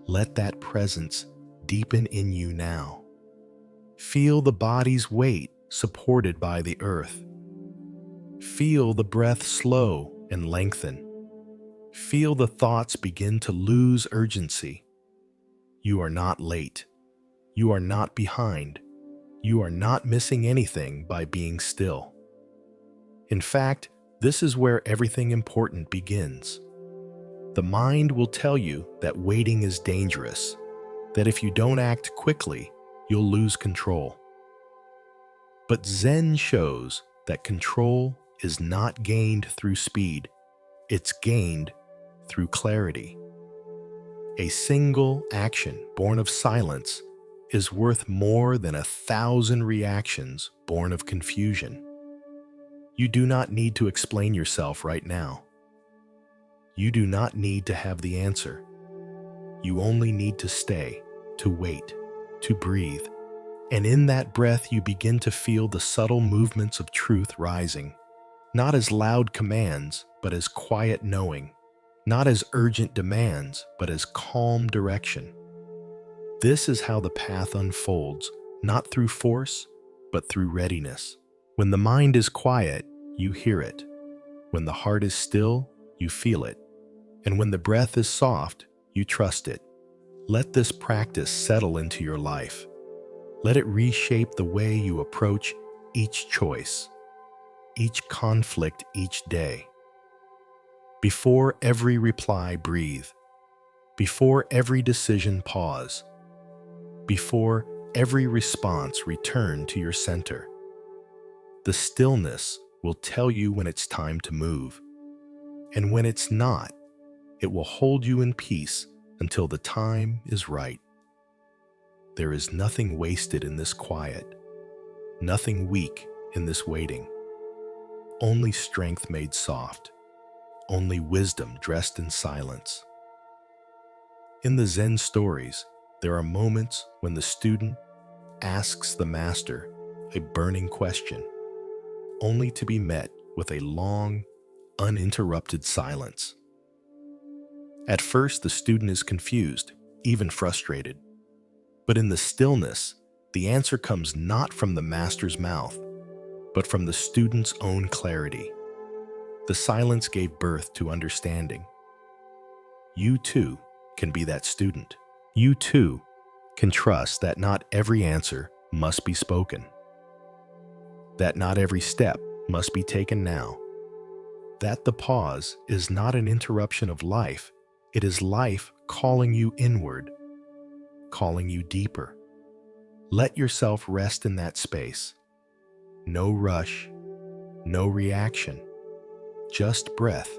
Let that presence deepen in you now. Feel the body's weight supported by the earth. Feel the breath slow and lengthen. Feel the thoughts begin to lose urgency. You are not late. You are not behind. You are not missing anything by being still. In fact, this is where everything important begins. The mind will tell you that waiting is dangerous, that if you don't act quickly, you'll lose control. But Zen shows that control is not gained through speed, it's gained through clarity. A single action born of silence is worth more than 1,000 reactions born of confusion. You do not need to explain yourself right now. You do not need to have the answer. You only need to stay, to wait, to breathe. And in that breath, you begin to feel the subtle movements of truth rising, not as loud commands, but as quiet knowing, not as urgent demands, but as calm direction. This is how the path unfolds, not through force, but through readiness. When the mind is quiet, you hear it. When the heart is still, you feel it. And when the breath is soft, you trust it. Let this practice settle into your life. Let it reshape the way you approach each choice, each conflict each day. Before every reply, breathe. Before every decision, pause. Before every response, return to your center. The stillness will tell you when it's time to move. And when it's not, it will hold you in peace until the time is right. There is nothing wasted in this quiet, nothing weak in this waiting. Only strength made soft, only wisdom dressed in silence. In the Zen stories, there are moments when the student asks the master a burning question, only to be met with a long, uninterrupted silence. At first, the student is confused, even frustrated. But in the stillness, the answer comes not from the master's mouth, but from the student's own clarity. The silence gave birth to understanding. You too can be that student. You too can trust that not every answer must be spoken, that not every step must be taken now, that the pause is not an interruption of life, it is life calling you inward, calling you deeper. Let yourself rest in that space. No rush, no reaction, just breath,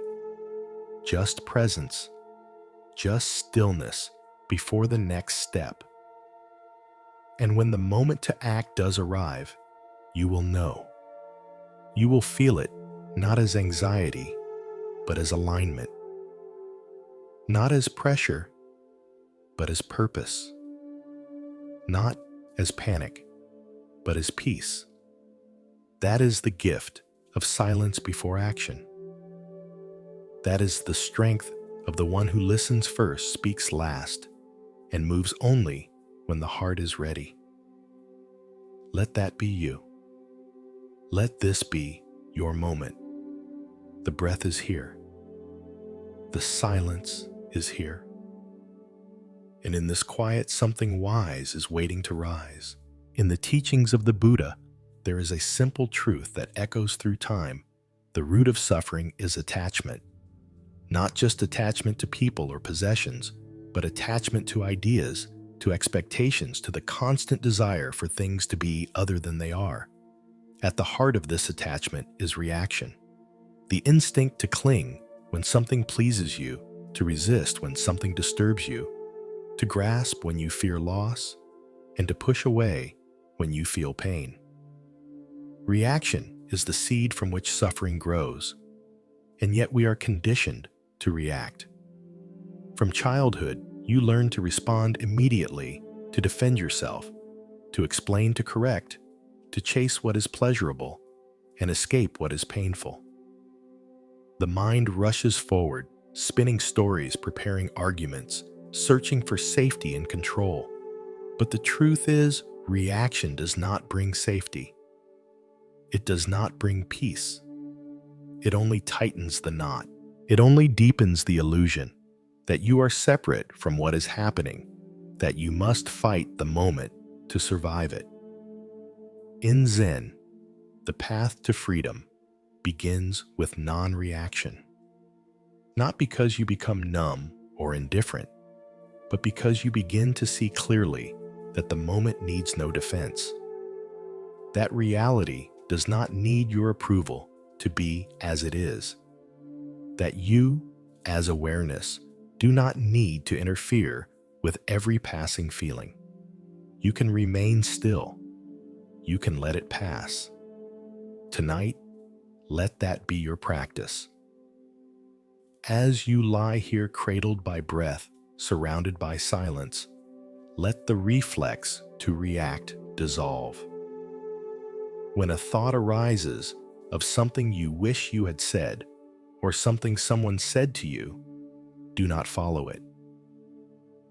just presence, just stillness before the next step. And when the moment to act does arrive, you will know. You will feel it, not as anxiety, but as alignment. Not as pressure, but as purpose. Not as panic, but as peace. That is the gift of silence before action. That is the strength of the one who listens first, speaks last, and moves only when the heart is ready. Let that be you. Let this be your moment. The breath is here. The silence is here. And in this quiet, something wise is waiting to rise. In the teachings of the Buddha, there is a simple truth that echoes through time. The root of suffering is attachment. Not just attachment to people or possessions, but attachment to ideas, to expectations, to the constant desire for things to be other than they are. At the heart of this attachment is reaction. The instinct to cling when something pleases you, to resist when something disturbs you, to grasp when you fear loss, and to push away when you feel pain. Reaction is the seed from which suffering grows, and yet we are conditioned to react. From childhood, you learn to respond immediately, to defend yourself, to explain, to correct, to chase what is pleasurable, and escape what is painful. The mind rushes forward, spinning stories, preparing arguments, searching for safety and control. But the truth is, reaction does not bring safety. It does not bring peace. It only tightens the knot. It only deepens the illusion that you are separate from what is happening, that you must fight the moment to survive it. In Zen, the path to freedom begins with non-reaction. Not because you become numb or indifferent, but because you begin to see clearly that the moment needs no defense. That reality does not need your approval to be as it is. That you, as awareness, do not need to interfere with every passing feeling. You can remain still. You can let it pass. Tonight, let that be your practice. As you lie here cradled by breath, surrounded by silence, let the reflex to react dissolve. When a thought arises of something you wish you had said, or something someone said to you, do not follow it.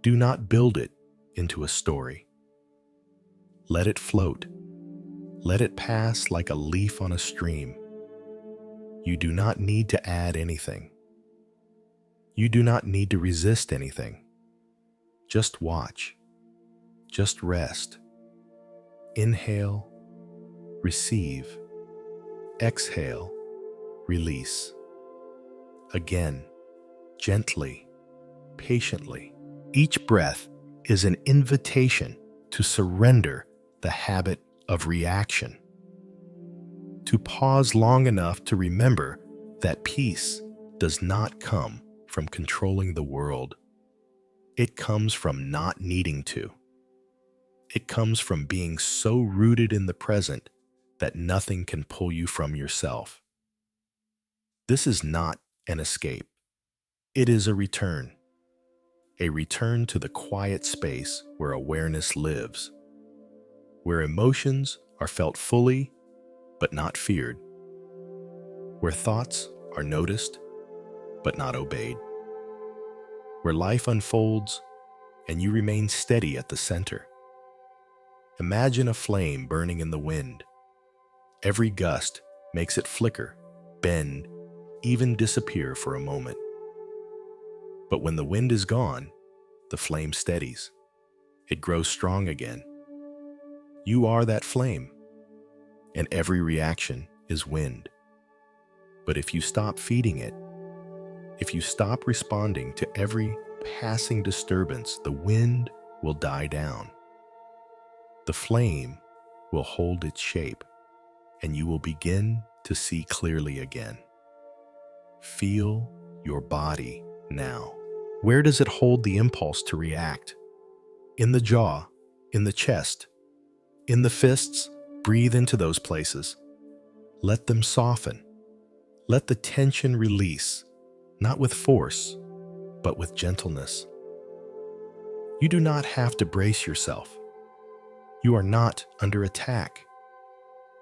Do not build it into a story. Let it float. Let it pass like a leaf on a stream. You do not need to add anything. You do not need to resist anything. Just watch. Just rest. Inhale, receive. Exhale, release. Again, gently, patiently. Each breath is an invitation to surrender the habit of reaction. To pause long enough to remember that peace does not come from controlling the world. It comes from not needing to. It comes from being so rooted in the present that nothing can pull you from yourself. This is not an escape. It is a return to the quiet space where awareness lives, where emotions are felt fully but not feared, where thoughts are noticed but not obeyed, where life unfolds and you remain steady at the center. Imagine a flame burning in the wind. Every gust makes it flicker, bend, even disappear for a moment. But when the wind is gone, the flame steadies. It grows strong again. You are that flame, and every reaction is wind. But if you stop feeding it, if you stop responding to every passing disturbance, the wind will die down. The flame will hold its shape, and you will begin to see clearly again. Feel your body now. Where does it hold the impulse to react? In the jaw, in the chest, in the fists? Breathe into those places. Let them soften. Let the tension release, not with force, but with gentleness. You do not have to brace yourself. You are not under attack.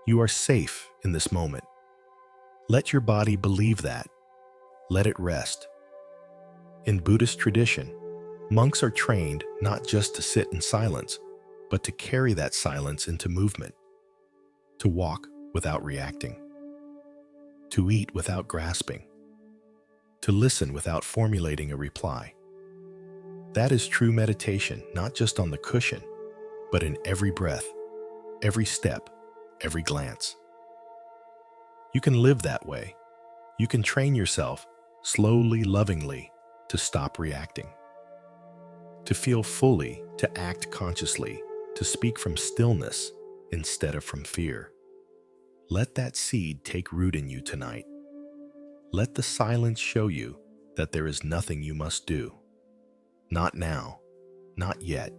You are safe in this moment. Let your body believe that. Let it rest. In Buddhist tradition, monks are trained not just to sit in silence, but to carry that silence into movement, to walk without reacting, to eat without grasping, to listen without formulating a reply. That is true meditation, not just on the cushion, but in every breath, every step, every glance. You can live that way. You can train yourself, slowly, lovingly, to stop reacting, to feel fully, to act consciously, to speak from stillness instead of from fear. Let that seed take root in you tonight. Let the silence show you that there is nothing you must do. Not now, not yet.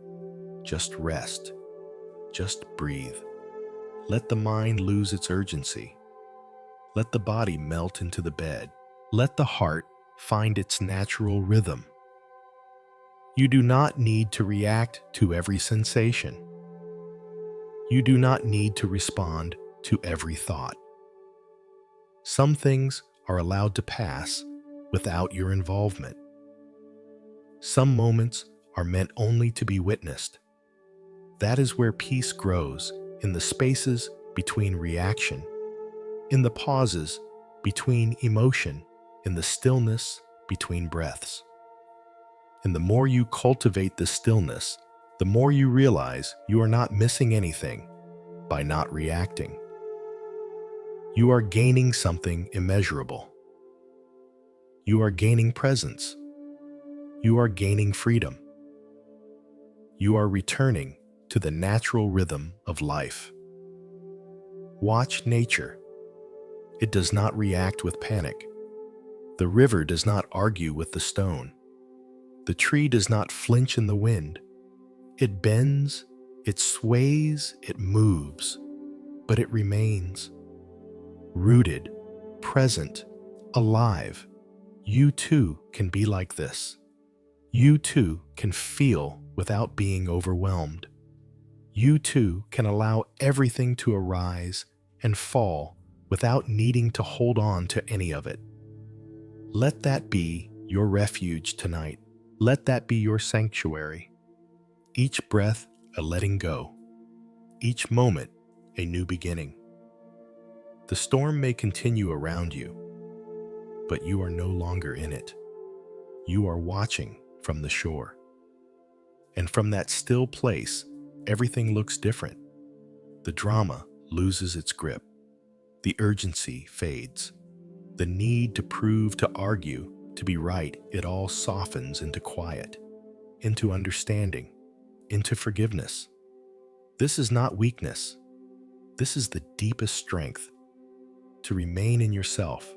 Just rest. Just breathe. Let the mind lose its urgency. Let the body melt into the bed. Let the heart find its natural rhythm. You do not need to react to every sensation. You do not need to respond to every thought. Some things are allowed to pass without your involvement. Some moments are meant only to be witnessed. That is where peace grows, in the spaces between reaction, in the pauses between emotion, in the stillness between breaths. And the more you cultivate this stillness, the more you realize you are not missing anything by not reacting. You are gaining something immeasurable. You are gaining presence. You are gaining freedom. You are returning to the natural rhythm of life. Watch nature. It does not react with panic. The river does not argue with the stone. The tree does not flinch in the wind. It bends, it sways, it moves, but it remains. Rooted, present, alive. You too can be like this. You too can feel without being overwhelmed. You too can allow everything to arise and fall without needing to hold on to any of it. Let that be your refuge tonight. Let that be your sanctuary. Each breath a letting go. Each moment a new beginning. The storm may continue around you, but you are no longer in it. You are watching from the shore. And from that still place, everything looks different. The drama loses its grip. The urgency fades. The need to prove, to argue, to be right, it all softens into quiet, into understanding, into forgiveness. This is not weakness. This is the deepest strength. To remain in yourself,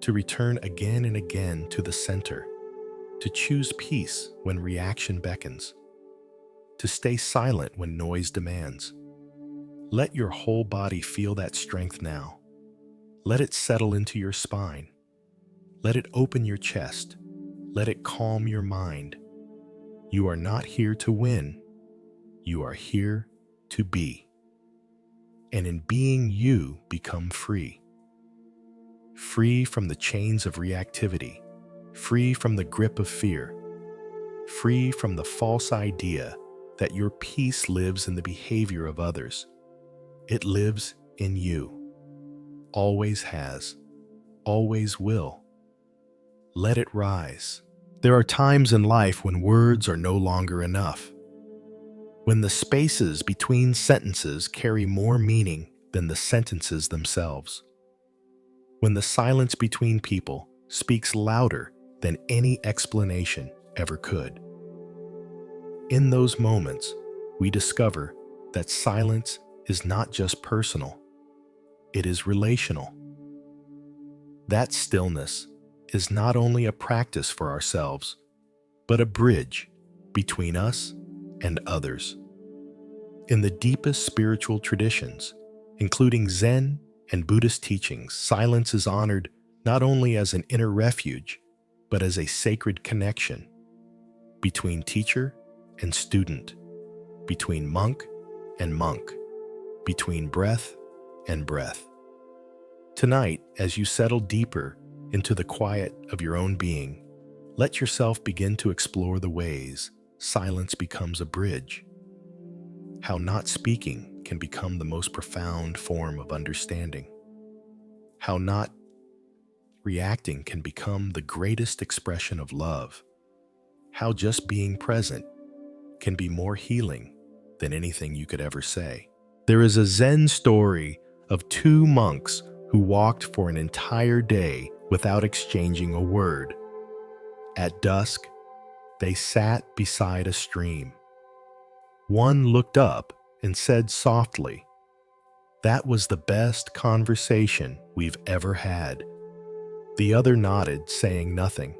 to return again and again to the center, to choose peace when reaction beckons, to stay silent when noise demands. Let your whole body feel that strength now. Let it settle into your spine. Let it open your chest. Let it calm your mind. You are not here to win. You are here to be. And in being, you become free. Free from the chains of reactivity, free from the grip of fear, free from the false idea that your peace lives in the behavior of others. It lives in you. Always has. Always will. Let it rise. There are times in life when words are no longer enough. When the spaces between sentences carry more meaning than the sentences themselves. When the silence between people speaks louder than any explanation ever could. In those moments, we discover that silence is not just personal, it is relational. That stillness is not only a practice for ourselves, but a bridge between us and others. In the deepest spiritual traditions, including Zen and Buddhist teachings, silence is honored not only as an inner refuge, but as a sacred connection between teacher and student, between monk and monk, between breath and breath. Tonight, as you settle deeper into the quiet of your own being, let yourself begin to explore the ways silence becomes a bridge. How not speaking can become the most profound form of understanding. How not reacting can become the greatest expression of love. How just being present can be more healing than anything you could ever say. There is a Zen story of two monks who walked for an entire day without exchanging a word. At dusk, they sat beside a stream. One looked up and said softly, "That was the best conversation we've ever had." The other nodded, saying nothing,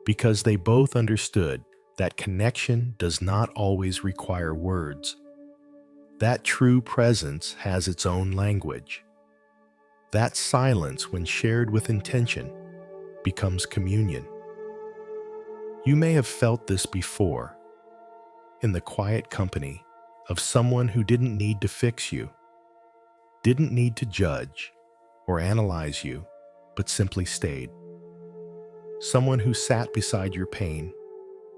because they both understood that connection does not always require words. That true presence has its own language. That silence, when shared with intention, becomes communion. You may have felt this before, in the quiet company of someone who didn't need to fix you, didn't need to judge or analyze you, but simply stayed. Someone who sat beside your pain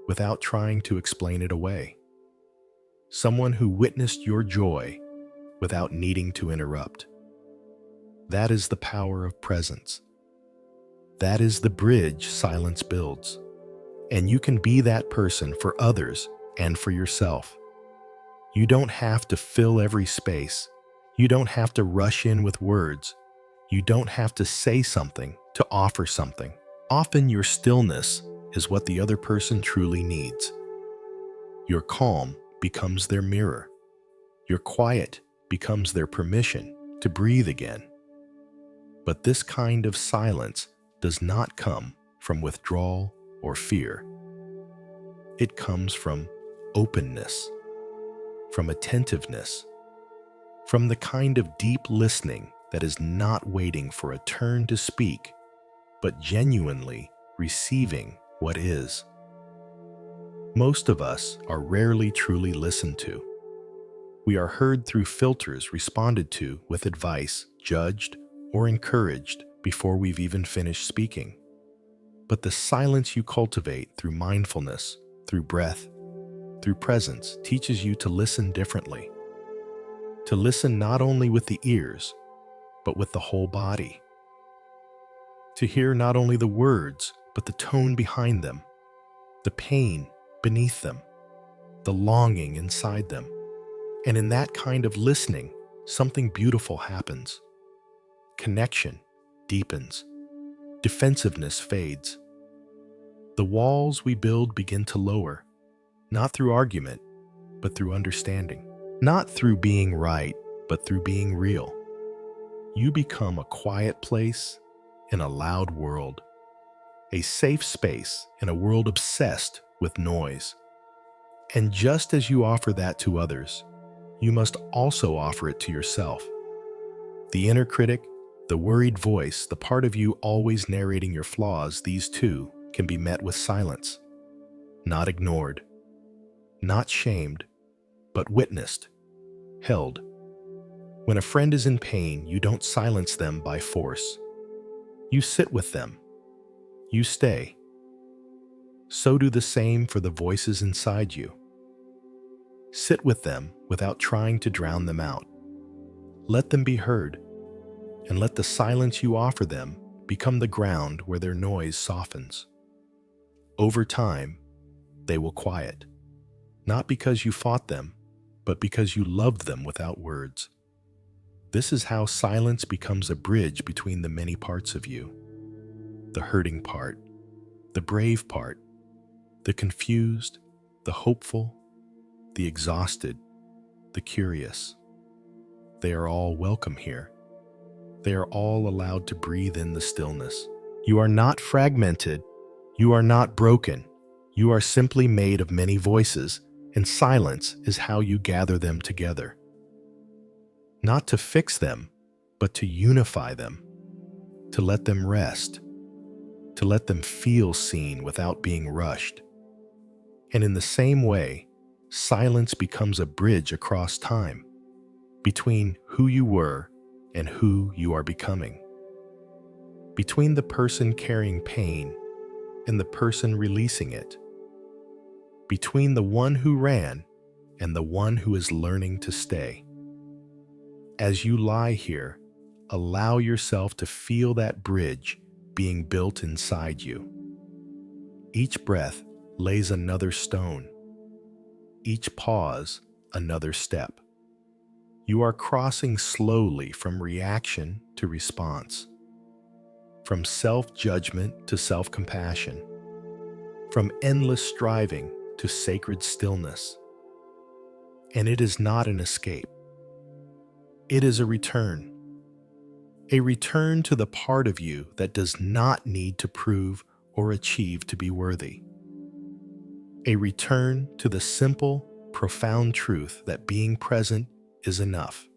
without trying to explain it away. Someone who witnessed your joy without needing to interrupt. That is the power of presence. That is the bridge silence builds. And you can be that person for others and for yourself. You don't have to fill every space. You don't have to rush in with words. You don't have to say something to offer something. Often your stillness is what the other person truly needs. Your calm becomes their mirror. Your quiet becomes their permission to breathe again. But this kind of silence does not come from withdrawal or fear. It comes from openness, from attentiveness, from the kind of deep listening that is not waiting for a turn to speak, but genuinely receiving what is. Most of us are rarely truly listened to. We are heard through filters responded to with advice, judged, or encouraged before we've even finished speaking. But the silence you cultivate through mindfulness, through breath, through presence teaches you to listen differently. To listen not only with the ears, but with the whole body. To hear not only the words, but the tone behind them, the pain beneath them, the longing inside them. And in that kind of listening, something beautiful happens. Connection deepens. Defensiveness fades. The walls we build begin to lower, not through argument, but through understanding. Not through being right, but through being real. You become a quiet place in a loud world, a safe space in a world obsessed with noise. And just as you offer that to others, you must also offer it to yourself. The inner critic, the worried voice, the part of you always narrating your flaws, these too can be met with silence. Not ignored, not shamed, but witnessed, held. When a friend is in pain, you don't silence them by force. You sit with them. You stay. So do the same for the voices inside you. Sit with them without trying to drown them out. Let them be heard, and let the silence you offer them become the ground where their noise softens. Over time, they will quiet, not because you fought them, but because you loved them without words. This is how silence becomes a bridge between the many parts of you. The hurting part, the brave part, the confused, the hopeful, the exhausted, the curious. They are all welcome here. They are all allowed to breathe in the stillness. You are not fragmented. You are not broken. You are simply made of many voices, and silence is how you gather them together. Not to fix them, but to unify them, to let them rest, to let them feel seen without being rushed. And in the same way, silence becomes a bridge across time, between who you were and who you are becoming. Between the person carrying pain and the person releasing it. Between the one who ran and the one who is learning to stay. As you lie here, allow yourself to feel that bridge being built inside you. Each breath lays another stone. Each pause, another step. You are crossing slowly from reaction to response, from self-judgment to self-compassion, from endless striving to sacred stillness. And it is not an escape. It is a return to the part of you that does not need to prove or achieve to be worthy. A return to the simple, profound truth that being present is enough.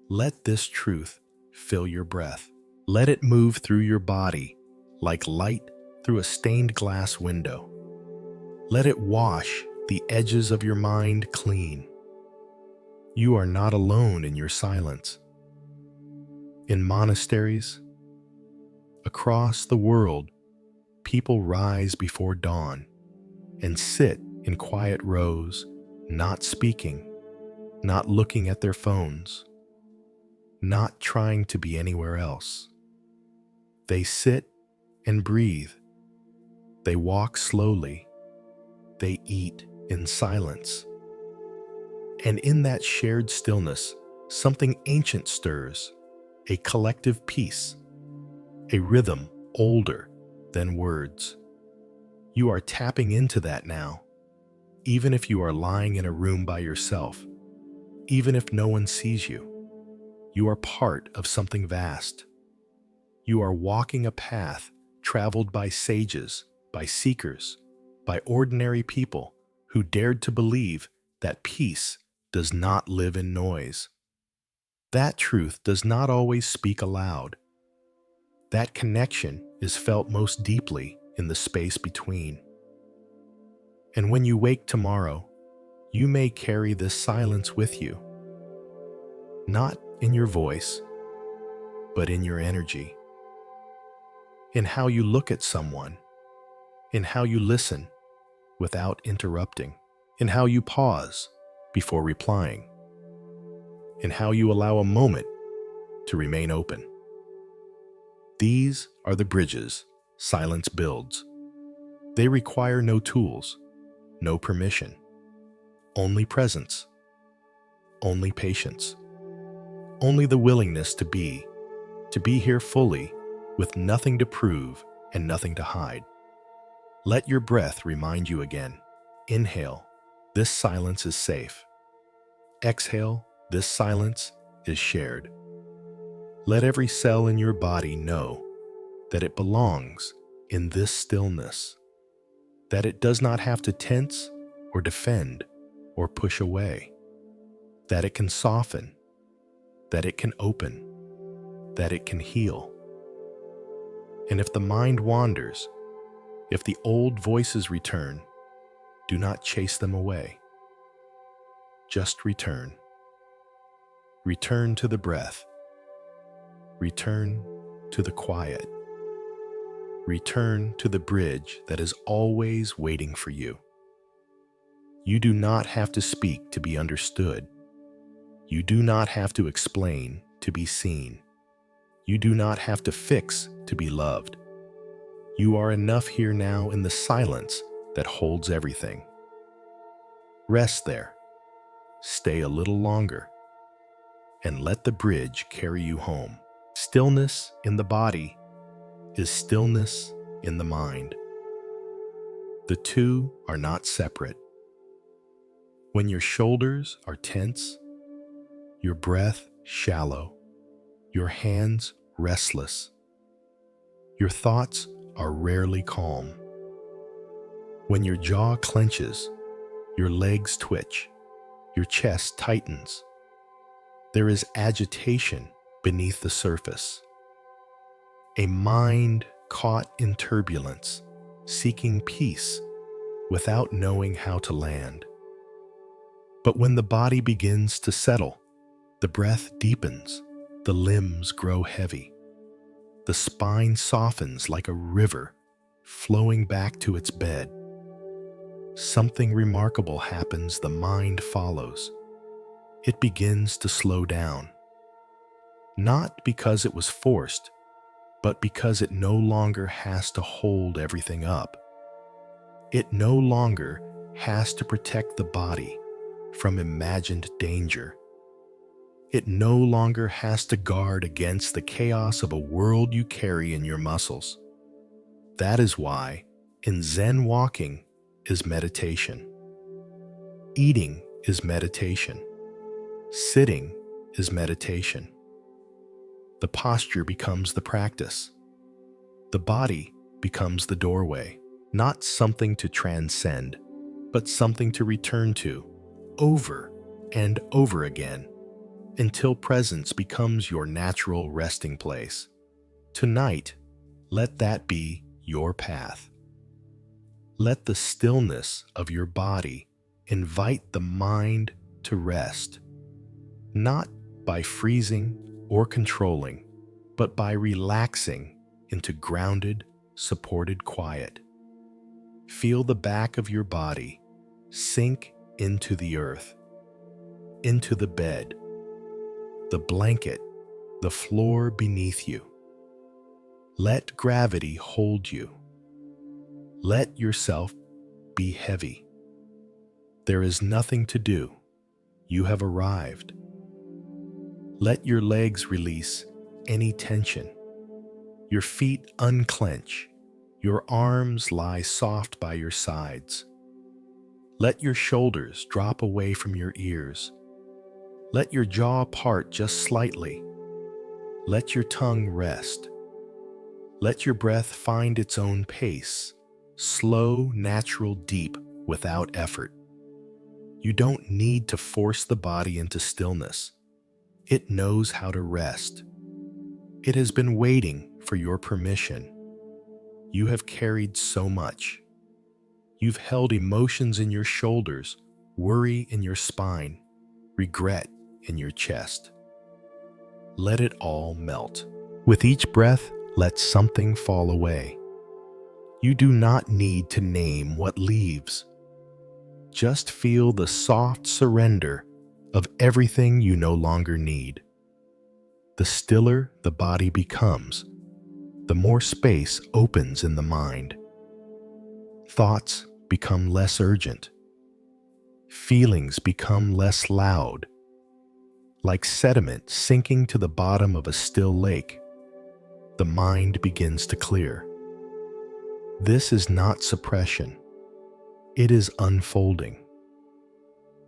Let this truth fill your breath. Let it move through your body like light through a stained glass window. Let it wash the edges of your mind clean. You are not alone in your silence. In monasteries, across the world, people rise before dawn and sit in quiet rows, not speaking, not looking at their phones, not trying to be anywhere else. They sit and breathe. They walk slowly. They eat in silence. And in that shared stillness, something ancient stirs, a collective peace, a rhythm older than words. You are tapping into that now, even if you are lying in a room by yourself, even if no one sees you. You are part of something vast. You are walking a path traveled by sages, by seekers, by ordinary people who dared to believe that peace does not live in noise. That truth does not always speak aloud. That connection is felt most deeply in the space between. And when you wake tomorrow, you may carry this silence with you, not in your voice, but in your energy, in how you look at someone, in how you listen without interrupting, in how you pause before replying, in how you allow a moment to remain open. These are the bridges silence builds. They require no tools, no permission, only presence, only patience, only the willingness to be here fully with nothing to prove and nothing to hide. Let your breath remind you again. Inhale, this silence is safe. Exhale, this silence is shared. Let every cell in your body know that it belongs in this stillness, that it does not have to tense or defend or push away, that it can soften, that it can open, that it can heal. And if the mind wanders, if the old voices return, do not chase them away. Just return. Return to the breath. Return to the quiet. Return to the bridge that is always waiting for you. You do not have to speak to be understood. You do not have to explain to be seen. You do not have to fix to be loved. You are enough here now in the silence that holds everything. Rest there. Stay a little longer. And let the bridge carry you home. Stillness in the body is stillness in the mind. The two are not separate. When your shoulders are tense, your breath shallow, your hands restless, your thoughts are rarely calm. When your jaw clenches, your legs twitch, your chest tightens, there is agitation beneath the surface. A mind caught in turbulence, seeking peace without knowing how to land. But when the body begins to settle, the breath deepens, the limbs grow heavy, the spine softens like a river flowing back to its bed. Something remarkable happens, the mind follows. It begins to slow down, not because it was forced, but because it no longer has to hold everything up. It no longer has to protect the body from imagined danger. It no longer has to guard against the chaos of a world you carry in your muscles. That is why in Zen walking is meditation. Eating is meditation. Sitting is meditation. The posture becomes the practice. The body becomes the doorway, not something to transcend, but something to return to over and over again until presence becomes your natural resting place. Tonight, let that be your path. Let the stillness of your body invite the mind to rest, not by freezing or controlling, but by relaxing into grounded, supported quiet. Feel the back of your body sink into the earth, into the bed, the blanket, the floor beneath you. Let gravity hold you. Let yourself be heavy. There is nothing to do. You have arrived. Let your legs release any tension. Your feet unclench. Your arms lie soft by your sides. Let your shoulders drop away from your ears. Let your jaw part just slightly. Let your tongue rest. Let your breath find its own pace, slow, natural, deep, without effort. You don't need to force the body into stillness. It knows how to rest. It has been waiting for your permission. You have carried so much. You've held emotions in your shoulders, worry in your spine, regret in your chest. Let it all melt. With each breath, let something fall away. You do not need to name what leaves. Just feel the soft surrender of everything you no longer need. The stiller the body becomes, the more space opens in the mind. Thoughts become less urgent. Feelings become less loud. Like sediment sinking to the bottom of a still lake, the mind begins to clear. This is not suppression. It is unfolding.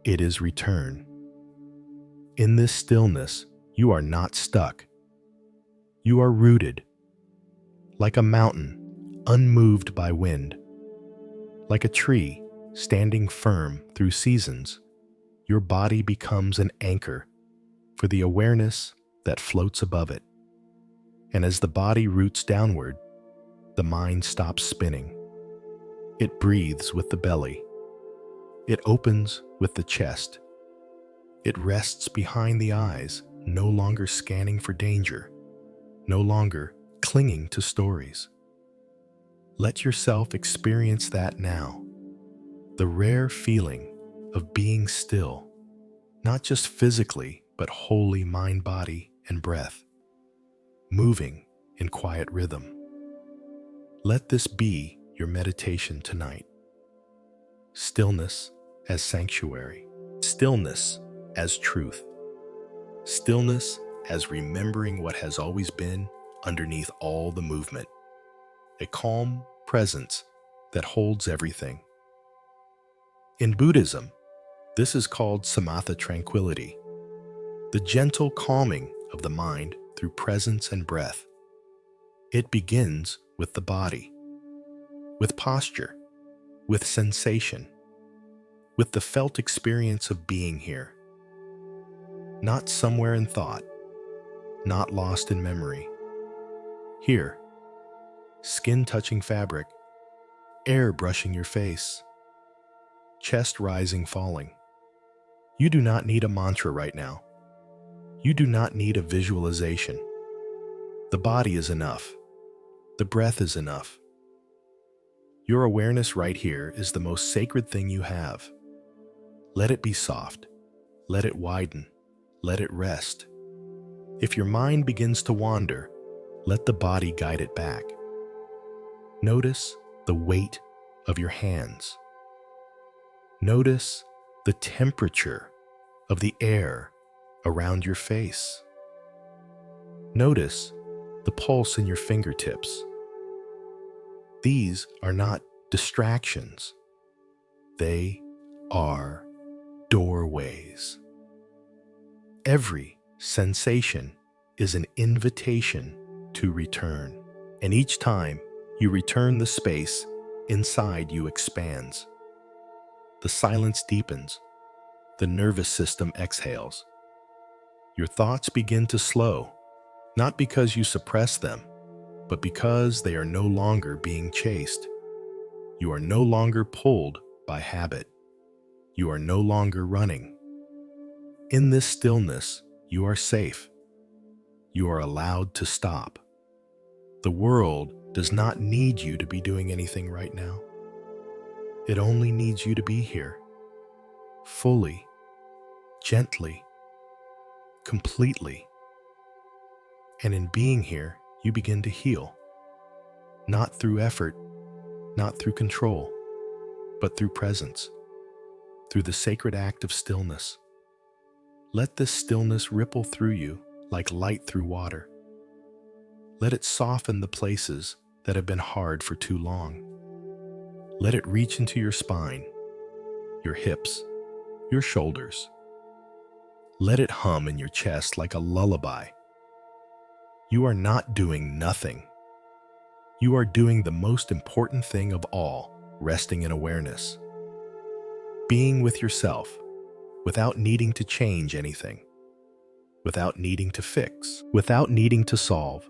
It is return. In this stillness, you are not stuck. You are rooted, like a mountain, unmoved by wind. Like a tree, standing firm through seasons, your body becomes an anchor for the awareness that floats above it. And as the body roots downward, the mind stops spinning. It breathes with the belly. It opens with the chest. It rests behind the eyes, no longer scanning for danger, no longer clinging to stories. Let yourself experience that now, the rare feeling of being still, not just physically, but wholly mind, body, and breath, moving in quiet rhythm. Let this be your meditation tonight. Stillness as sanctuary, stillness as truth, stillness as remembering what has always been underneath all the movement, a calm presence that holds everything. In Buddhism, this is called samatha tranquility, the gentle calming of the mind through presence and breath. It begins with the body, with posture, with sensation, with the felt experience of being here. Not somewhere in thought, not lost in memory. Here, skin touching fabric, air brushing your face, chest rising, falling. You do not need a mantra right now. You do not need a visualization. The body is enough. The breath is enough. Your awareness right here is the most sacred thing you have. Let it be soft. Let it widen. Let it rest. If your mind begins to wander, let the body guide it back. Notice the weight of your hands. Notice the temperature of the air around your face. Notice the pulse in your fingertips. These are not distractions. They are doorways. Every sensation is an invitation to return, and each time you return, the space inside you expands. The silence deepens. The nervous system exhales. Your thoughts begin to slow, not because you suppress them, but because they are no longer being chased. You are no longer pulled by habit. You are no longer running. In this stillness, you are safe. You are allowed to stop. The world does not need you to be doing anything right now. It only needs you to be here, fully, gently, completely. And in being here, you begin to heal, not through effort, not through control, but through presence, through the sacred act of stillness. Let this stillness ripple through you like light through water. Let it soften the places that have been hard for too long. Let it reach into your spine, your hips, your shoulders. Let it hum in your chest like a lullaby. You are not doing nothing. You are doing the most important thing of all, resting in awareness. Being with yourself without needing to change anything, without needing to fix, without needing to solve.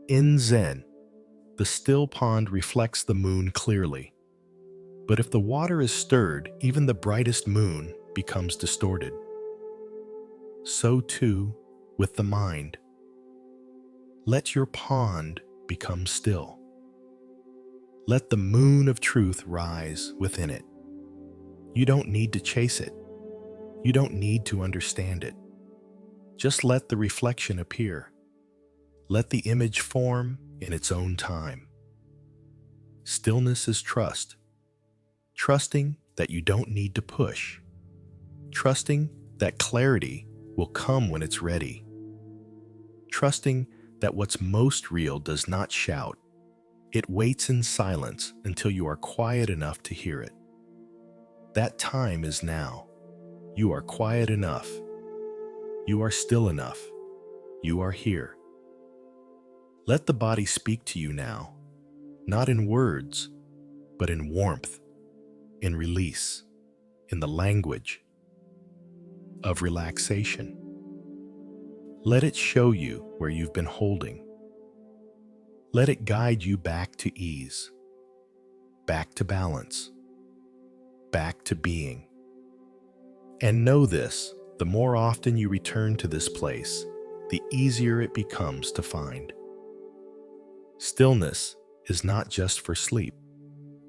In Zen, the still pond reflects the moon clearly. But if the water is stirred, even the brightest moon becomes distorted. So too with the mind. Let your pond become still. Let the moon of truth rise within it. You don't need to chase it. You don't need to understand it. Just let the reflection appear. Let the image form in its own time. Stillness is trust. Trusting that you don't need to push. Trusting that clarity will come when it's ready. Trusting that what's most real does not shout. It waits in silence until you are quiet enough to hear it. That time is now. You are quiet enough. You are still enough. You are here. Let the body speak to you now, not in words, but in warmth, in release, in the language of relaxation. Let it show you where you've been holding. Let it guide you back to ease, back to balance, back to being. And know this, the more often you return to this place, the easier it becomes to find. Stillness is not just for sleep,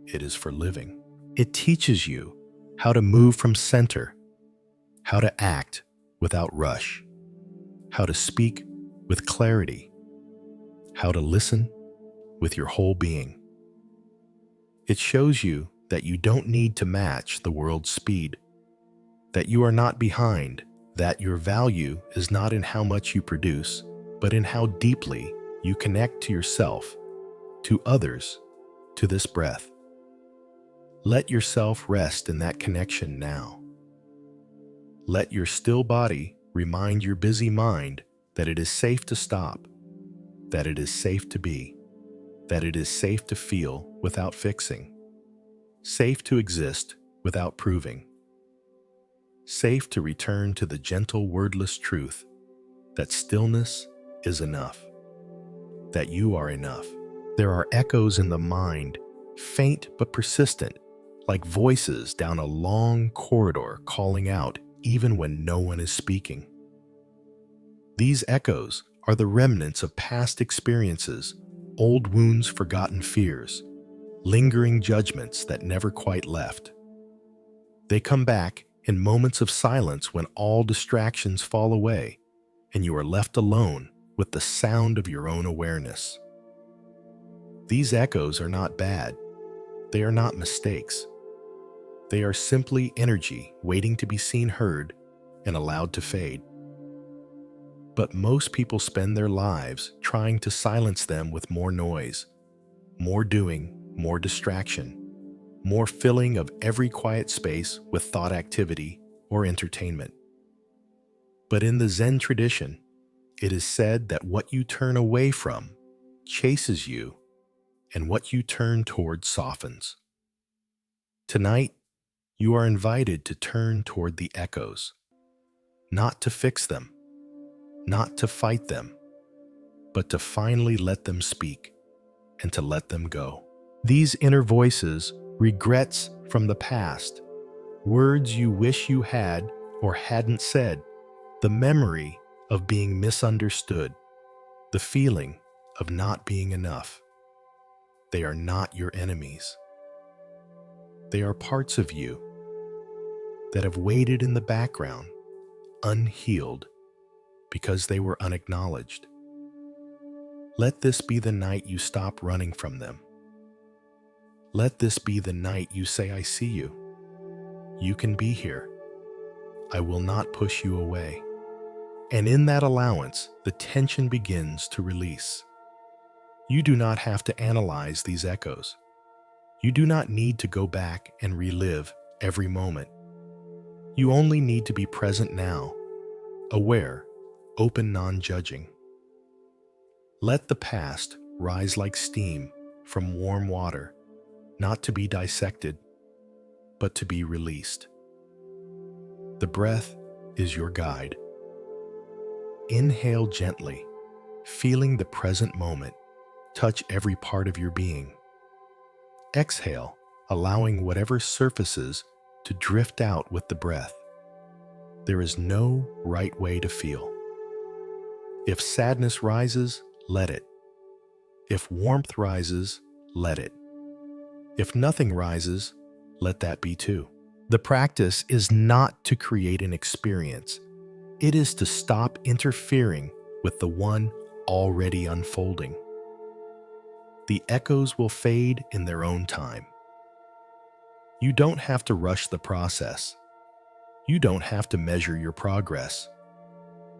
it is for living. It teaches you how to move from center, how to act without rush, how to speak with clarity, how to listen with your whole being. It shows you that you don't need to match the world's speed, that you are not behind, that your value is not in how much you produce, but in how deeply you connect to yourself, to others, to this breath. Let yourself rest in that connection now. Let your still body remind your busy mind that it is safe to stop, that it is safe to be, that it is safe to feel without fixing, safe to exist without proving, safe to return to the gentle wordless truth that stillness is enough, that you are enough. There are echoes in the mind, faint but persistent, like voices down a long corridor calling out even when no one is speaking. These echoes are the remnants of past experiences, old wounds, forgotten fears, lingering judgments that never quite left. They come back in moments of silence when all distractions fall away and you are left alone with the sound of your own awareness. These echoes are not bad. They are not mistakes. They are simply energy waiting to be seen, heard, and allowed to fade. But most people spend their lives trying to silence them with more noise, more doing, more distraction, more filling of every quiet space with thought activity or entertainment. But in the Zen tradition, it is said that what you turn away from chases you, and what you turn toward softens. Tonight, you are invited to turn toward the echoes, not to fix them, not to fight them, but to finally let them speak and to let them go. These inner voices, regrets from the past, words you wish you had or hadn't said, the memory of being misunderstood, the feeling of not being enough. They are not your enemies. They are parts of you that have waited in the background, unhealed, because they were unacknowledged. Let this be the night you stop running from them. Let this be the night you say, I see you. You can be here. I will not push you away. And in that allowance, the tension begins to release. You do not have to analyze these echoes. You do not need to go back and relive every moment. You only need to be present now, aware, open, non-judging. Let the past rise like steam from warm water, not to be dissected, but to be released. The breath is your guide. Inhale gently, feeling the present moment touch every part of your being. Exhale, allowing whatever surfaces to drift out with the breath. There is no right way to feel. If sadness rises, let it. If warmth rises, let it. If nothing rises, let that be too. The practice is not to create an experience. It is to stop interfering with the one already unfolding. The echoes will fade in their own time. You don't have to rush the process. You don't have to measure your progress.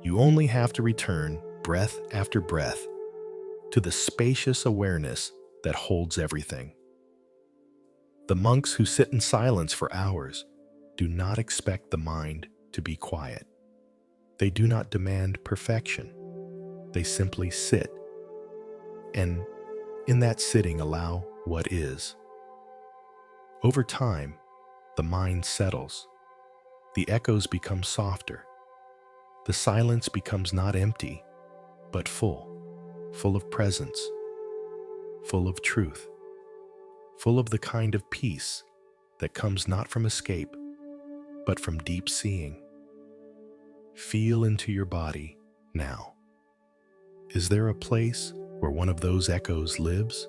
You only have to return breath after breath to the spacious awareness that holds everything. The monks who sit in silence for hours do not expect the mind to be quiet. They do not demand perfection. They simply sit, and in that sitting allow what is. Over time, the mind settles. The echoes become softer. The silence becomes not empty, but full of presence, full of truth, full of the kind of peace that comes not from escape, but from deep seeing. Feel into your body now. Is there a place where one of those echoes lives?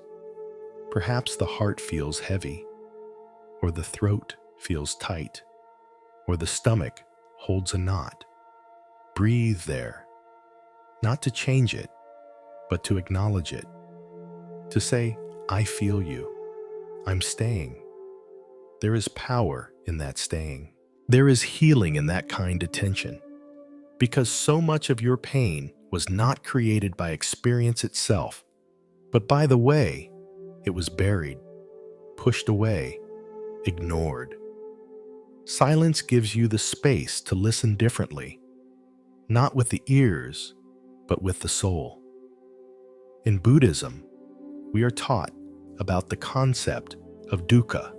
Perhaps the heart feels heavy, or the throat feels tight, or the stomach holds a knot. Breathe there, not to change it, but to acknowledge it. To say, I feel you. I'm staying. There is power in that staying. There is healing in that kind attention. Because so much of your pain was not created by experience itself, but by the way it was buried, pushed away, ignored. Silence gives you the space to listen differently, not with the ears, but with the soul. In Buddhism, we are taught about the concept of dukkha,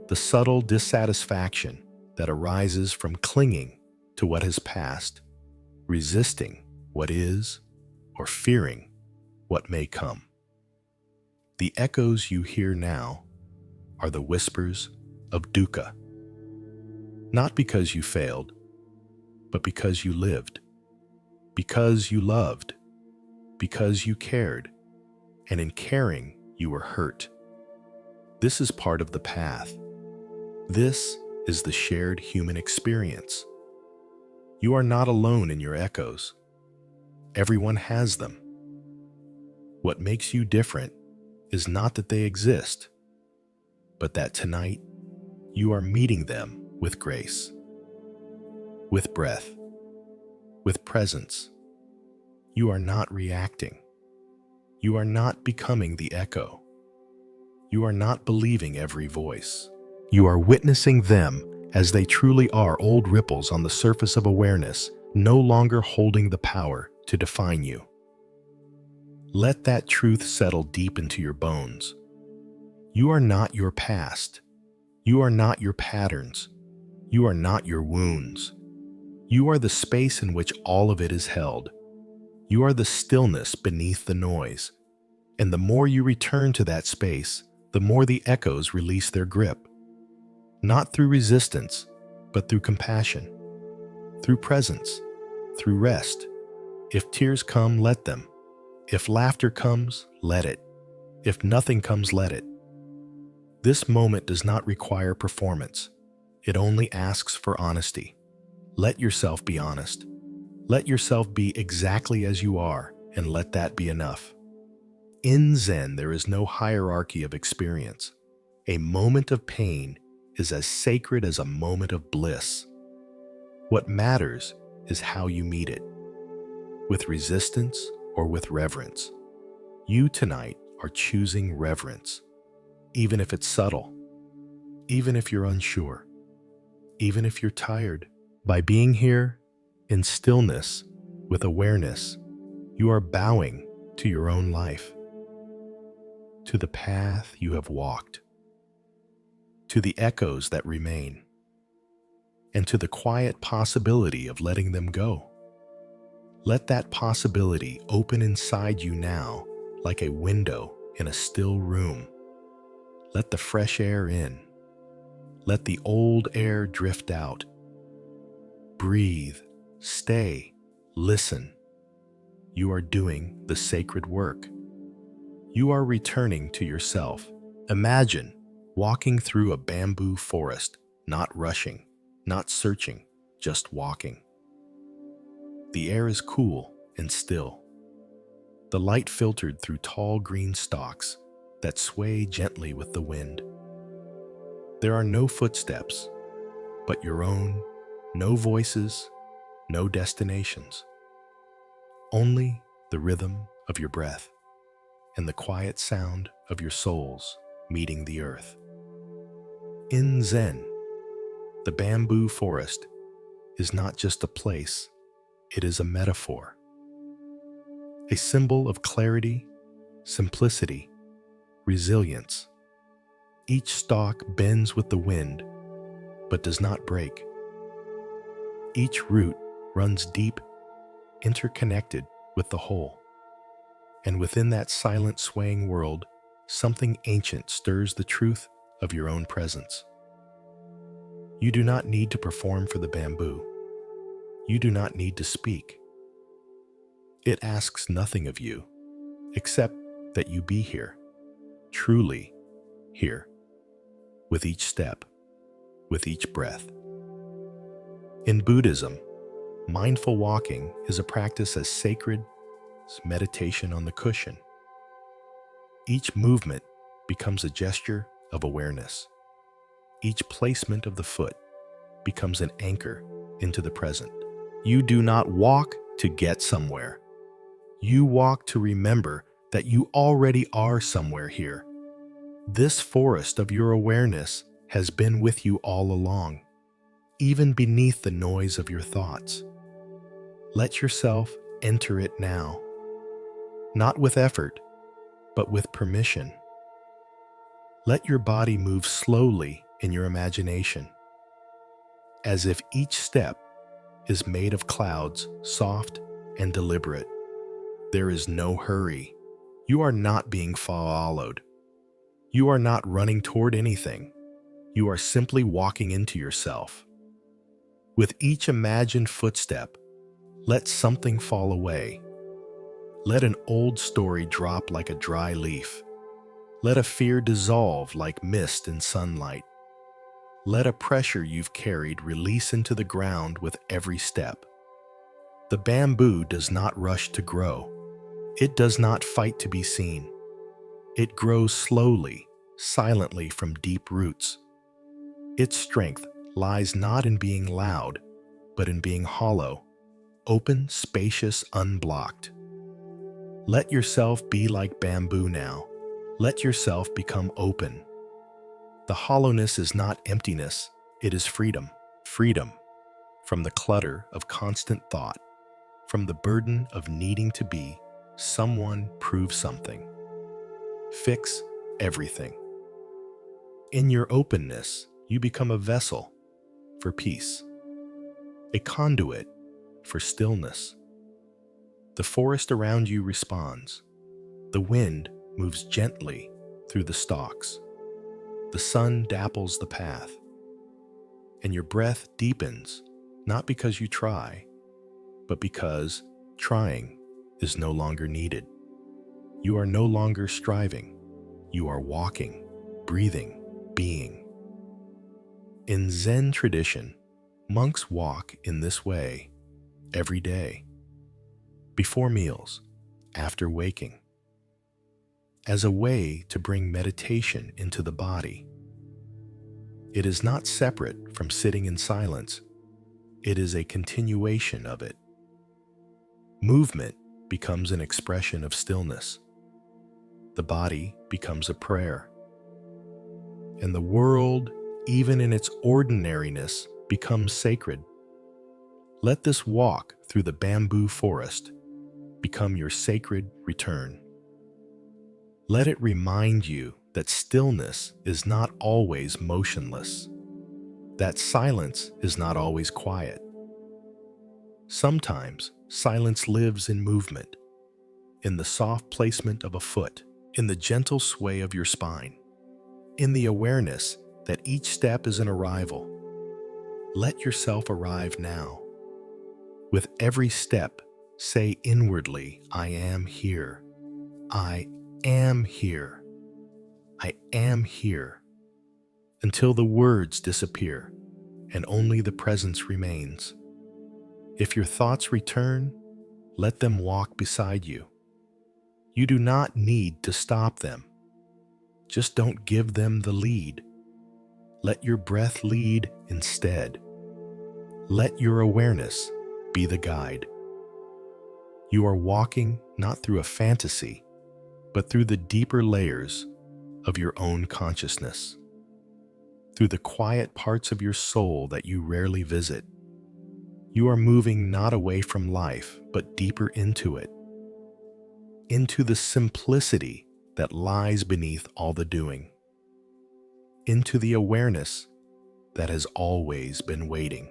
the subtle dissatisfaction that arises from clinging to what has passed, resisting what is, or fearing what may come. The echoes you hear now are the whispers of dukkha, not because you failed, but because you lived, because you loved, because you cared, and in caring you were hurt. This is part of the path. This is the shared human experience. You are not alone in your echoes. Everyone has them. What makes you different is not that they exist, but that tonight you are meeting them with grace, with breath, with presence. You are not reacting. You are not becoming the echo. You are not believing every voice. You are witnessing them as they truly are, old ripples on the surface of awareness, no longer holding the power to define you. Let that truth settle deep into your bones. You are not your past. You are not your patterns. You are not your wounds. You are the space in which all of it is held. You are the stillness beneath the noise. And the more you return to that space, the more the echoes release their grip. Not through resistance, but through compassion, through presence, through rest. If tears come, let them. If laughter comes, let it. If nothing comes, let it. This moment does not require performance. It only asks for honesty. Let yourself be honest. Let yourself be exactly as you are, and let that be enough. In Zen, there is no hierarchy of experience. A moment of pain is as sacred as a moment of bliss. What matters is how you meet it, with resistance or with reverence. You tonight are choosing reverence, even if it's subtle, even if you're unsure, even if you're tired. By being here in stillness with awareness, you are bowing to your own life, to the path you have walked, to the echoes that remain, and to the quiet possibility of letting them go. Let that possibility open inside you now like a window in a still room. Let the fresh air in. Let the old air drift out. Breathe, stay, listen. You are doing the sacred work. You are returning to yourself. Imagine walking through a bamboo forest, not rushing, not searching, just walking. The air is cool and still. The light filtered through tall green stalks that sway gently with the wind. There are no footsteps, but your own, no voices, no destinations. Only the rhythm of your breath and the quiet sound of your souls meeting the earth. In Zen, the bamboo forest is not just a place, it is a metaphor. A symbol of clarity, simplicity, resilience. Each stalk bends with the wind, but does not break. Each root runs deep, interconnected with the whole. And within that silent, swaying world, something ancient stirs the truth of your own presence. You do not need to perform for the bamboo. You do not need to speak. It asks nothing of you, except that you be here, truly here, with each step, with each breath. In Buddhism, mindful walking is a practice as sacred as meditation on the cushion. Each movement becomes a gesture of awareness. Each placement of the foot becomes an anchor into the present. You do not walk to get somewhere. You walk to remember that you already are somewhere here. This forest of your awareness has been with you all along, even beneath the noise of your thoughts. Let yourself enter it now, not with effort, but with permission. Let your body move slowly in your imagination, as if each step is made of clouds, soft and deliberate. There is no hurry. You are not being followed. You are not running toward anything. You are simply walking into yourself. With each imagined footstep, let something fall away. Let an old story drop like a dry leaf. Let a fear dissolve like mist in sunlight. Let a pressure you've carried release into the ground with every step. The bamboo does not rush to grow. It does not fight to be seen. It grows slowly, silently from deep roots. Its strength lies not in being loud, but in being hollow, open, spacious, unblocked. Let yourself be like bamboo now. Let yourself become open. The hollowness is not emptiness, it is freedom. Freedom from the clutter of constant thought, from the burden of needing to be someone, prove something, fix everything. In your openness, you become a vessel for peace, a conduit for stillness. The forest around you responds. The wind moves gently through the stalks. The sun dapples the path. And your breath deepens, not because you try, but because trying is no longer needed. You are no longer striving. You are walking, breathing, being. In Zen tradition, monks walk in this way every day, before meals, after waking, as a way to bring meditation into the body. It is not separate from sitting in silence. It is a continuation of it. Movement becomes an expression of stillness. the body becomes a prayer. And the world, even in its ordinariness, becomes sacred. Let this walk through the bamboo forest become your sacred return. Let it remind you that stillness is not always motionless, that silence is not always quiet. Sometimes silence lives in movement, in the soft placement of a foot, in the gentle sway of your spine, in the awareness that each step is an arrival. Let yourself arrive now. With every step, say inwardly, I am here. I am here. I am here. Until the words disappear and only the presence remains. If your thoughts return, let them walk beside you. You do not need to stop them. Just don't give them the lead. Let your breath lead instead. Let your awareness be the guide. You are walking not through a fantasy, but through the deeper layers of your own consciousness, through the quiet parts of your soul that you rarely visit. You are moving not away from life, but deeper into it, into the simplicity that lies beneath all the doing, into the awareness that has always been waiting.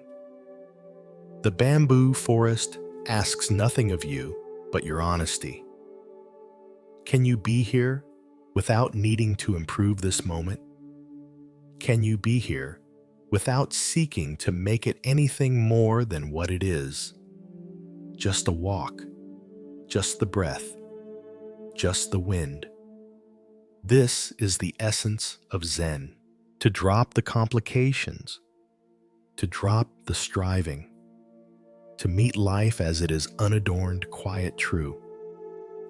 The bamboo forest asks nothing of you but your honesty. Can you be here without needing to improve this moment? Can you be here without seeking to make it anything more than what it is? Just a walk, just the breath, just the wind. This is the essence of Zen, to drop the complications, to drop the striving, to meet life as it is unadorned, quiet, true.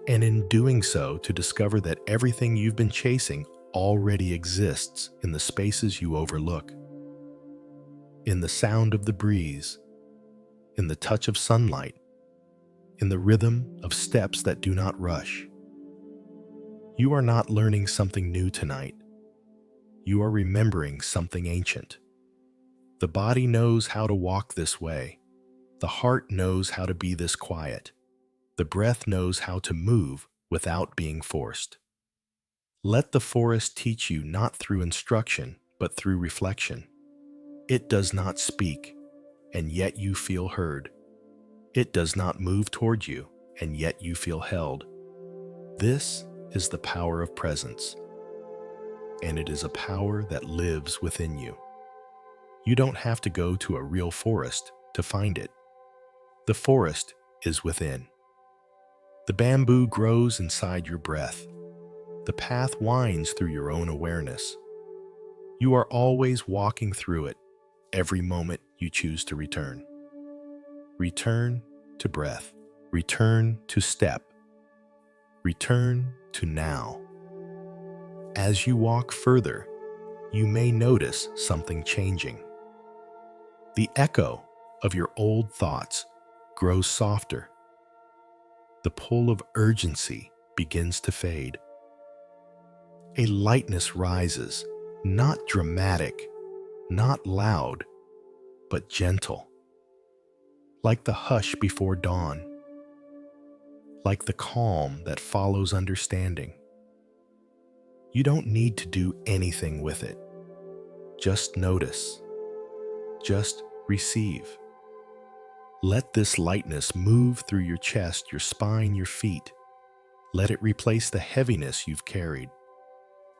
And in doing so, to discover that everything you've been chasing already exists in the spaces you overlook, in the sound of the breeze, in the touch of sunlight, in the rhythm of steps that do not rush. You are not learning something new tonight. You are remembering something ancient. The body knows how to walk this way. The heart knows how to be this quiet. The breath knows how to move without being forced. Let the forest teach you not through instruction, but through reflection. It does not speak, and yet you feel heard. It does not move toward you, and yet you feel held. This is the power of presence, and it is a power that lives within you. You don't have to go to a real forest to find it. The forest is within. The bamboo grows inside your breath. The path winds through your own awareness. You are always walking through it, every moment you choose to return. Return to breath. Return to step. Return to now. As you walk further, you may notice something changing. The echo of your old thoughts grows softer. The pull of urgency begins to fade. A lightness rises, not dramatic, not loud, but gentle, like the hush before dawn, like the calm that follows understanding. You don't need to do anything with it. Just notice. Just receive. Let this lightness move through your chest, your spine, your feet. Let it replace the heaviness you've carried.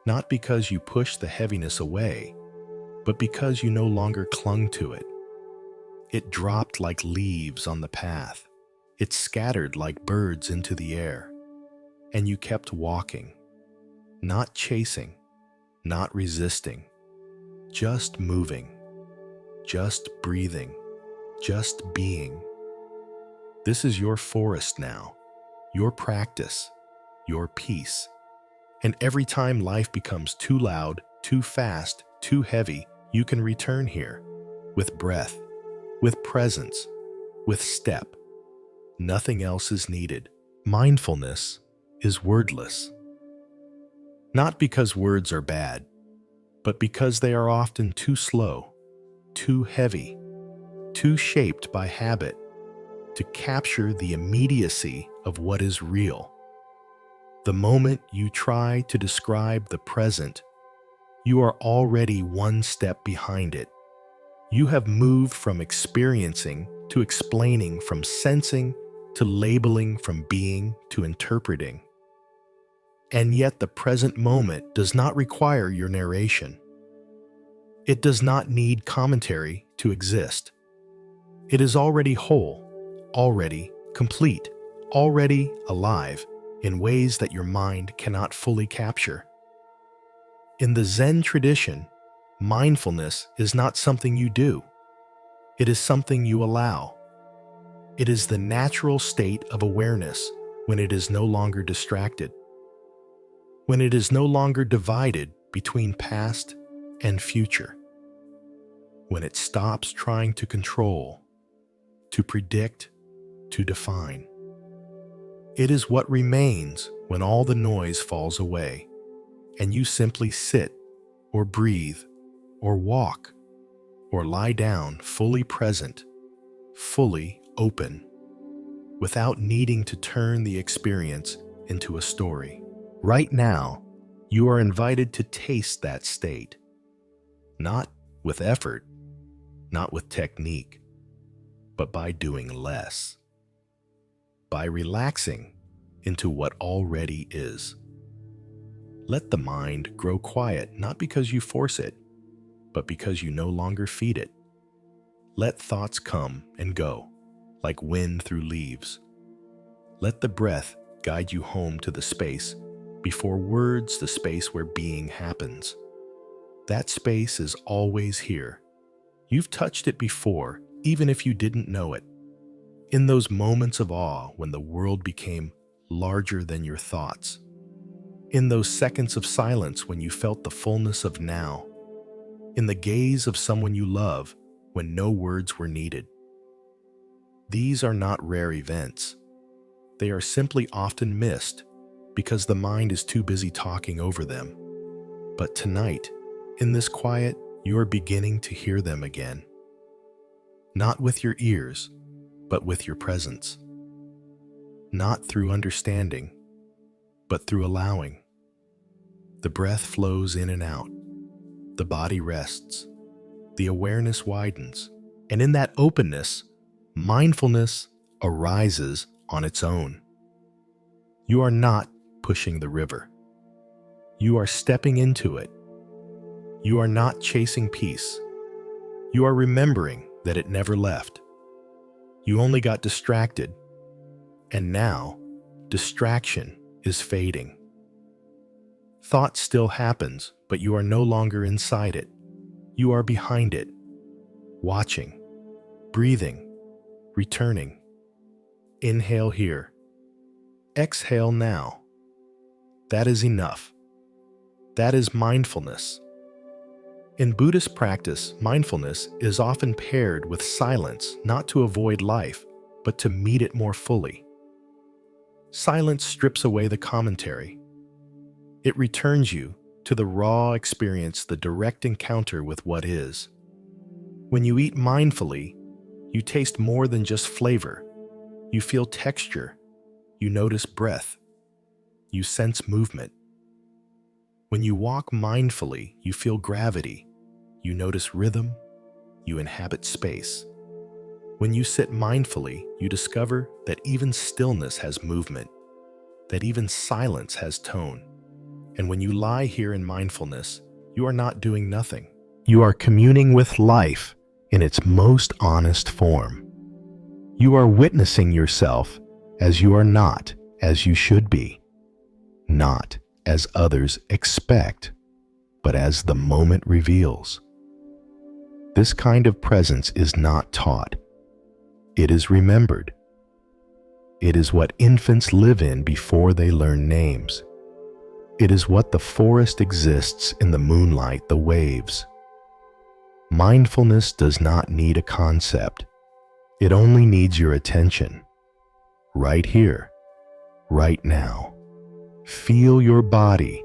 Not because you pushed the heaviness away, but because you no longer clung to it. It dropped like leaves on the path. It scattered like birds into the air. And you kept walking, not chasing, not resisting, just moving, just breathing, just being. This is your forest now, your practice, your peace. And every time life becomes too loud, too fast, too heavy, you can return here with breath, with presence, with step. Nothing else is needed. Mindfulness is wordless. Not because words are bad, but because they are often too slow, too heavy, too shaped by habit to capture the immediacy of what is real. The moment you try to describe the present, you are already one step behind it. You have moved from experiencing to explaining, from sensing to labeling, from being to interpreting. And yet the present moment does not require your narration. It does not need commentary to exist. It is already whole, already complete, already alive in ways that your mind cannot fully capture. In the Zen tradition, mindfulness is not something you do. It is something you allow. It is the natural state of awareness when it is no longer distracted, when it is no longer divided between past and future, when it stops trying to control, to predict, to define. It is what remains when all the noise falls away, and you simply sit, or breathe, or walk, or lie down fully present, fully open, without needing to turn the experience into a story. Right now, you are invited to taste that state, not with effort, not with technique, but by doing less, by relaxing into what already is. Let the mind grow quiet, not because you force it, but because you no longer feed it. Let thoughts come and go, like wind through leaves. Let the breath guide you home to the space before words, the space where being happens. That space is always here. You've touched it before, even if you didn't know it. In those moments of awe when the world became larger than your thoughts. In those seconds of silence when you felt the fullness of now. In the gaze of someone you love when no words were needed. These are not rare events. They are simply often missed because the mind is too busy talking over them. But tonight, in this quiet, you are beginning to hear them again. Not with your ears, but with your presence. Not through understanding, but through allowing. The breath flows in and out. The body rests. The awareness widens. And in that openness, mindfulness arises on its own. You are not pushing the river. You are stepping into it. You are not chasing peace. You are remembering that it never left. You only got distracted. And now, distraction is fading. Thought still happens, but you are no longer inside it. You are behind it, watching, breathing, returning. Inhale here. Exhale now. That is enough. That is mindfulness. In Buddhist practice, mindfulness is often paired with silence, not to avoid life, but to meet it more fully. Silence strips away the commentary. It returns you to the raw experience, the direct encounter with what is. When you eat mindfully, you taste more than just flavor. You feel texture. You notice breath. You sense movement. When you walk mindfully, you feel gravity. You notice rhythm. You inhabit space. When you sit mindfully, you discover that even stillness has movement, that even silence has tone. And when you lie here in mindfulness, you are not doing nothing. You are communing with life in its most honest form. You are witnessing yourself as you are, not as you should be, not as others expect, but as the moment reveals. This kind of presence is not taught. It is remembered. It is what infants live in before they learn names. It is what the forest exists in the moonlight, the waves. Mindfulness does not need a concept. It only needs your attention. Right here, right now. Feel your body.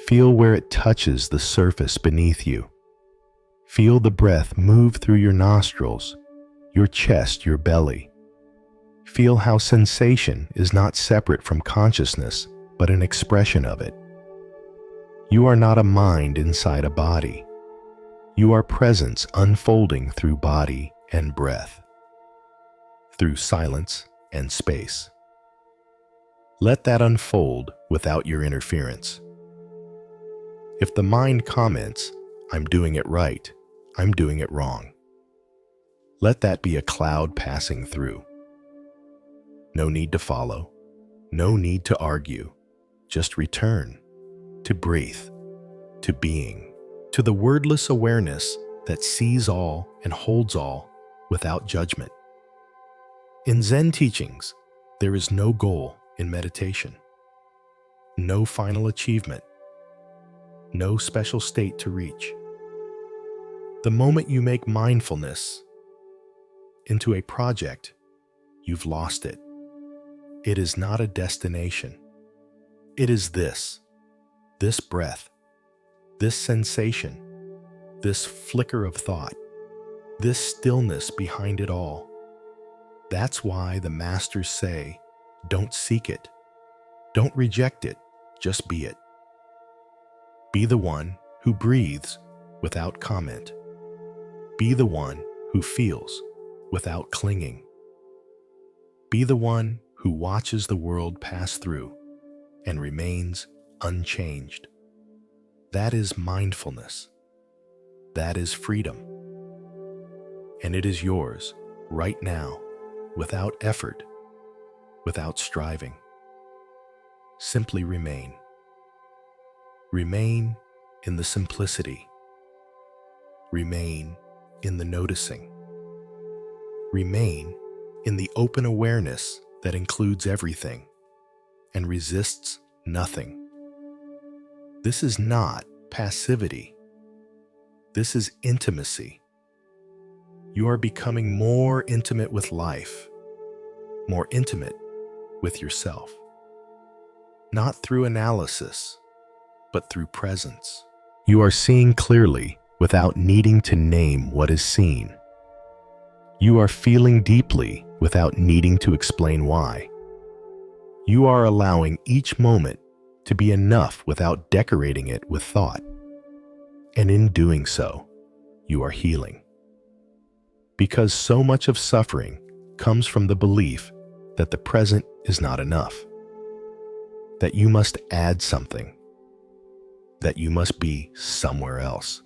Feel where it touches the surface beneath you. Feel the breath move through your nostrils, your chest, your belly. Feel how sensation is not separate from consciousness, but an expression of it. You are not a mind inside a body. You are presence unfolding through body and breath, through silence and space. Let that unfold without your interference. If the mind comments, "I'm doing it right," "I'm doing it wrong," let that be a cloud passing through. No need to follow, no need to argue, just return to breathe, to being, to the wordless awareness that sees all and holds all without judgment. In Zen teachings, there is no goal in meditation, no final achievement, no special state to reach. The moment you make mindfulness into a project, you've lost it. It is not a destination. It is this breath, this sensation, this flicker of thought, this stillness behind it all. That's why the masters say, don't seek it, don't reject it, just be it. Be the one who breathes without comment. Be the one who feels without clinging. Be the one who watches the world pass through and remains unchanged. That is mindfulness. That is freedom. And it is yours right now, without effort, without striving. Simply remain. Remain in the simplicity. Remain in the noticing. Remain in the open awareness that includes everything and resists nothing. This is not passivity. This is intimacy. You are becoming more intimate with life, more intimate with yourself. Not through analysis, but through presence. You are seeing clearly without needing to name what is seen. You are feeling deeply without needing to explain why. You are allowing each moment to be enough without decorating it with thought. And in doing so, you are healing. Because so much of suffering comes from the belief that the present is not enough, that you must add something, that you must be somewhere else.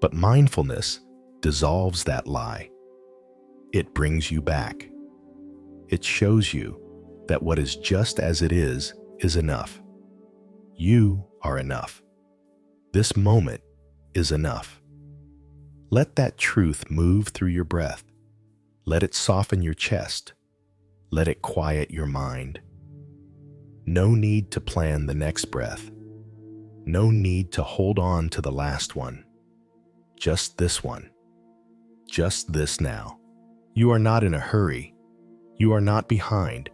But mindfulness dissolves that lie. It brings you back. It shows you that what is just as it is enough. You are enough. This moment is enough. Let that truth move through your breath. Let it soften your chest. Let it quiet your mind. No need to plan the next breath. No need to hold on to the last one. Just this one. Just this now. You are not in a hurry. You are not behind.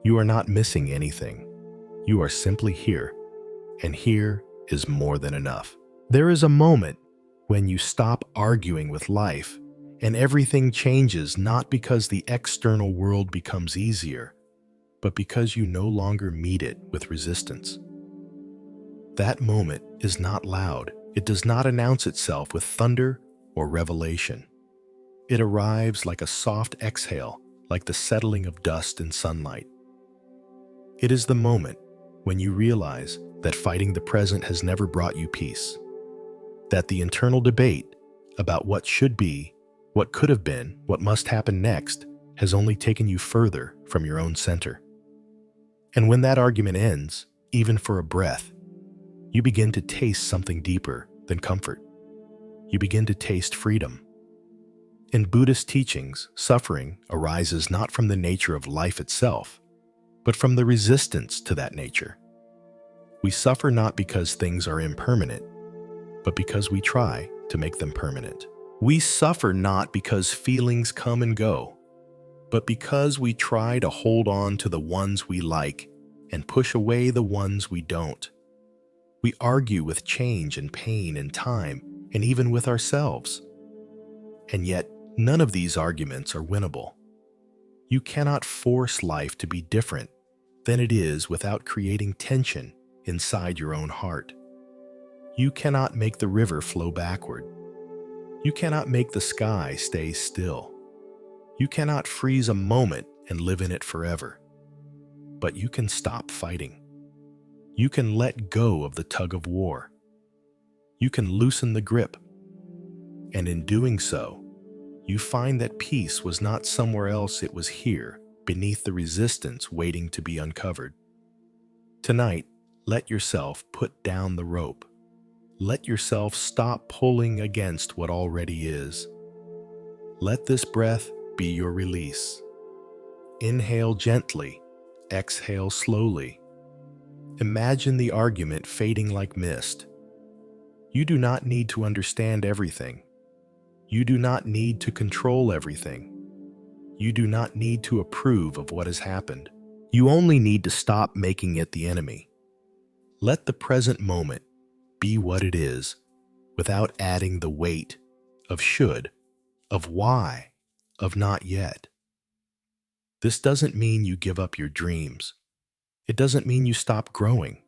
You are not missing anything. You are simply here, and here is more than enough. There is a moment when you stop arguing with life, and everything changes not because the external world becomes easier, but because you no longer meet it with resistance. That moment is not loud. It does not announce itself with thunder or revelation. It arrives like a soft exhale, like the settling of dust in sunlight. It is the moment when you realize that fighting the present has never brought you peace, that the internal debate about what should be, what could have been, what must happen next, has only taken you further from your own center. And when that argument ends, even for a breath, you begin to taste something deeper than comfort. You begin to taste freedom. In Buddhist teachings, suffering arises not from the nature of life itself, but from the resistance to that nature. We suffer not because things are impermanent, but because we try to make them permanent. We suffer not because feelings come and go, but because we try to hold on to the ones we like and push away the ones we don't. We argue with change and pain and time, and even with ourselves. And yet, none of these arguments are winnable. You cannot force life to be different than it is without creating tension inside your own heart. You cannot make the river flow backward. You cannot make the sky stay still. You cannot freeze a moment and live in it forever. But you can stop fighting. You can let go of the tug of war. You can loosen the grip. And in doing so, you find that peace was not somewhere else, it was here, beneath the resistance waiting to be uncovered. Tonight, let yourself put down the rope. Let yourself stop pulling against what already is. Let this breath be your release. Inhale gently, exhale slowly. Imagine the argument fading like mist. You do not need to understand everything. You do not need to control everything. You do not need to approve of what has happened. You only need to stop making it the enemy. Let the present moment be what it is, without adding the weight of should, of why, of not yet. This doesn't mean you give up your dreams. It doesn't mean you stop growing.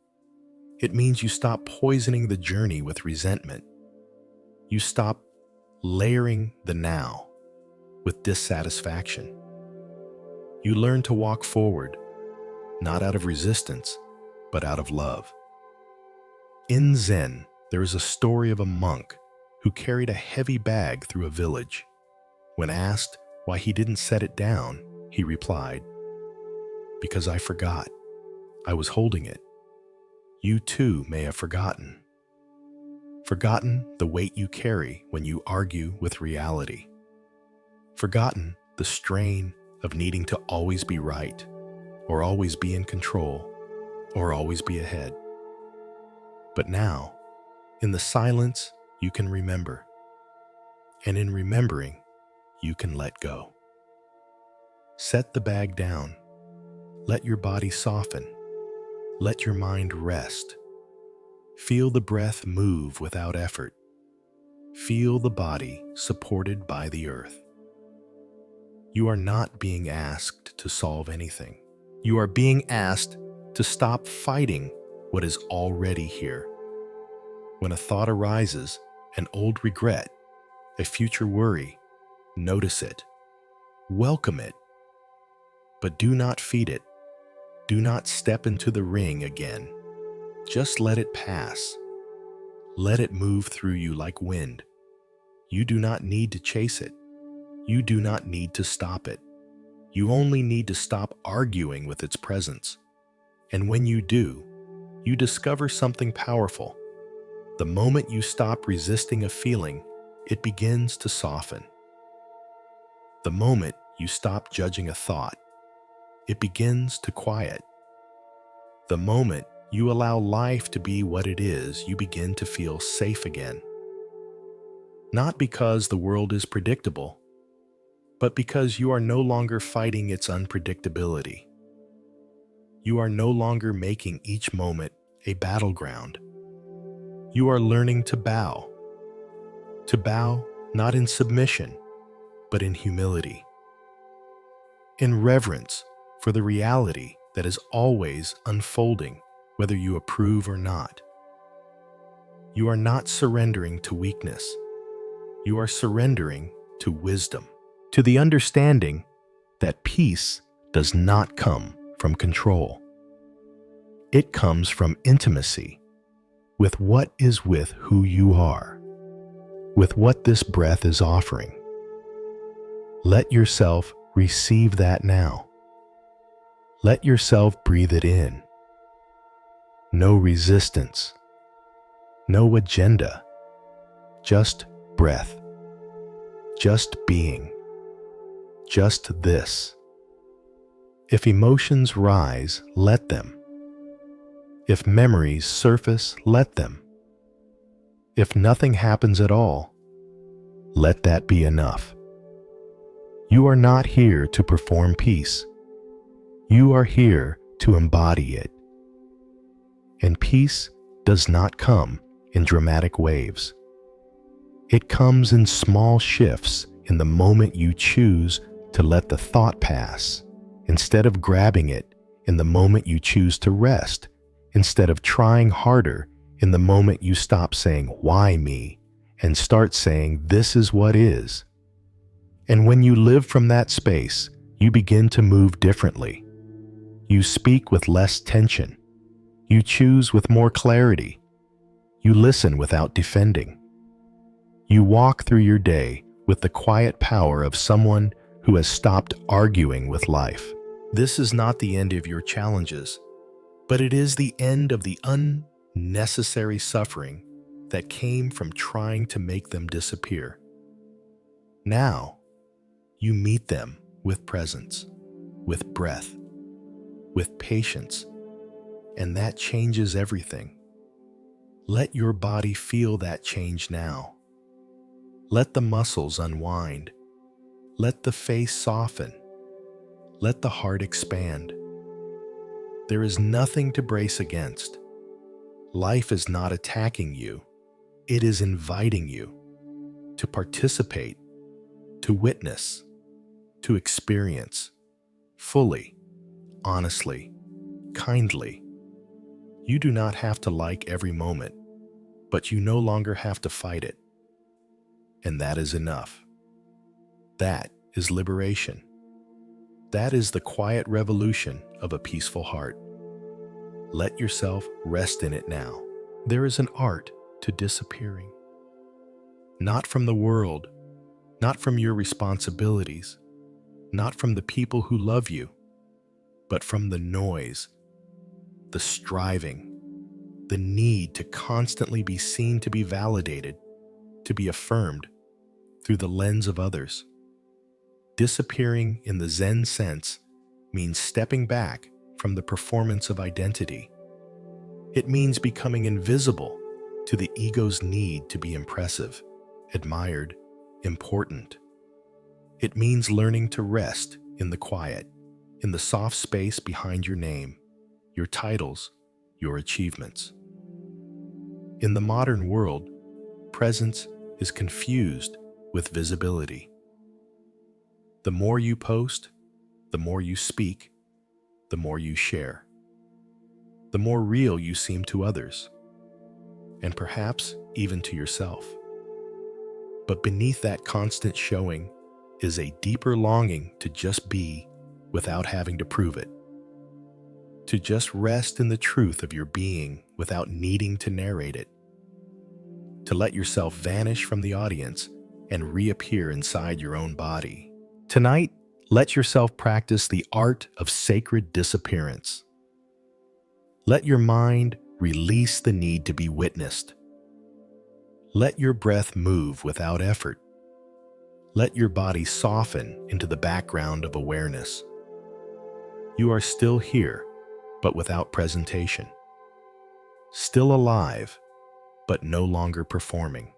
It means you stop poisoning the journey with resentment. You stop layering the now with dissatisfaction. You learn to walk forward, not out of resistance, but out of love. In Zen, there is a story of a monk who carried a heavy bag through a village. When asked why he didn't set it down, he replied, "Because I forgot. I was holding it. You too may have forgotten. Forgotten the weight you carry when you argue with reality. Forgotten the strain of needing to always be right, or always be in control, or always be ahead. But now, in the silence, you can remember. And in remembering, you can let go. Set the bag down. Let your body soften. Let your mind rest. Feel the breath move without effort. Feel the body supported by the earth. You are not being asked to solve anything. You are being asked to stop fighting what is already here. When a thought arises, an old regret, a future worry, notice it. Welcome it. But do not feed it. Do not step into the ring again. Just let it pass. Let it move through you like wind. You do not need to chase it. You do not need to stop it. You only need to stop arguing with its presence. And when you do, you discover something powerful. The moment you stop resisting a feeling, it begins to soften. The moment you stop judging a thought, it begins to quiet. The moment you allow life to be what it is, you begin to feel safe again. Not because the world is predictable, but because you are no longer fighting its unpredictability. You are no longer making each moment a battleground. You are learning to bow. To bow not in submission, but in humility. In reverence for the reality that is always unfolding, whether you approve or not. You are not surrendering to weakness. You are surrendering to wisdom, to the understanding that peace does not come from control. It comes from intimacy with what is with who you are, with what this breath is offering. Let yourself receive that now. Let yourself breathe it in. No resistance, no agenda, just breath, just being, just this. If emotions rise, let them. If memories surface, let them. If nothing happens at all, let that be enough. You are not here to perform peace. You are here to embody it. And peace does not come in dramatic waves. It comes in small shifts in the moment you choose to let the thought pass, instead of grabbing it in the moment you choose to rest, instead of trying harder in the moment you stop saying, "Why me?" and start saying, "This is what is." And when you live from that space, you begin to move differently. You speak with less tension. You choose with more clarity. You listen without defending. You walk through your day with the quiet power of someone who has stopped arguing with life. This is not the end of your challenges, but it is the end of the unnecessary suffering that came from trying to make them disappear. Now, you meet them with presence, with breath, with patience, and that changes everything. Let your body feel that change now. Let the muscles unwind. Let the face soften. Let the heart expand. There is nothing to brace against. Life is not attacking you. It is inviting you to participate, to witness, to experience, fully, honestly, kindly. You do not have to like every moment, but you no longer have to fight it. And that is enough. That is liberation. That is the quiet revolution of a peaceful heart. Let yourself rest in it now. There is an art to disappearing. Not from the world, not from your responsibilities, not from the people who love you, but from the noise, the striving, the need to constantly be seen, to be validated, to be affirmed through the lens of others. Disappearing in the Zen sense means stepping back from the performance of identity. It means becoming invisible to the ego's need to be impressive, admired, important. It means learning to rest in the quiet, in the soft space behind your name, your titles, your achievements. In the modern world, presence is confused with visibility. The more you post, the more you speak, the more you share, the more real you seem to others, and perhaps even to yourself. But beneath that constant showing is a deeper longing to just be without having to prove it, to just rest in the truth of your being without needing to narrate it, to let yourself vanish from the audience and reappear inside your own body. Tonight, let yourself practice the art of sacred disappearance. Let your mind release the need to be witnessed. Let your breath move without effort. Let your body soften into the background of awareness. You are still here, but without presentation. Still alive, but no longer performing.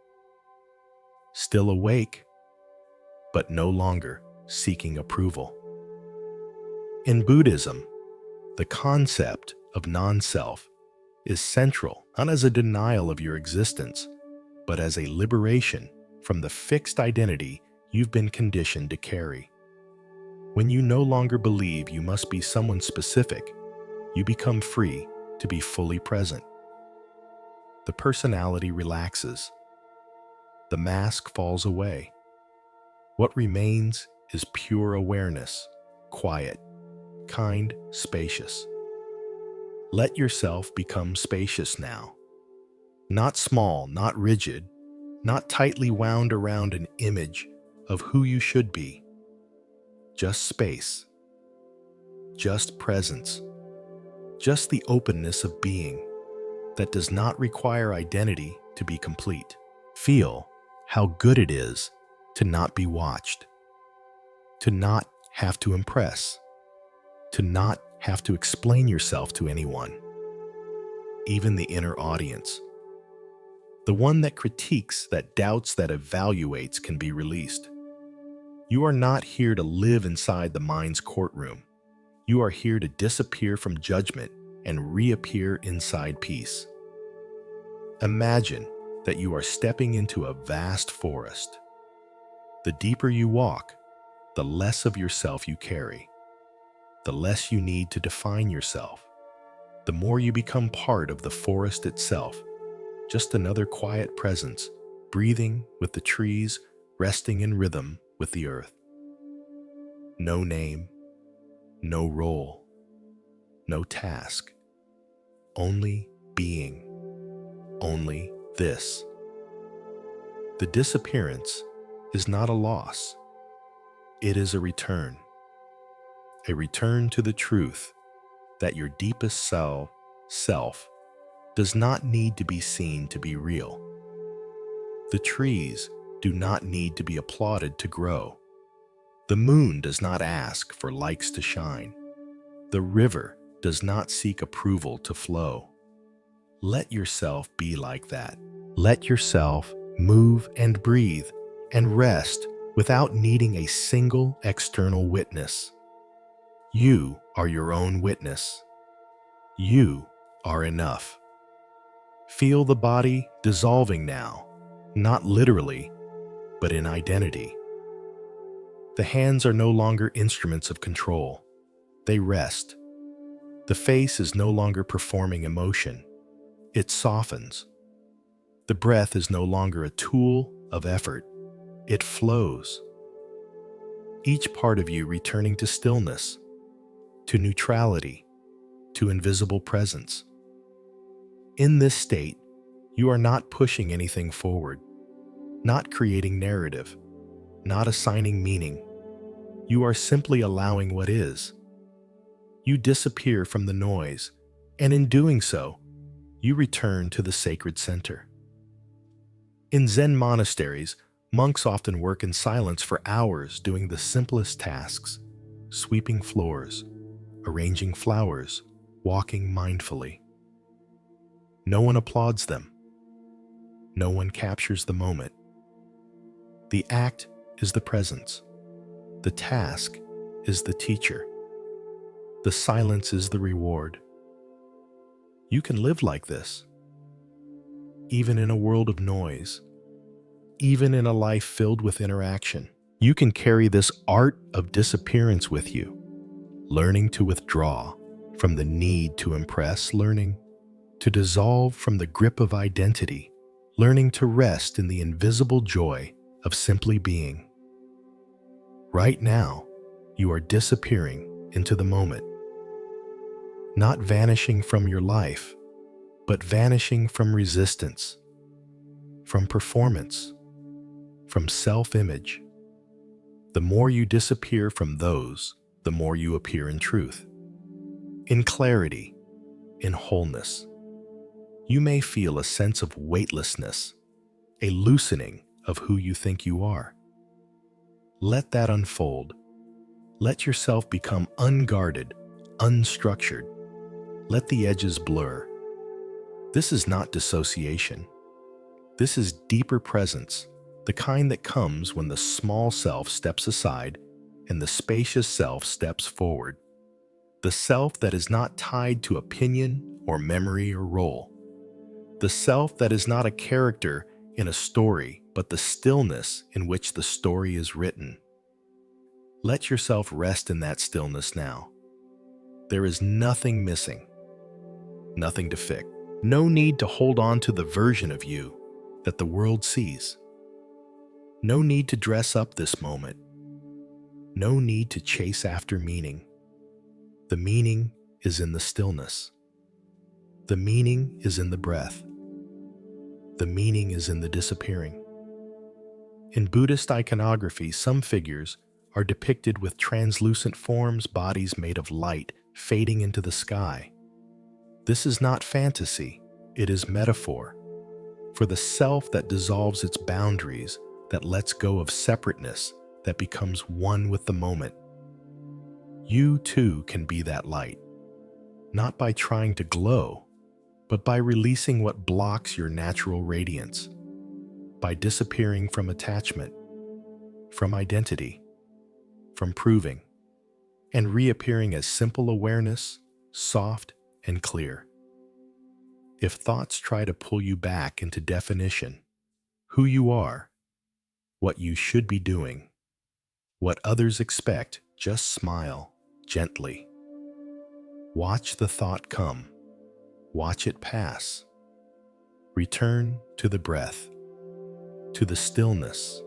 Still awake, but no longer seeking approval. In Buddhism, the concept of non-self is central, not as a denial of your existence, but as a liberation from the fixed identity you've been conditioned to carry. When you no longer believe you must be someone specific, you become free to be fully present. The personality relaxes. The mask falls away. What remains is pure awareness, quiet, kind, spacious. Let yourself become spacious now. Not small, not rigid, not tightly wound around an image of who you should be. Just space. Just presence. Just the openness of being that does not require identity to be complete. Feel how good it is to not be watched, to not have to impress, to not have to explain yourself to anyone, even the inner audience. The one that critiques, that doubts, that evaluates can be released. You are not here to live inside the mind's courtroom. You are here to disappear from judgment and reappear inside peace. Imagine that you are stepping into a vast forest. The deeper you walk, the less of yourself you carry, the less you need to define yourself, the more you become part of the forest itself, just another quiet presence, breathing with the trees, resting in rhythm with the earth. No name, no role, no task, only being, only this. The disappearance is not a loss. It is a return to the truth that your deepest self does not need to be seen to be real. The trees do not need to be applauded to grow. The moon does not ask for likes to shine. The river does not seek approval to flow. Let yourself be like that. Let yourself move and breathe and rest without needing a single external witness. You are your own witness. You are enough. Feel the body dissolving now, not literally, but in identity. The hands are no longer instruments of control. They rest. The face is no longer performing emotion. It softens. The breath is no longer a tool of effort. It flows. Each part of you returning to stillness, to neutrality, to invisible presence. In this state, you are not pushing anything forward, not creating narrative, not assigning meaning. You are simply allowing what is. You disappear from the noise, and in doing so, you return to the sacred center. In Zen monasteries, monks often work in silence for hours doing the simplest tasks, sweeping floors, arranging flowers, walking mindfully. No one applauds them. No one captures the moment. The act is the presence. The task is the teacher. The silence is the reward. You can live like this, even in a world of noise, even in a life filled with interaction. You can carry this art of disappearance with you, learning to withdraw from the need to impress, learning to dissolve from the grip of identity, learning to rest in the invisible joy of simply being. Right now, you are disappearing into the moment, not vanishing from your life, but vanishing from resistance, from performance, from self-image. The more you disappear from those, the more you appear in truth, in clarity, in wholeness. You may feel a sense of weightlessness, a loosening of who you think you are. Let that unfold. Let yourself become unguarded, unstructured. Let the edges blur. This is not dissociation. This is deeper presence, the kind that comes when the small self steps aside and the spacious self steps forward. The self that is not tied to opinion or memory or role. The self that is not a character in a story, but the stillness in which the story is written. Let yourself rest in that stillness now. There is nothing missing, nothing to fix. No need to hold on to the version of you that the world sees. No need to dress up this moment. No need to chase after meaning. The meaning is in the stillness. The meaning is in the breath. The meaning is in the disappearing. In Buddhist iconography, some figures are depicted with translucent forms, bodies made of light, fading into the sky. This is not fantasy, it is metaphor for the self that dissolves its boundaries, that lets go of separateness, that becomes one with the moment. You too can be that light, not by trying to glow, but by releasing what blocks your natural radiance, by disappearing from attachment, from identity, from proving, and reappearing as simple awareness, soft and clear. If thoughts try to pull you back into definition, who you are, what you should be doing, what others expect, just smile gently. Watch the thought come. Watch it pass. Return to the breath, to the stillness,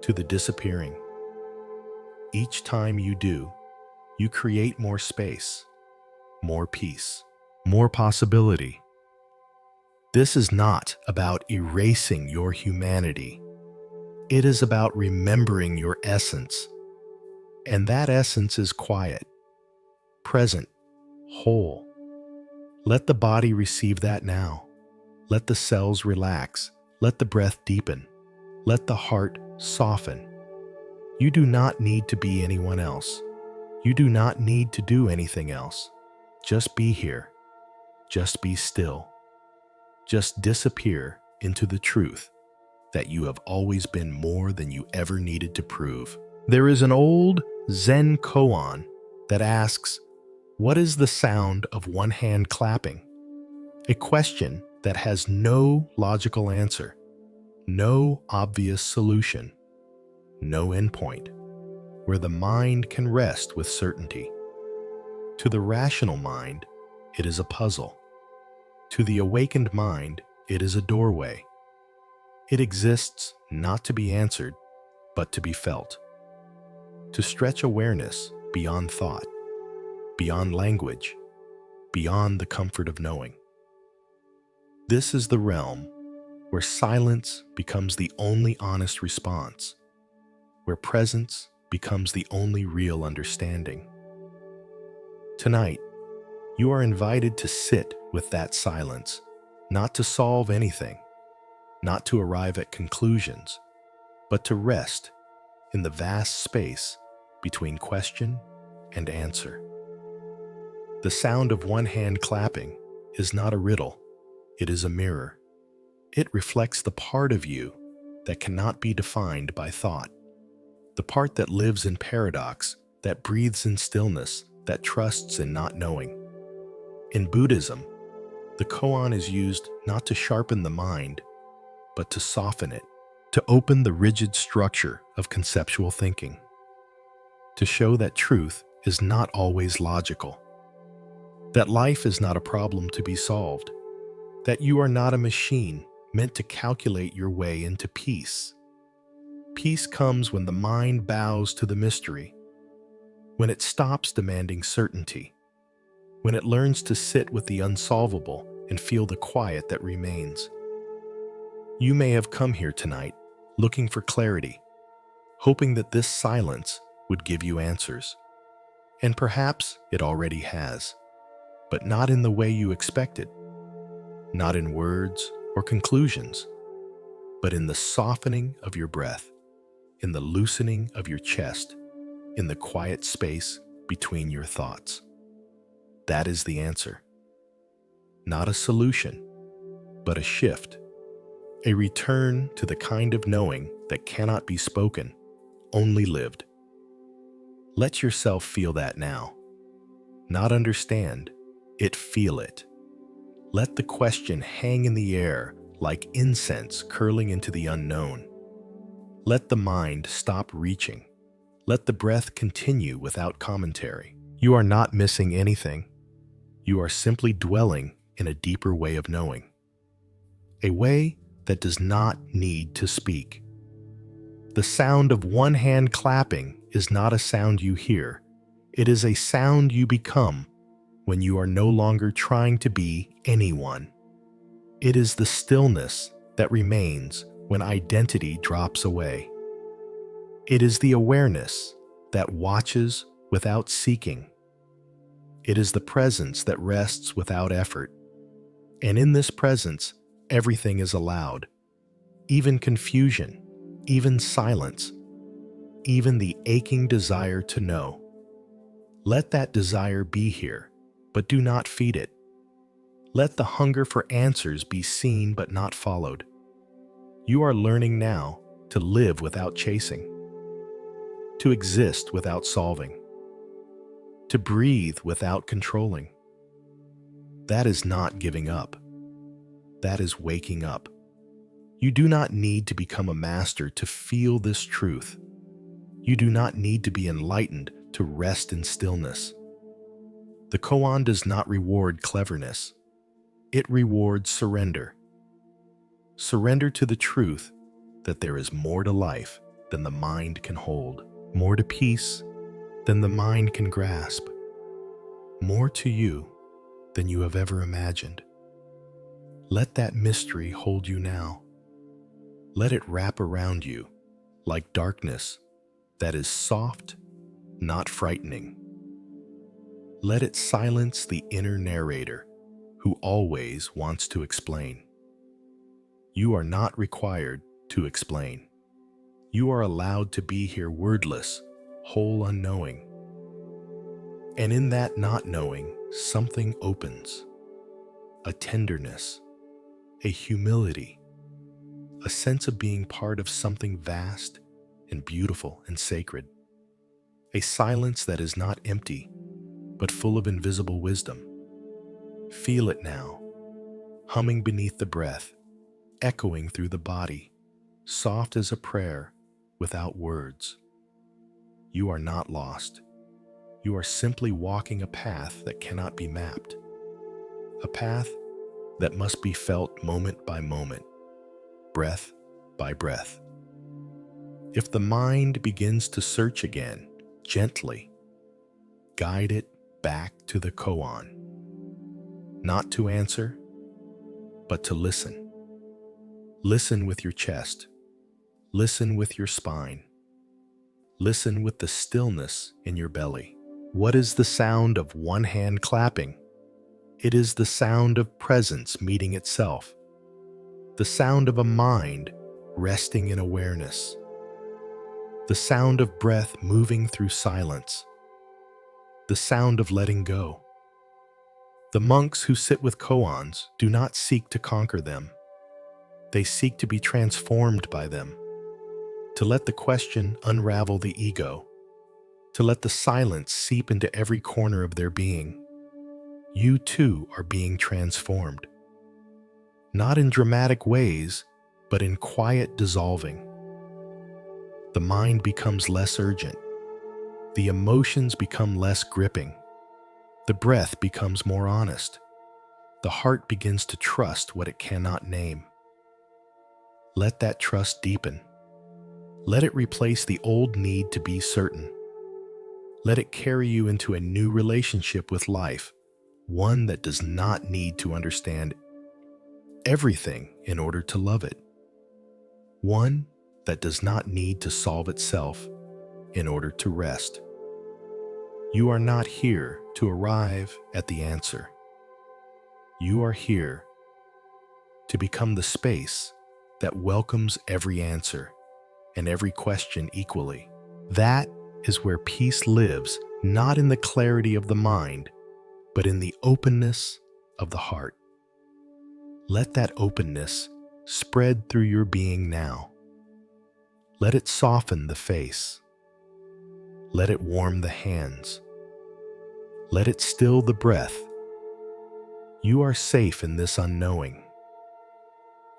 to the disappearing. Each time you do, you create more space, more peace, more possibility. This is not about erasing your humanity. It is about remembering your essence. And that essence is quiet, present, whole. Let the body receive that now. Let the cells relax. Let the breath deepen. Let the heart soften. You do not need to be anyone else. You do not need to do anything else. Just be here. Just be still. Just disappear into the truth that you have always been more than you ever needed to prove. There is an old Zen koan that asks, "What is the sound of one hand clapping?" A question that has no logical answer, no obvious solution, no endpoint, where the mind can rest with certainty. To the rational mind, it is a puzzle. To the awakened mind, it is a doorway. It exists not to be answered, but to be felt. To stretch awareness beyond thought, beyond language, beyond the comfort of knowing. This is the realm where silence becomes the only honest response, where presence becomes the only real understanding. Tonight, you are invited to sit with that silence, not to solve anything, not to arrive at conclusions, but to rest in the vast space between question and answer. The sound of one hand clapping is not a riddle, it is a mirror. It reflects the part of you that cannot be defined by thought, the part that lives in paradox, that breathes in stillness, that trusts in not knowing. In Buddhism, the koan is used not to sharpen the mind, but to soften it, to open the rigid structure of conceptual thinking, to show that truth is not always logical, that life is not a problem to be solved, that you are not a machine meant to calculate your way into peace. Peace comes when the mind bows to the mystery, when it stops demanding certainty, when it learns to sit with the unsolvable and feel the quiet that remains. You may have come here tonight looking for clarity, hoping that this silence would give you answers. And perhaps it already has, but not in the way you expected, not in words or conclusions, but in the softening of your breath, in the loosening of your chest, in the quiet space between your thoughts. That is the answer. Not a solution, but a shift, a return to the kind of knowing that cannot be spoken, only lived. Let yourself feel that now. Not understand, feel it. Let the question hang in the air like incense curling into the unknown. Let the mind stop reaching. Let the breath continue without commentary. You are not missing anything. You are simply dwelling in a deeper way of knowing. A way that does not need to speak. The sound of one hand clapping is not a sound you hear. It is a sound you become when you are no longer trying to be anyone. It is the stillness that remains when identity drops away. It is the awareness that watches without seeking. It is the presence that rests without effort. And in this presence, everything is allowed, even confusion, even silence, even the aching desire to know. Let that desire be here, but do not feed it. Let the hunger for answers be seen but not followed. You are learning now to live without chasing, to exist without solving, to breathe without controlling. That is not giving up. That is waking up. You do not need to become a master to feel this truth. You do not need to be enlightened to rest in stillness. The koan does not reward cleverness. It rewards surrender. Surrender to the truth that there is more to life than the mind can hold, more to peace than the mind can grasp, more to you than you have ever imagined. Let that mystery hold you now. Let it wrap around you like darkness that is soft, not frightening. Let it silence the inner narrator who always wants to explain. You are not required to explain. You are allowed to be here wordless, whole unknowing. And in that not knowing, something opens. A tenderness, a humility, a sense of being part of something vast and beautiful and sacred. A silence that is not empty, but full of invisible wisdom. Feel it now, humming beneath the breath, echoing through the body, soft as a prayer without words. You are not lost. You are simply walking a path that cannot be mapped. A path that must be felt moment by moment, breath by breath. If the mind begins to search again, gently, guide it back to the koan. Not to answer, but to listen. Listen with your chest. Listen with your spine. Listen with the stillness in your belly. What is the sound of one hand clapping? It is the sound of presence meeting itself. The sound of a mind resting in awareness. The sound of breath moving through silence. The sound of letting go. The monks who sit with koans do not seek to conquer them. They seek to be transformed by them, to let the question unravel the ego, to let the silence seep into every corner of their being. You too are being transformed. Not in dramatic ways, but in quiet dissolving. The mind becomes less urgent. The emotions become less gripping. The breath becomes more honest. The heart begins to trust what it cannot name. Let that trust deepen. Let it replace the old need to be certain. Let it carry you into a new relationship with life, one that does not need to understand everything in order to love it. One that does not need to solve itself in order to rest. You are not here to arrive at the answer. You are here to become the space that welcomes every answer and every question equally. That is where peace lives, not in the clarity of the mind, but in the openness of the heart. Let that openness spread through your being now. Let it soften the face. Let it warm the hands. Let it still the breath. You are safe in this unknowing.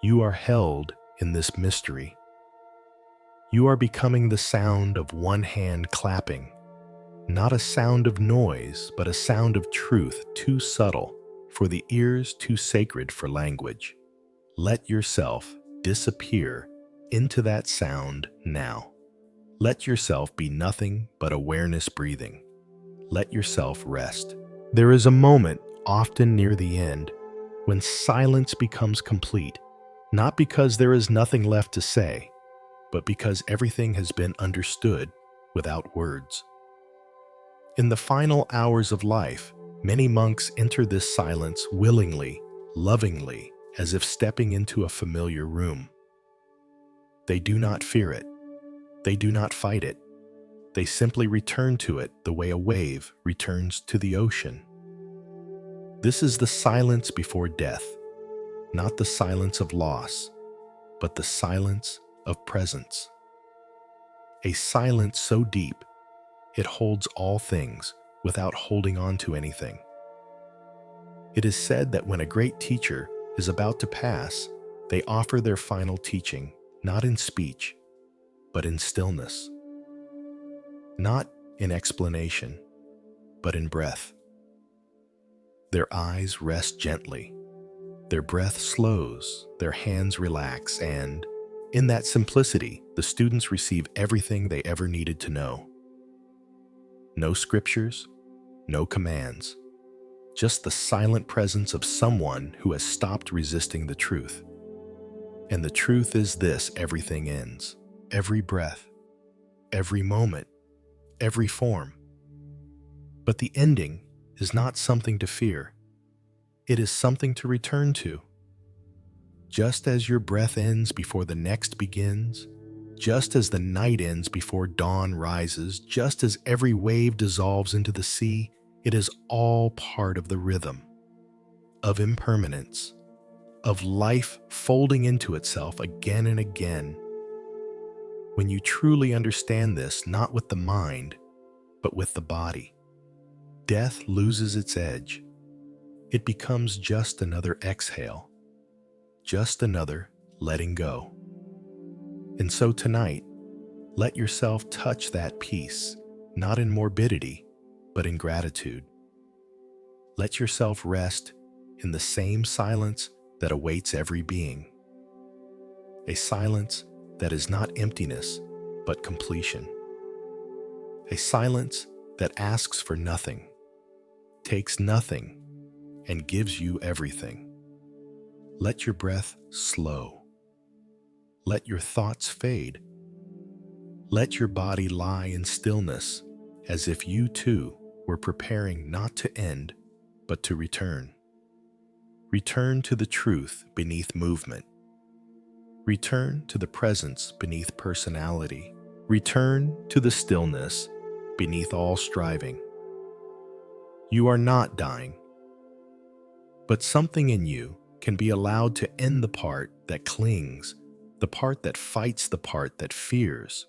You are held in this mystery. You are becoming the sound of one hand clapping, not a sound of noise, but a sound of truth too subtle for the ears, too sacred for language. Let yourself disappear into that sound now. Let yourself be nothing but awareness breathing. Let yourself rest. There is a moment, often near the end, when silence becomes complete, not because there is nothing left to say, but because everything has been understood without words. In the final hours of life, many monks enter this silence willingly, lovingly, as if stepping into a familiar room. They do not fear it. They do not fight it. They simply return to it the way a wave returns to the ocean. This is the silence before death, not the silence of loss, but the silence of presence. A silence so deep, it holds all things without holding on to anything. It is said that when a great teacher is about to pass, they offer their final teaching, not in speech, but in stillness. Not in explanation, but in breath. Their eyes rest gently, their breath slows, their hands relax, and in that simplicity, the students receive everything they ever needed to know. No scriptures, no commands, just the silent presence of someone who has stopped resisting the truth. And the truth is this: everything ends. Every breath, every moment, every form. But the ending is not something to fear. It is something to return to. Just as your breath ends before the next begins, just as the night ends before dawn rises, just as every wave dissolves into the sea, it is all part of the rhythm, of impermanence, of life folding into itself again and again. When you truly understand this, not with the mind, but with the body, death loses its edge. It becomes just another exhale, just another letting go. And so tonight, let yourself touch that peace, not in morbidity, but in gratitude. Let yourself rest in the same silence that awaits every being. A silence that is not emptiness, but completion. A silence that asks for nothing, takes nothing, and gives you everything. Let your breath slow. Let your thoughts fade. Let your body lie in stillness, as if you too were preparing not to end, but to return. Return to the truth beneath movement. Return to the presence beneath personality. Return to the stillness beneath all striving. You are not dying, but something in you can be allowed to end the part that clings, the part that fights, the part that fears.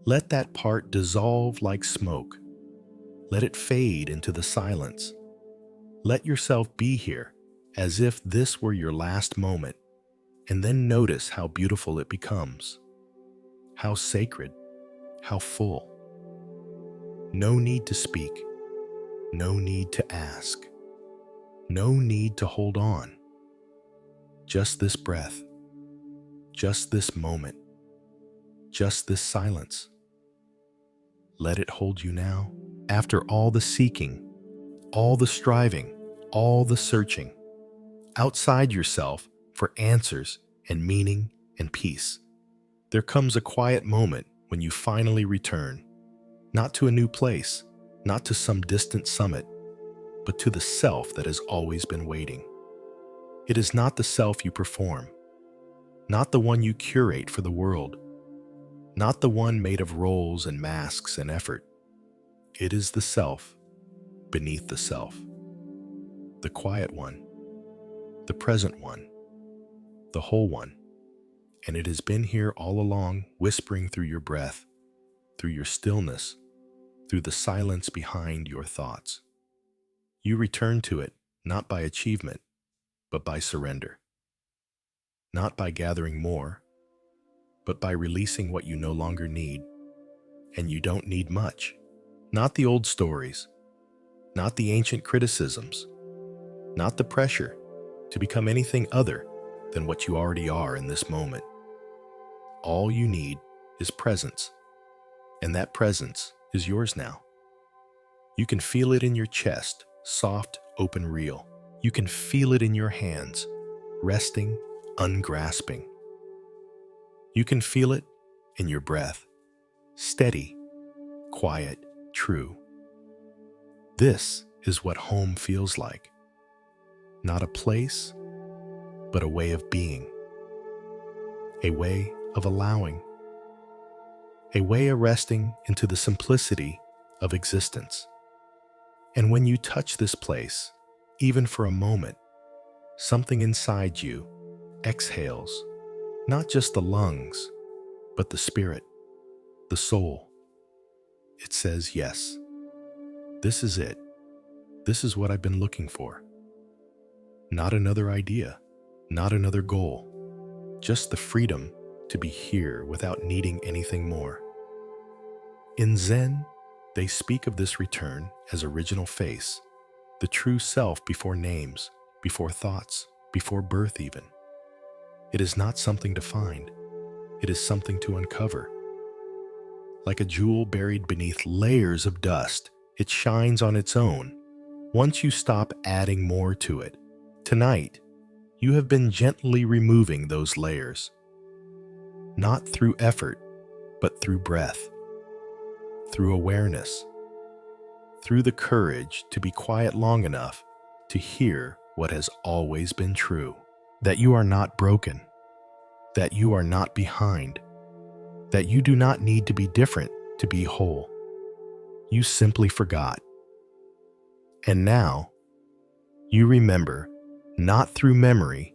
Let that part dissolve like smoke. Let it fade into the silence. Let yourself be here as if this were your last moment, and then notice how beautiful it becomes, how sacred, how full. No need to speak, no need to ask, no need to hold on. Just this breath, just this moment, just this silence. Let it hold you now. After all the seeking, all the striving, all the searching, outside yourself for answers and meaning and peace, there comes a quiet moment when you finally return, not to a new place, not to some distant summit, but to the self that has always been waiting. It is not the self you perform, not the one you curate for the world, not the one made of roles and masks and effort. It is the self beneath the self, the quiet one, the present one, the whole one. And it has been here all along, whispering through your breath, through your stillness, through the silence behind your thoughts. You return to it not by achievement, but by surrender. Not by gathering more, but by releasing what you no longer need. And you don't need much. Not the old stories, not the ancient criticisms, not the pressure to become anything other than what you already are in this moment. All you need is presence, and that presence is yours now. You can feel it in your chest, soft, open, real. You can feel it in your hands, resting, ungrasping. You can feel it in your breath, steady, quiet, true. This is what home feels like. Not a place, but a way of being. A way of allowing. A way of resting into the simplicity of existence. And when you touch this place, even for a moment, something inside you exhales, not just the lungs, but the spirit, the soul. It says, yes, this is it. This is what I've been looking for. Not another idea, not another goal, just the freedom to be here without needing anything more. In Zen, they speak of this return as original face, the true self before names, before thoughts, before birth even. It is not something to find, it is something to uncover. Like a jewel buried beneath layers of dust, it shines on its own once you stop adding more to it. Tonight, you have been gently removing those layers, not through effort, but through breath, through awareness, through the courage to be quiet long enough to hear what has always been true, that you are not broken, that you are not behind, that you do not need to be different to be whole. You simply forgot. And now, you remember, not through memory,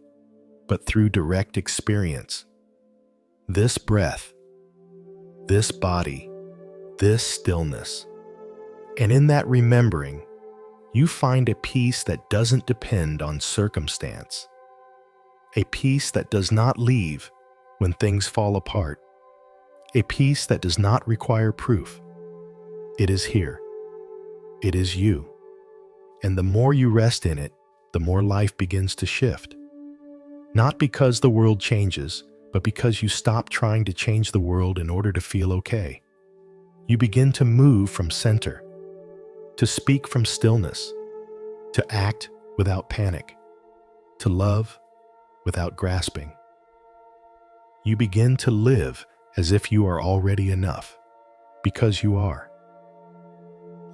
but through direct experience. This breath, this body, this stillness. And in that remembering, you find a peace that doesn't depend on circumstance, a peace that does not leave when things fall apart, a peace that does not require proof. It is here. It is you. And the more you rest in it, the more life begins to shift. Not because the world changes, but because you stop trying to change the world in order to feel okay. You begin to move from center, to speak from stillness, to act without panic, to love without grasping. You begin to live as if you are already enough, because you are.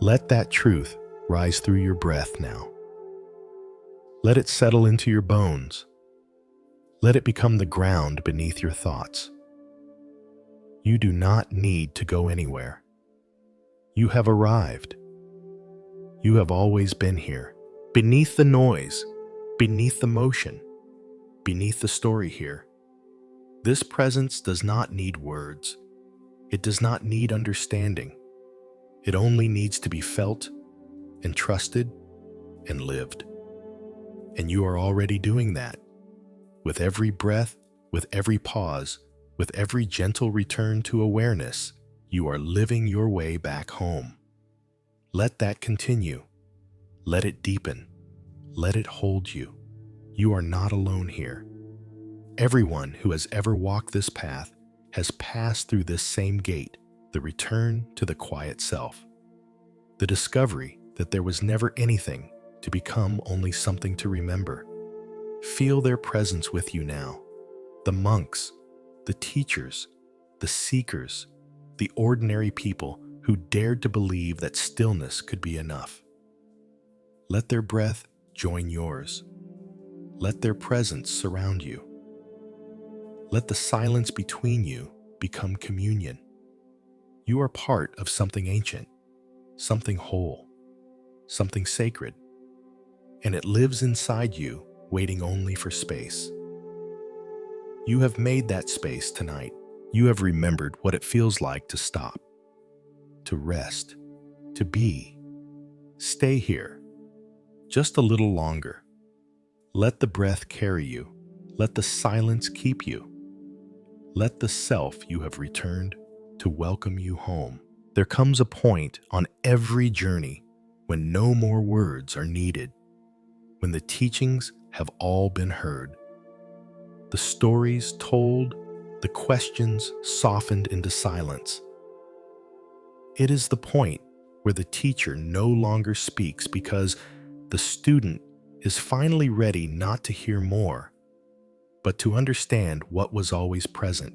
Let that truth rise through your breath now. Let it settle into your bones. Let it become the ground beneath your thoughts. You do not need to go anywhere. You have arrived. You have always been here, beneath the noise, beneath the motion, beneath the story here. This presence does not need words. It does not need understanding. It only needs to be felt and trusted and lived. And you are already doing that. With every breath, with every pause, with every gentle return to awareness, you are living your way back home. Let that continue. Let it deepen. Let it hold you. You are not alone here. Everyone who has ever walked this path has passed through this same gate, the return to the quiet self. The discovery that there was never anything to become only something to remember. Feel their presence with you now. The monks, the teachers, the seekers, the ordinary people who dared to believe that stillness could be enough. Let their breath join yours. Let their presence surround you. Let the silence between you become communion. You are part of something ancient, something whole, something sacred, and it lives inside you, waiting only for space. You have made that space tonight. You have remembered what it feels like to stop, to rest, to be. Stay here, just a little longer. Let the breath carry you. Let the silence keep you. Let the self you have returned to welcome you home. There comes a point on every journey when no more words are needed, when the teachings have all been heard, the stories told, the questions softened into silence. It is the point where the teacher no longer speaks because the student is finally ready not to hear more, but to understand what was always present.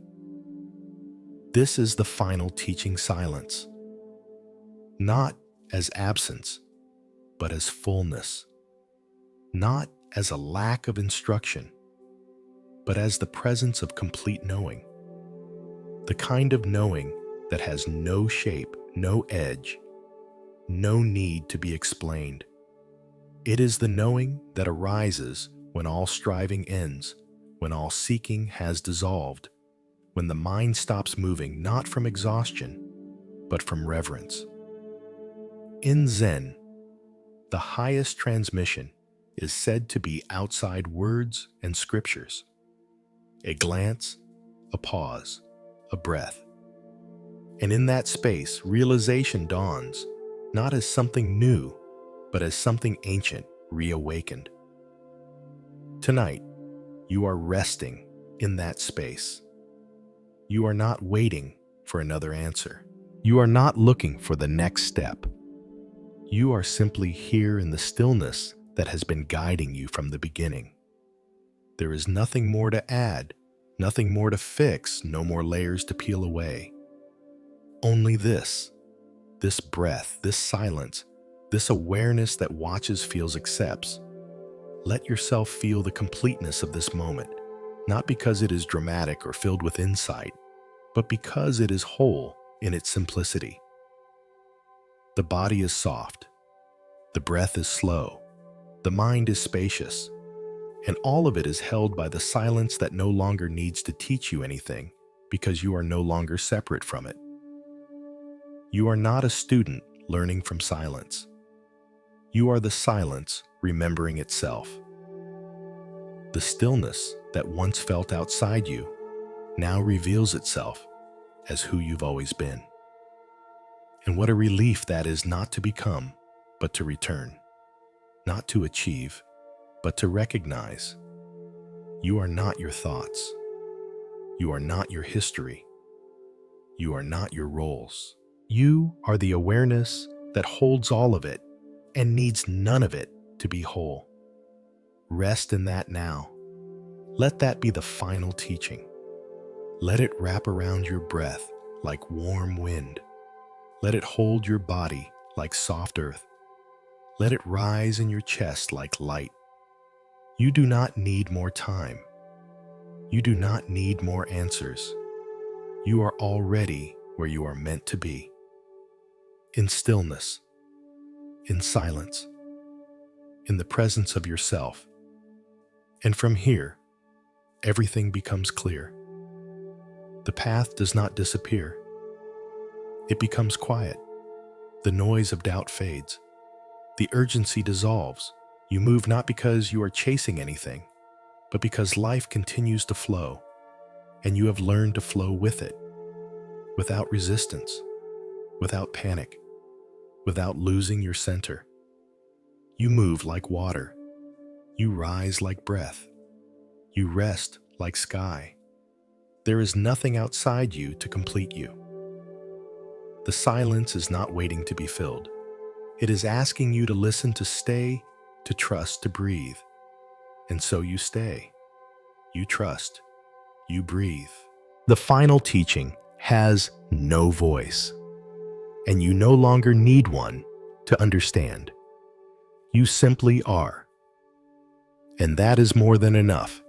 This is the final teaching silence, not as absence, but as fullness, not as a lack of instruction, but as the presence of complete knowing, the kind of knowing that has no shape, no edge, no need to be explained. It is the knowing that arises when all striving ends, when all seeking has dissolved, when the mind stops moving not from exhaustion, but from reverence. In Zen, the highest transmission is said to be outside words and scriptures. A glance, a pause, a breath. And in that space, realization dawns, not as something new, but as something ancient reawakened. Tonight, you are resting in that space. You are not waiting for another answer. You are not looking for the next step. You are simply here in the stillness that has been guiding you from the beginning. There is nothing more to add, nothing more to fix, no more layers to peel away. Only this breath, this silence, this awareness that watches, feels, accepts. Let yourself feel the completeness of this moment, not because it is dramatic or filled with insight, but because it is whole in its simplicity. The body is soft, the breath is slow, the mind is spacious, and all of it is held by the silence that no longer needs to teach you anything because you are no longer separate from it. You are not a student learning from silence. You are the silence remembering itself. The stillness that once felt outside you now reveals itself as who you've always been. And what a relief that is, not to become, but to return. Not to achieve, but to recognize. You are not your thoughts. You are not your history. You are not your roles. You are the awareness that holds all of it and needs none of it to be whole. Rest in that now. Let that be the final teaching. Let it wrap around your breath like warm wind. Let it hold your body like soft earth. Let it rise in your chest like light. You do not need more time. You do not need more answers. You are already where you are meant to be. In stillness, in silence, in the presence of yourself. And from here, everything becomes clear. The path does not disappear. It becomes quiet. The noise of doubt fades. The urgency dissolves. You move not because you are chasing anything, but because life continues to flow, and you have learned to flow with it, without resistance, without panic, without losing your center. You move like water. You rise like breath. You rest like sky. There is nothing outside you to complete you. The silence is not waiting to be filled. It is asking you to listen, to stay, to trust, to breathe. And so you stay. You trust. You breathe. The final teaching has no voice, and you no longer need one to understand. You simply are. And that is more than enough.